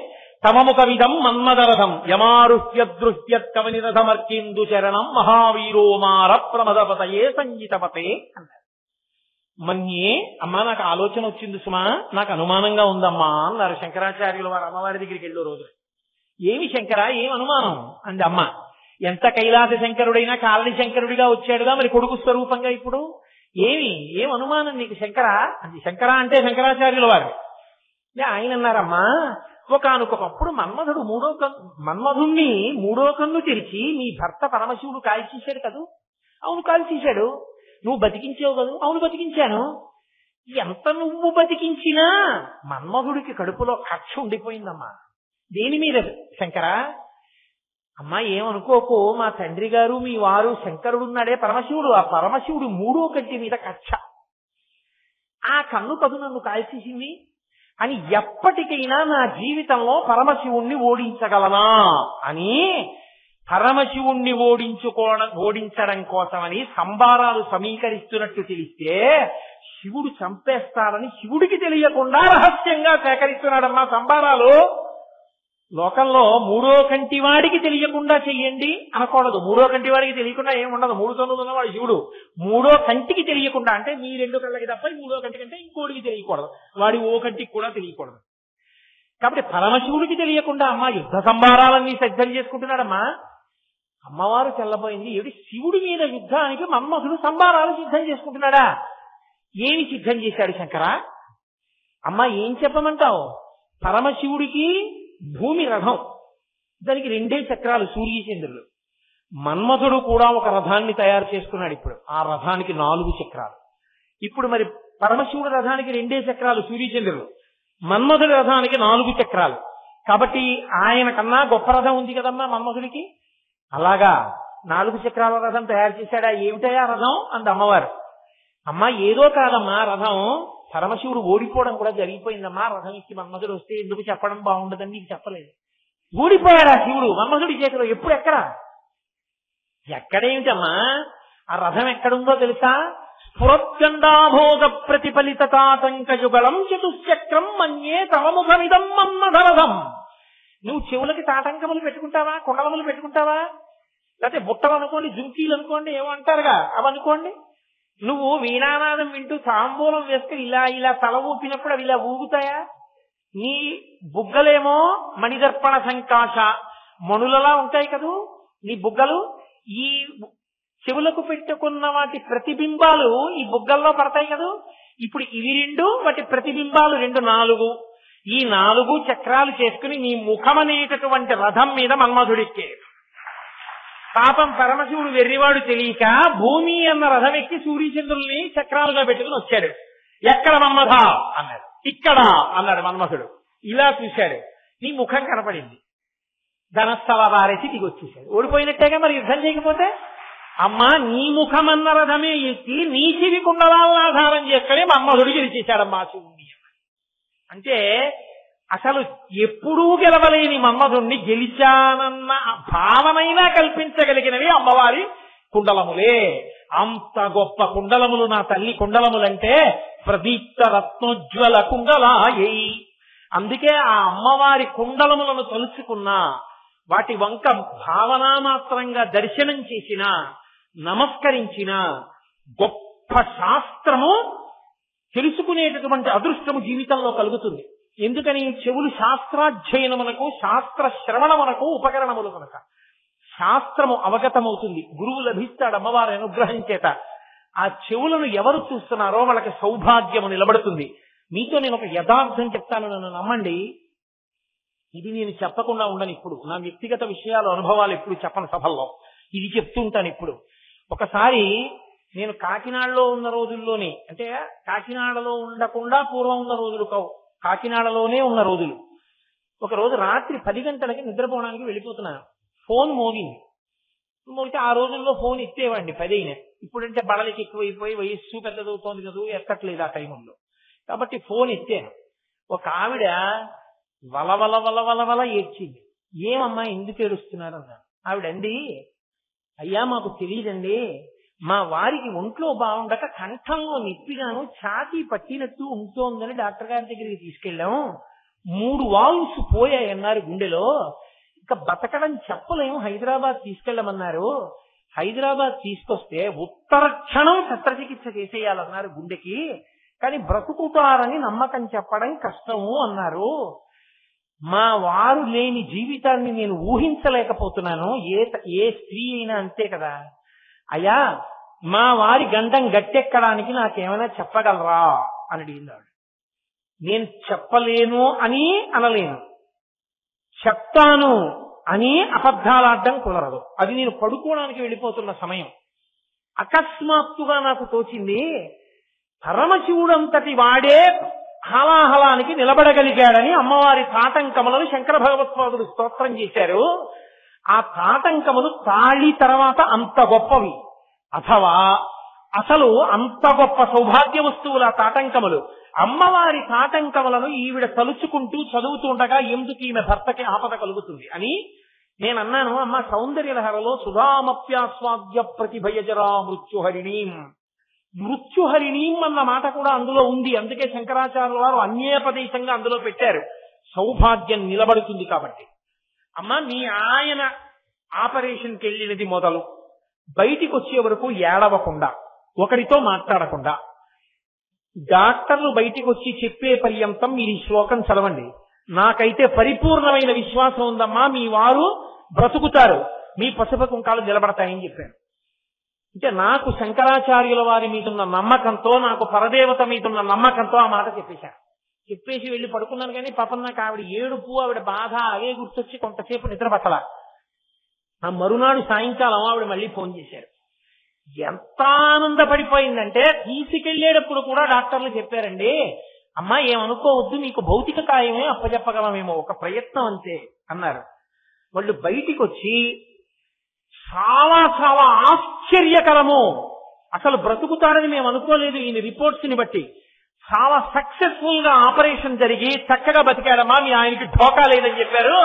తమ ముఖమిదం మన్మధరథం యమారుహ్యదృహ్యత్కవనిరథమర్కిందు చరణం మహావీరోమార ప్రమదపతయే సంగీతపతే అన్నారు. మన్యే, అమ్మా నాకు ఆలోచన వచ్చింది సుమా, నాకు అనుమానంగా ఉందమ్మా అన్నారు శంకరాచార్యులు వారు అమ్మవారి దగ్గరికి వెళ్ళే రోజు. ఏమి శంకరా, ఏం అనుమానం అంది అమ్మ. ఎంత కైలాస శంకరుడైనా కాలడి శంకరుడిగా వచ్చాడుగా, మరి కొడుకు స్వరూపంగా ఇప్పుడు ఏం అనుమానం నీకు శంకరా అంది. శంకరా అంటే శంకరాచార్యుల వారు. ఆయన అన్నారమ్మా, ఒకానొకప్పుడు మన్మధుణ్ణి మూడో కన్ను తెరిచి మీ భర్త పరమశివుడు కాల్చేశాడు కదూ. అవును కాల్చేశాడు. నువ్వు బతికించావు కదూ. అవును బతికించాను. ఎంత నువ్వు బతికించినా మన్మధుడికి కడుపులో కక్ష ఉండిపోయిందమ్మా. దేని మీద శంకరా? అమ్మా ఏమనుకోకు, మా తండ్రి గారు మీ వారు శంకరుడున్నాడే పరమశివుడు, ఆ పరమశివుడు మూడో కంటి మీద కక్ష. ఆ కన్ను కదు నన్ను కాల్చేసింది అని ఎప్పటికైనా నా జీవితంలో పరమశివుణ్ణి ఓడించగలనా అని పరమశివుణ్ణి ఓడించడం కోసమని సంబారాలు సమీకరిస్తున్నట్టు తెలిస్తే శివుడు చంపేస్తాడని శివుడికి తెలియకుండా రహస్యంగా సేకరిస్తున్నాడమ్మా సంబారాలు. లోకంలో మూడో కంటి వాడికి తెలియకుండా చెయ్యండి అనకూడదు. మూడో కంటి వాడికి తెలియకుండా ఏముండదు. 3 కన్నులు ఉన్నవాడు శివుడు. మూడో కంటికి తెలియకుండా అంటే మీ 2 కళ్ళకి తప్ప మూడో కంటి కంటే ఇంకోటికి తెలియకూడదు, వాడి ఓ కంటికి కూడా తెలియకూడదు. కాబట్టి పరమశివుడికి తెలియకుండా అమ్మ యుద్ధ సంబారాలన్నీ సిద్ధం చేసుకుంటున్నాడమ్మా. అమ్మవారు తెల్లబోయింది. ఏమిటి శివుడి మీద యుద్ధానికి మన్మధుడు సంబారాలు సిద్ధం చేసుకుంటున్నాడా? ఏమి సిద్ధం చేశాడు శంకరా? అమ్మా ఏం చెప్పమంటావు? పరమశివుడికి భూమి రథం, దానికి 2 చక్రాలు సూర్యచంద్రులు. మన్మధుడు కూడా ఒక రథాన్ని తయారు చేసుకున్నాడు. ఇప్పుడు ఆ రథానికి 4 చక్రాలు. ఇప్పుడు మరి పరమశివుడి రథానికి 2 చక్రాలు సూర్యచంద్రులు, మన్మధుడి రథానికి 4 చక్రాలు. కాబట్టి ఆయన కన్నా గొప్ప రథం ఉంది కదమ్మా మన్మధుడికి. అలాగా 4 చక్రాల రథం తయారు చేశాడా? ఏమిటయా రథం అంది అమ్మవారు. అమ్మా ఏదో కాదమ్మా రథం, పరమశివుడు ఓడిపోవడం కూడా జరిగిపోయిందమ్మా. రథం ఇచ్చి మన్మధుడు వస్తే ఎందుకు చెప్పడం బాగుండదని నీకు చెప్పలేదు. ఓడిపోయాడా శివుడు మన్మధుడి చేతిలో? ఎప్పుడు ఎక్కడ? ఎక్కడేమిటమ్మా ఆ రథం ఎక్కడుందో తెలుసా? స్ఫురద్గండాభోగ ప్రతిఫలిత తాటంక యుగళం చతుశ్చక్రం మన్యే తవ ముఖమిదం మన్మధరథం. నువ్వు చెవులకి తాటంకములు పెట్టుకుంటావా, కుండలములు పెట్టుకుంటావా? లేకపోతే బుట్టలు అనుకోండి, జుంకీలు అనుకోండి, ఏమో అంటారుగా అవనుకోండి. నువ్వు వీణానాదం వింటూ తాంబూలం వేసుకుని ఇలా ఇలా తల ఊపినప్పుడు అవి ఇలా ఊగుతాయా? నీ బుగ్గలేమో మణిదర్పణ సంకాశ మణులలా ఉంటాయి కదూ నీ బుగ్గలు. ఈ చెవులకు పెట్టుకున్న వాటి ప్రతిబింబాలు ఈ బుగ్గల్లో పడతాయి కదూ. ఇప్పుడు ఇవి 2 వాటి ప్రతిబింబాలు 2 4. ఈ 4 చక్రాలు చేసుకుని నీ ముఖమనేటటువంటి రథం మీద మన్మధుడికే. పాపం పరమశివుడు వెర్రివాడు తెలియక భూమి అన్న రథం ఎక్కి సూర్యచంద్రుల్ని చక్రాలుగా పెట్టుకుని వచ్చాడు. ఎక్కడ మన్మథ అన్నాడు. ఇక్కడ అన్నాడు మన్మథుడు. ఇలా చూశాడు, నీ ముఖం కనపడింది. ధనస్థల వారేసి దిగి వచ్చేసాడు. ఓడిపోయినట్టేగా మరి యుద్ధం చేయకపోతే. అమ్మా నీ ముఖమన్న రథమే ఎక్కి నీ చెవి కుండలాలను ఆధారం చేసుకుని మన్మధుడు గెలిచేశాడమ్మా శివుణ్ణి. అంటే అసలు ఎప్పుడూ గెలవలేని మన్మధుణ్ణి గెలిచానన్న భావనైనా కల్పించగలిగినవి అమ్మవారి కుండలములే. అంత గొప్ప కుండలములు నా తల్లి కుండలములంటే ప్రదీప్త రత్నోజ్వల కుండలాయై. అందుకే ఆ అమ్మవారి కుండలములను తలుచుకున్నా, వాటి వంక భావనామాత్రంగా దర్శనం చేసిన, నమస్కరించిన గొప్ప శాస్త్రము తెలుసుకునేటటువంటి అదృష్టము జీవితంలో కలుగుతుంది. ఎందుకని? చెవులు శాస్త్రాధ్యయనమునకు, శాస్త్ర శ్రవణమునకు ఉపకరణములు కనుక శాస్త్రము అవగతమవుతుంది. గురువు లభిస్తాడు అమ్మవారి అనుగ్రహం చేత. ఆ చెవులను ఎవరు చూస్తున్నారో వాళ్ళకి సౌభాగ్యము నిలబడుతుంది. మీతో నేను ఒక యథార్థం చెప్తాను, నన్ను నమ్మండి. ఇది నేను చెప్పకుండా ఉండను. ఇప్పుడు నా వ్యక్తిగత విషయాలు, అనుభవాలు ఎప్పుడు చెప్పను సభల్లో, ఇది చెప్తుంటాను. ఇప్పుడు ఒకసారి నేను కాకినాడలో ఉన్న రోజుల్లోనే, అంటే కాకినాడలో ఉండకుండా పూర్వం ఉన్న రోజులు కావు, కాకినాడలోనే ఉన్న రోజులు. ఒక రోజు రాత్రి 10 గంటలకి నిద్రపోవడానికి వెళ్ళిపోతున్నాను. ఫోన్ మోగింది. మోగితే ఆ రోజుల్లో ఫోన్ ఎత్తేవాడిని 10 అయినా. ఇప్పుడంటే బడలికి ఎక్కువైపోయి వయస్సు పెద్దదవుతోంది కదా, ఎత్తట్లేదు ఆ టైంలో. కాబట్టి ఫోన్ ఎత్తాను. ఒక ఆవిడ వలవల వలవల ఏడ్చింది. ఏమమ్మా ఎందుకు ఏడుస్తున్నారు అన్నాను. ఆవిడండి, అయ్యా మాకు తెలియదండి, మా వారికి ఒంట్లో బాగుండక కంఠంలో నొప్పిగాను ఛాతీ పట్టినట్టు ఉంటోందని డాక్టర్ గారి దగ్గరికి తీసుకెళ్ళాం. 3 వాల్వ్స్ పోయాయన్నారు గుండెలో, ఇక బతకడం చెప్పలేము, హైదరాబాద్ తీసుకెళ్ళమన్నారు. హైదరాబాద్ తీసుకొస్తే ఉత్తర క్షణం శస్త్రచికిత్స చేసేయాలన్నారు గుండెకి, కానీ బ్రతుకుతారని నమ్మకం చెప్పడం కష్టము అన్నారు. మా వారు లేని జీవితాన్ని నేను ఊహించలేకపోతున్నాను. ఏ స్త్రీ అయినా అంతే కదా. అయ్యా మా వారి గండం గట్టెక్కడానికి నాకేమైనా చెప్పగలరా అని అడిగిందాడు. నేను చెప్పలేను అని అనలేను, చెప్తాను అని అబద్ధాలాడడం కుదరదు. అది నేను పడుకోవడానికి వెళ్ళిపోతున్న సమయం. అకస్మాత్తుగా నాకు తోచింది, పరమశివుడంతటి వాడే హలాహలానికి నిలబడగలిగాడని అమ్మవారి తాటంకములను శంకర భగవత్పాదులు స్తోత్రం చేశారు. ఆ తాటంకములు తాళి తర్వాత అంత గొప్పవి, అథవా అసలు అంత గొప్ప సౌభాగ్య వస్తువుల తాటంకములు. అమ్మవారి తాటంకములను ఈవిడ తలుచుకుంటూ చదువుతుండగా ఎందుకు ఈమె భర్తకి ఆపద కలుగుతుంది అని నేను అన్నాను. అమ్మ సౌందర్యలహరలో సుధామప్యాస్వాద్య ప్రతిభయజరా మృత్యుహరిణీం, మృత్యుహరిణీం అన్న మాట కూడా అందులో ఉంది. అందుకే శంకరాచార్యుల వారు అన్యేపదేశంగా అందులో పెట్టారు, సౌభాగ్యం నిలబడుతుంది కాబట్టి. అమ్మ మీ ఆయన ఆపరేషన్కి వెళ్ళినది మొదలు బయటికి వచ్చే వరకు ఏడవకుండా, ఒకరితో మాట్లాడకుండా, డాక్టర్లు బయటికి వచ్చి చెప్పే పర్యంతం మీరు ఈ శ్లోకం చదవండి. నాకైతే పరిపూర్ణమైన విశ్వాసం ఉందమ్మా, మీ వారు బ్రతుకుతారు, మీ పసుపు కుంకాలు నిలబడతాయని చెప్పారు. అంటే నాకు శంకరాచార్యుల వారి మీదున్న నమ్మకంతో, నాకు పరదేవత మీదున్న నమ్మకంతో ఆ మాట చెప్పేశాను. చెప్పేసి వెళ్ళి పడుకున్నాను. కానీ పాపం నాకు ఆవిడ ఏడుపు, ఆవిడ బాధ అవే గుర్తొచ్చి కొంతసేపు నిద్ర పట్టల. ఆ మరునాడు సాయంకాలం ఆవిడ మళ్ళీ ఫోన్ చేశారు. ఎంత ఆనందపడిపోయిందంటే, తీసుకెళ్లేటప్పుడు కూడా డాక్టర్లు చెప్పారండి, అమ్మా ఏమనుకోవద్దు, మీకు భౌతిక కాయమే అప్పచెప్పగలమేమో, ఒక ప్రయత్నం అంతే అన్నారు. వాళ్ళు బయటికి వచ్చి చాలా చాలా ఆశ్చర్యకరము, అసలు బ్రతుకుతారని మేము అనుకోలేదు, ఈయన రిపోర్ట్స్ ని బట్టి చాలా సక్సెస్ఫుల్ గా ఆపరేషన్ జరిగి చక్కగా బతికాడమ్మా, మీ ఆయనకి ఢోకా లేదని చెప్పారు.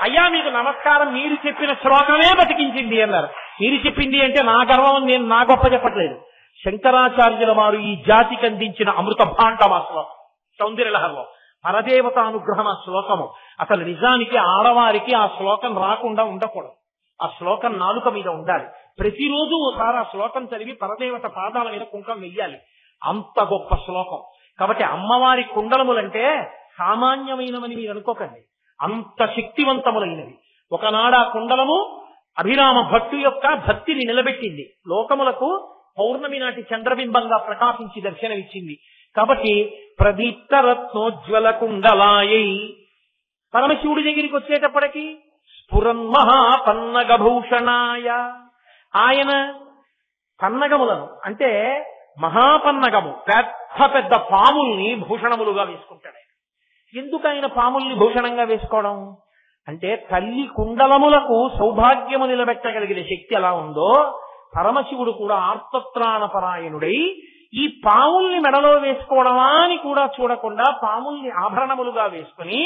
అయ్యా మీకు నమస్కారం, మీరు చెప్పిన శ్లోకమే బతికించింది అన్నారు. మీరు చెప్పింది అంటే నా గర్వం, నేను నా గొప్ప చెప్పట్లేదు. శంకరాచార్యుల వారు ఈ జాతికి అందించిన అమృత భాండం ఆ శ్లోకం సౌందర్యలహరిలో. పరదేవత అనుగ్రహం ఆ శ్లోకము. అసలు నిజానికి ఆడవారికి ఆ శ్లోకం రాకుండా ఉండకూడదు, ఆ శ్లోకం నాలుక మీద ఉండాలి. ప్రతిరోజు ఓసారి ఆ శ్లోకం చదివి పరదేవత పాదాల మీద కుంకం వెయ్యాలి. అంత గొప్ప శ్లోకం. కాబట్టి అమ్మవారి కుండలములంటే సామాన్యమైనవని మీరు అనుకోకండి, అంత శక్తివంతములైనవి. ఒకనాడు ఆ కుండలము అభిరామ భక్తు యొక్క భక్తిని నిలబెట్టింది, లోకములకు పౌర్ణమి నాటి చంద్రబింబంగా ప్రకాశించి దర్శనమిచ్చింది. కాబట్టి ప్రదీప్త రత్నోజ్వల కుండలాయై పరమశివుడి దగ్గరికి వచ్చేటప్పటికి స్ఫురన్మహాపన్నగభూషణాయ, ఆయన పన్నగములను అంటే మహాపన్నగము పెద్ద పెద్ద పాముల్ని భూషణములుగా వేసుకుంటాడు. ఎందుకు ఆయన పాముల్ని భూషణంగా వేసుకోవడం అంటే, తల్లి కుండలములకు సౌభాగ్యము నిలబెట్టగలిగిన శక్తి ఎలా ఉందో, పరమశివుడు కూడా ఆర్తత్రాణపరాయణుడై ఈ పాముల్ని మెడలో వేసుకోవడమా అని కూడా చూడకుండా పాముల్ని ఆభరణములుగా వేసుకుని,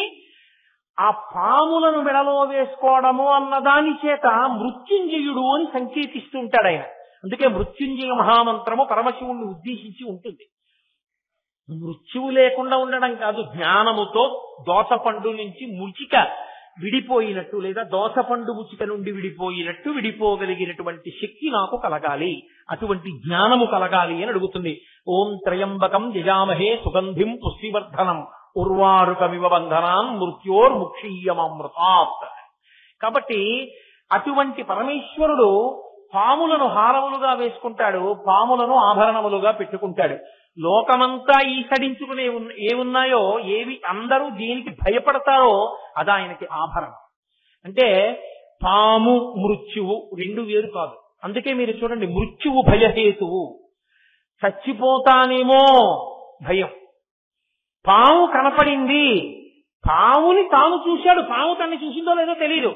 ఆ పాములను మెడలో వేసుకోవడము అన్న దాని చేత మృత్యుంజయుడు అని సంకేతిస్తూ ఉంటాడు ఆయన. అందుకే మృత్యుంజయ మహామంత్రము పరమశివుణ్ణి ఉద్దేశించి ఉంటుంది. మృత్యువు లేకుండా ఉండడం కాదు, జ్ఞానముతో దోసపండు నుంచి ముచిక విడిపోయినట్టు, లేదా దోసపండు ముచిక నుండి విడిపోయినట్టు విడిపోగలిగినటువంటి శక్తి నాకు కలగాలి, అటువంటి జ్ఞానము కలగాలి అని అడుగుతుంది. ఓం త్రయంబకం యజామహే సుగంధిం పుష్టివర్ధనం ఉర్వారుకమివ బంధనాన్ మృత్యోర్ముక్షీయమృతాత్. కాబట్టి అటువంటి పరమేశ్వరుడు పాములను హారములుగా వేసుకుంటాడు, పాములను ఆభరణములుగా పెట్టుకుంటాడు. లోకమంతా ఈసడించుకునే ఏమున్నాయో, ఏవి అందరూ దేనికి భయపడతారో అది ఆయనకి ఆభరణం. అంటే పాము మృత్యువు రెండు వేరు కాదు. అందుకే మీరు చూడండి, మృత్యువు భయహేతువు. చచ్చిపోతానేమో భయం. పాము కనపడింది, పావుని తాను చూశాడు, పాము తన్ని చూసిందో లేదో తెలియదు,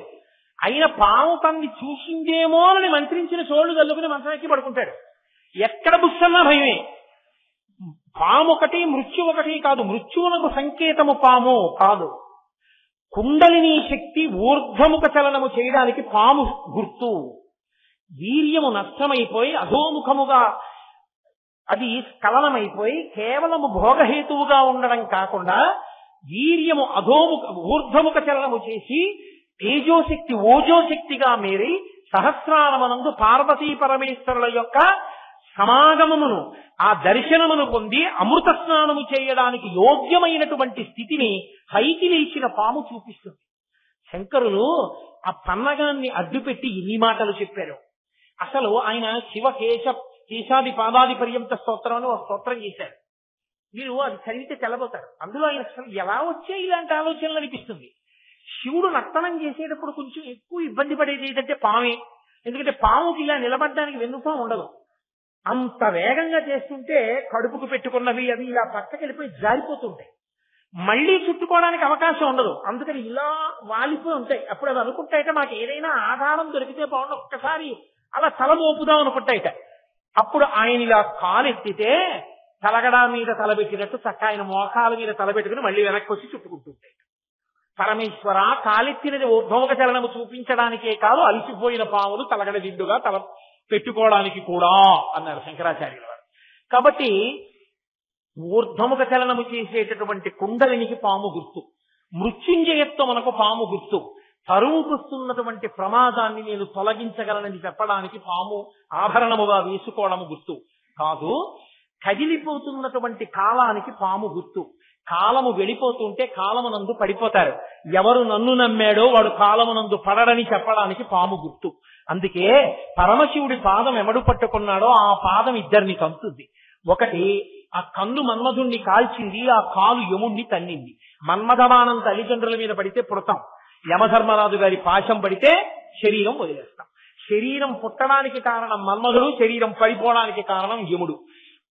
అయినా పాము తన్ని చూసిందేమో అని మంత్రించిన చోళ్ళు చల్లుకుని మంచమెక్కి పడుకుంటాడు. ఎక్కడ బుස්සన్నా భయమే. పాము ఒకటి మృత్యు ఒకటి కాదు. మృత్యువునకు సంకేతము పాము కాదు. కుండలిని శక్తి ఊర్ధ్వముఖ చలనము చేయడానికి పాము గుర్తు. వీర్యము నష్టమైపోయి అధోముఖముగా అది స్ఖలనమైపోయి కేవలము భోగహేతువుగా ఉండడం కాకుండా వీర్యము ఊర్ధ్వముఖ చలనము చేసి తేజోశక్తి ఓజోశక్తిగా మేరి సహస్రారమనందు పార్వతీ పరమేశ్వరుల యొక్క సమాగమమును, ఆ దర్శనమును పొంది అమృత స్నానము చేయడానికి యోగ్యమైనటువంటి స్థితిని పైకి లేచిన పాము చూపిస్తుంది. శంకరులు ఆ పన్నగాన్ని అడ్డుపెట్టి ఇన్ని మాటలు చెప్పారు. అసలు ఆయన శివ కేశాది పాదాది పర్యంత స్తోత్రం అని ఒక స్తోత్రం చేశారు. మీరు అది చదివితే తెల్లబోతారు. అందులో ఆయన అసలు ఎలా వచ్చే ఇలాంటి ఆలోచనలు అనిపిస్తుంది. శివుడు నర్తనం చేసేటప్పుడు కొంచెం ఎక్కువ ఇబ్బంది పడేది ఏంటంటే పామే. ఎందుకంటే పాముకి ఇలా నిలబడడానికి వెన్నుపాము ఉండదు. అంత వేగంగా చేస్తుంటే కడుపుకు పెట్టుకున్నవి అవి ఇలా పక్కకి వెళ్ళిపోయి జారిపోతుంటాయి. మళ్లీ చుట్టుకోవడానికి అవకాశం ఉండదు. అందుకని ఇలా వాలిపోయి ఉంటాయి. అప్పుడు అవి అనుకుంటాయిట, మాకు ఏదైనా ఆధారం దొరికితే బాగుండు, ఒక్కసారి అలా తల మోపుదాం అనుకుంటాయిట. అప్పుడు ఆయన ఇలా కాలెత్తితే తలగడా మీద తలబెట్టినట్టు చక్క ఆయన మోకాల మీద తలబెట్టుకుని మళ్ళీ వెనక్కి వచ్చి చుట్టుకుంటుంటాయి. పరమేశ్వర, కాలెత్తినది ఊర్ధ్వముఖ చలనము చూపించడానికే కాదు, అలిసిపోయిన పాములు తలగడ దిండుగా తల పెట్టుకోవడానికి కూడా అన్నారు శంకరాచార్యుల వారు. కాబట్టి ఊర్ధ్వముఖ చలనము చేసేటటువంటి కుండలినికి పాము గుర్తు. మృత్యుంజయత్వమునకు పాము గుర్తు. తరువుకొస్తున్నటువంటి ప్రమాదాన్ని నేను తొలగించగలనని చెప్పడానికి పాము ఆభరణముగా వేసుకోవడము గుర్తు కాదు. కదిలిపోతున్నటువంటి కాలానికి పాము గుర్తు. కాలము వెళ్ళిపోతుంటే కాలమునందు పడిపోతారు. ఎవరు నన్ను నమ్మాడో వాడు కాలమునందు పడడని చెప్పడానికి పాము గుర్తు. అందుకే పరమశివుడి పాదం ఎవడు పట్టుకున్నాడో ఆ పాదం ఇద్దరిని కంతుంది. ఒకటి ఆ కన్ను మన్మధుణ్ణి కాల్చింది, ఆ కాలు యముణ్ణి తన్నింది. మన్మధమానం తల్లిదండ్రుల మీద పడితే పుడతాం, యమధర్మరాజు గారి పాశం పడితే శరీరం వదిలేస్తాం. శరీరం పుట్టడానికి కారణం మన్మధుడు, శరీరం పడిపోవడానికి కారణం యముడు.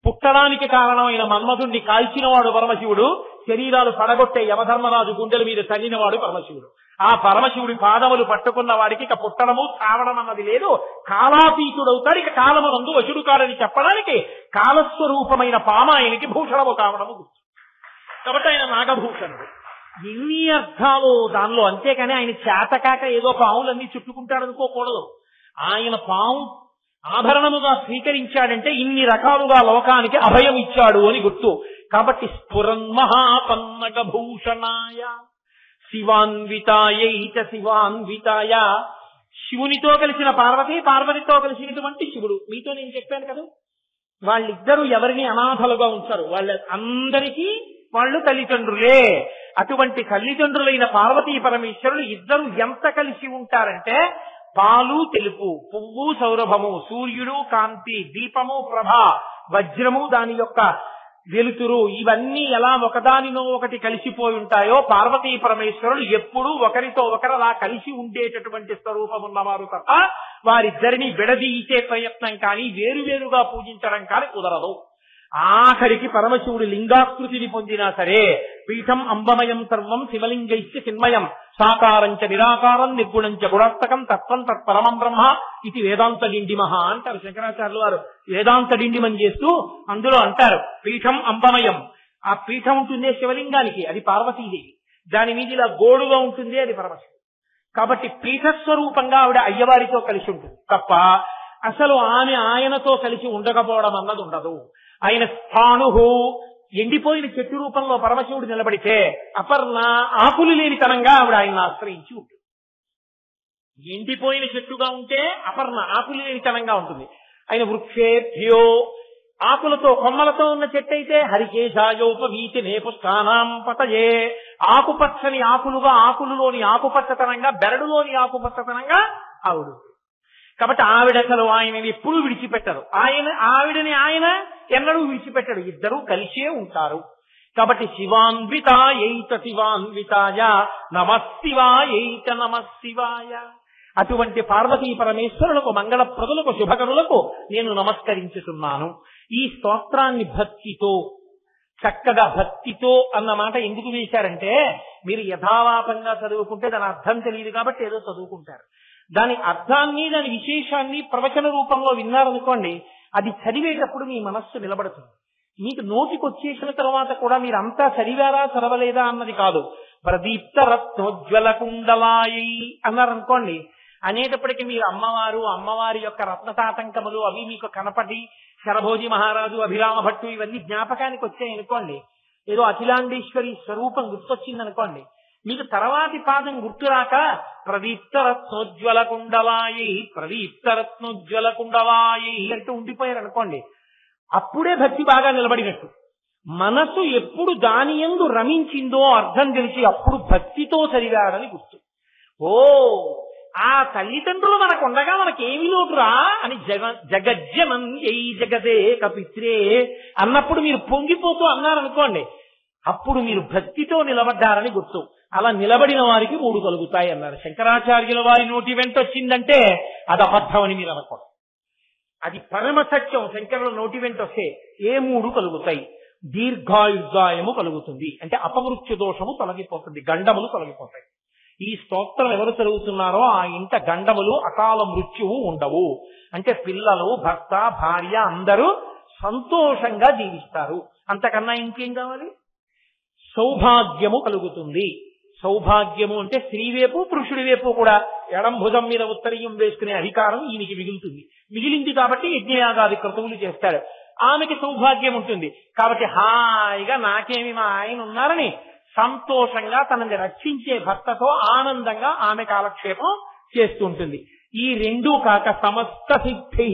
పుట్టడానికి కారణమైన మన్మధుణ్ణి కాల్చినవాడు పరమశివుడు, శరీరాలు పడగొట్టే యమధర్మరాజు గుండెల మీద తల్లినవాడు పరమశివుడు. ఆ పరమశివుడి పాదములు పట్టుకున్న వాడికి ఇక పుట్టడము చావడం అన్నది లేదు, కాలాతీతుడవుతాడు. ఇక కాలమునందు వశుడు కాడని చెప్పడానికి కాలస్వరూపమైన పామాయనికి భూషణము కావడము గుర్తు. కాబట్టి ఆయన నాగభూషణుడు. ఎన్ని అర్థాలు దానిలో. అంతేకాని ఆయన చేతకాక ఏదో పాములన్నీ చుట్టుకుంటాడు అనుకోకూడదు. ఆయన పాము ఆభరణముగా స్వీకరించాడంటే ఇన్ని రకాలుగా లోకానికి అభయం ఇచ్చాడు అని గుర్తు. కాబట్టి స్ఫురన్మహాపన్నగ భూషణాయ శివాన్వితాయైచ శివాన్వితాయ. శివునితో కలిసిన పార్వతి, పార్వతితో కలిసినటువంటి శివుడు. మీతో నేను చెప్పాను కదా, వాళ్ళిద్దరూ ఎవరిని అనాథలుగా ఉంచారు. వాళ్ళ అందరికీ వాళ్ళు తల్లిదండ్రులే. అటువంటి తల్లిదండ్రులైన పార్వతీ పరమేశ్వరులు ఇద్దరు ఎంత కలిసి ఉంటారంటే పాలు తెలుపు, పువ్వు సౌరభము, సూర్యుడు కాంతి, దీపము ప్రభ, వజ్రము దాని యొక్క వెలుతురు, ఇవన్నీ ఎలా ఒకదానినో ఒకటి కలిసిపోయి ఉంటాయో పార్వతీ పరమేశ్వరులు ఎప్పుడూ ఒకరితో ఒకరు అలా కలిసి ఉండేటటువంటి స్వరూపం ఉన్నవారు తప్ప వారిద్దరిని విడదీసే ప్రయత్నం కానీ వేరువేరుగా పూజించడం కానీ కుదరదు. ఆఖరికి పరమశివుడు లింగాకృతిని పొందినా సరే పీఠం అంబమయం సర్వం శివలింగైశ్చ చిన్మయం సాకారంచ నిరాకారం నిర్గుణంచ గుణాత్మకం తత్వం తత్పరమం బ్రహ్మ ఇది వేదాంత డిండిమహ అంటారు శంకరాచార్యులు వారు. వేదాంత డిండిమం చేస్తూ అందులో అంటారు పీఠం అంబమయం. ఆ పీఠం ఉంటుందే శివలింగానికి, అది పార్వతీదేవి. దాని మీద ఇలా గోడుగా ఉంటుంది, అది పరమశివుడు. కాబట్టి పీఠస్వరూపంగా ఆవిడ అయ్యవారితో కలిసి ఉంటుంది తప్ప అసలు ఆమె ఆయనతో కలిసి ఉండకపోవడం అన్నది ఉండదు. ఆయన స్థాణుహు, ఎండిపోయిన చెట్టు రూపంలో పరమశివుడు నిలబడితే అపర్ణ ఆకులు లేనితనంగా ఆవిడ ఆయన ఆశ్రయించి ఉంటుంది. ఎండిపోయిన చెట్టుగా ఉంటే అపర్ణ ఆకులు లేనితనంగా ఉంటుంది. ఆయన వృక్షేభ్యో, ఆకులతో కొమ్మలతో ఉన్న చెట్టు అయితే హరికేశాయోపవీతి నేపుష్టానాం పతయే, ఆకుపచ్చని ఆకులుగా ఆకులులోని ఆకుపచ్చతనంగా బెరడులోని ఆకుపచ్చతనంగా ఆవిడు. కాబట్టి ఆవిడసలు ఆయన ఎప్పుడూ విడిచిపెట్టరు, ఆవిడని ఆయన ఎన్నడూ విడిచిపెట్టడు, ఇద్దరూ కలిసే ఉంటారు. కాబట్టి శివాన్వితాయైత శివాన్వితాయ నమశివాయైత నమశివాయ. అటువంటి పార్వతీ పరమేశ్వరులకు, మంగళప్రదులకు, శుభకరులకు నేను నమస్కరించుతున్నాను. ఈ స్తోత్రాన్ని భక్తితో, చక్కగా భక్తితో అన్న మాట ఎందుకు వేశారంటే, మీరు యథాలాపంగా చదువుకుంటే దాని అర్థం తెలియదు కాబట్టి ఏదో చదువుకుంటారు. దాని అర్థాన్ని, దాని విశేషాన్ని ప్రవచన రూపంలో విన్నారనుకోండి, అది చదివేటప్పుడు మీ మనస్సు నిలబడుతుంది. మీకు నోటికి వచ్చేసిన తర్వాత కూడా మీరు అంతా చదివారా చదవలేదా అన్నది కాదు. ప్రదీప్త రత్నోజ్వల కుండలాయి అన్నారనుకోండి, అనేటప్పటికీ మీరు అమ్మవారి యొక్క రత్నతాతంకములు అవి మీకు కనపడి, శరభోజి మహారాజు, అభిరామ భట్టు ఇవన్నీ జ్ఞాపకానికి వచ్చాయనుకోండి, ఏదో అఖిలాండేశ్వరి స్వరూపం గుర్తొచ్చిందనుకోండి, మీకు తర్వాతి పాదం గుర్తురాక ప్రదీప్త రత్నోజ్వల కుండలాయి ప్రదీప్త రత్నోజ్వల కుండలాయి అంటూ ఉండిపోయారు అనుకోండి, అప్పుడే భక్తి బాగా నిలబడినట్టు. మనసు ఎప్పుడు దాని యందు రమించిందో అర్థం తెలిసి అప్పుడు భక్తితో చదివారని గుర్తు. ఓ, ఆ తల్లిదండ్రులు మనకు ఉండగా మనకేమి లోటురా అని జగజ్జనం ఏ జగదే కపిత్రే అన్నప్పుడు మీరు పొంగిపోతూ అన్నారనుకోండి, అప్పుడు మీరు భక్తితో నిలబడ్డారని గుర్తు. అలా నిలబడిన వారికి 3 కలుగుతాయి అన్నారు. శంకరాచార్యుల వారి నోటి వెంట వచ్చిందంటే అది అబద్ధం అని మీరు అనుకోండి, అది పరమ సత్యం. శంకరుల నోటి వెంట వస్తే ఏ 3 కలుగుతాయి? దీర్ఘాయుర్దాయము కలుగుతుంది, అంటే అపమృత్యు దోషము తొలగిపోతుంది, గండములు తొలగిపోతాయి. ఈ స్తోత్రం ఎవరు చదువుతున్నారో ఆ ఇంట గండములు, అకాల మృత్యువు ఉండవు. అంటే పిల్లలు, భర్త, భార్య అందరూ సంతోషంగా జీవిస్తారు. అంతకన్నా ఇంకేం కావాలి? సౌభాగ్యము కలుగుతుంది. సౌభాగ్యము అంటే స్త్రీ వైపు పురుషుడి వైపు కూడా ఎడం భుజం మీద ఉత్తరీయం వేసుకునే అధికారం ఈయనకి మిగులుతుంది. మిగిలింది కాబట్టి యజ్ఞయాగాది క్రతువులు చేస్తాడు. ఆమెకి సౌభాగ్యం ఉంటుంది కాబట్టి హాయిగా నాకేమి మా ఆయన ఉన్నారని సంతోషంగా తనని రక్షించే భర్తతో ఆనందంగా ఆమె కాలక్షేపం చేస్తూ ఉంటుంది. ఈ 2 కాక సమస్త సిద్ధి,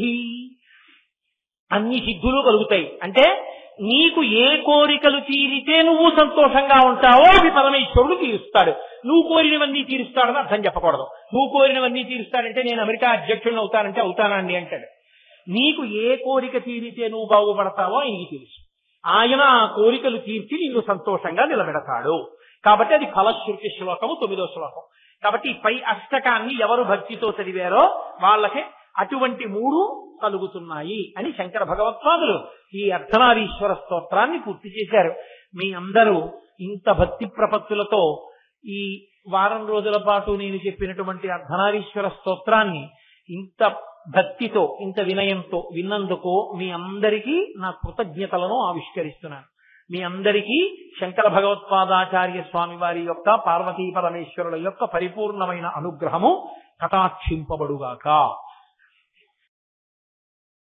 అన్ని సిద్ధులు కలుగుతాయి. అంటే నీకు ఏ కోరికలు తీరితే నువ్వు సంతోషంగా ఉంటావో అవి పరమేశ్వరుడు తీరుస్తాడు. నువ్వు కోరినవన్నీ తీరుస్తాడని అర్థం చెప్పకూడదు. నువ్వు కోరినవన్నీ తీరుస్తాడంటే నేను అమెరికా అధ్యక్షుడిని అవుతానంటే అవుతానండి అంటాడు. నీకు ఏ కోరిక తీరితే నువ్వు బాగుపడతావో ఆయనకి తెలుసు. ఆయన ఆ కోరికలు తీర్చి నీకు సంతోషంగా నిలబెడతాడు. కాబట్టి అది ఫలశ్రుతి శ్లోకము 9వ శ్లోకం. కాబట్టి పై అష్టకాన్ని ఎవరు భక్తితో చదివారో వాళ్ళకి అటువంటి 3 కలుగుతున్నాయి అని శంకర భగవత్పాదులు ఈ అర్ధనారీశ్వర స్తోత్రాన్ని పూర్తి చేశారు. మీ అందరూ ఇంత భక్తి ప్రపత్తులతో ఈ వారం రోజుల పాటు నేను చెప్పినటువంటి అర్ధనారీశ్వర స్తోత్రాన్ని ఇంత భక్తితో, ఇంత వినయంతో విన్నందుకు మీ అందరికీ నా కృతజ్ఞతలను ఆవిష్కరిస్తున్నాను. మీ అందరికీ శంకర భగవత్పాదాచార్య స్వామి వారి యొక్క, పార్వతీ పరమేశ్వరుల యొక్క పరిపూర్ణమైన అనుగ్రహము కటాక్షింపబడుగాక.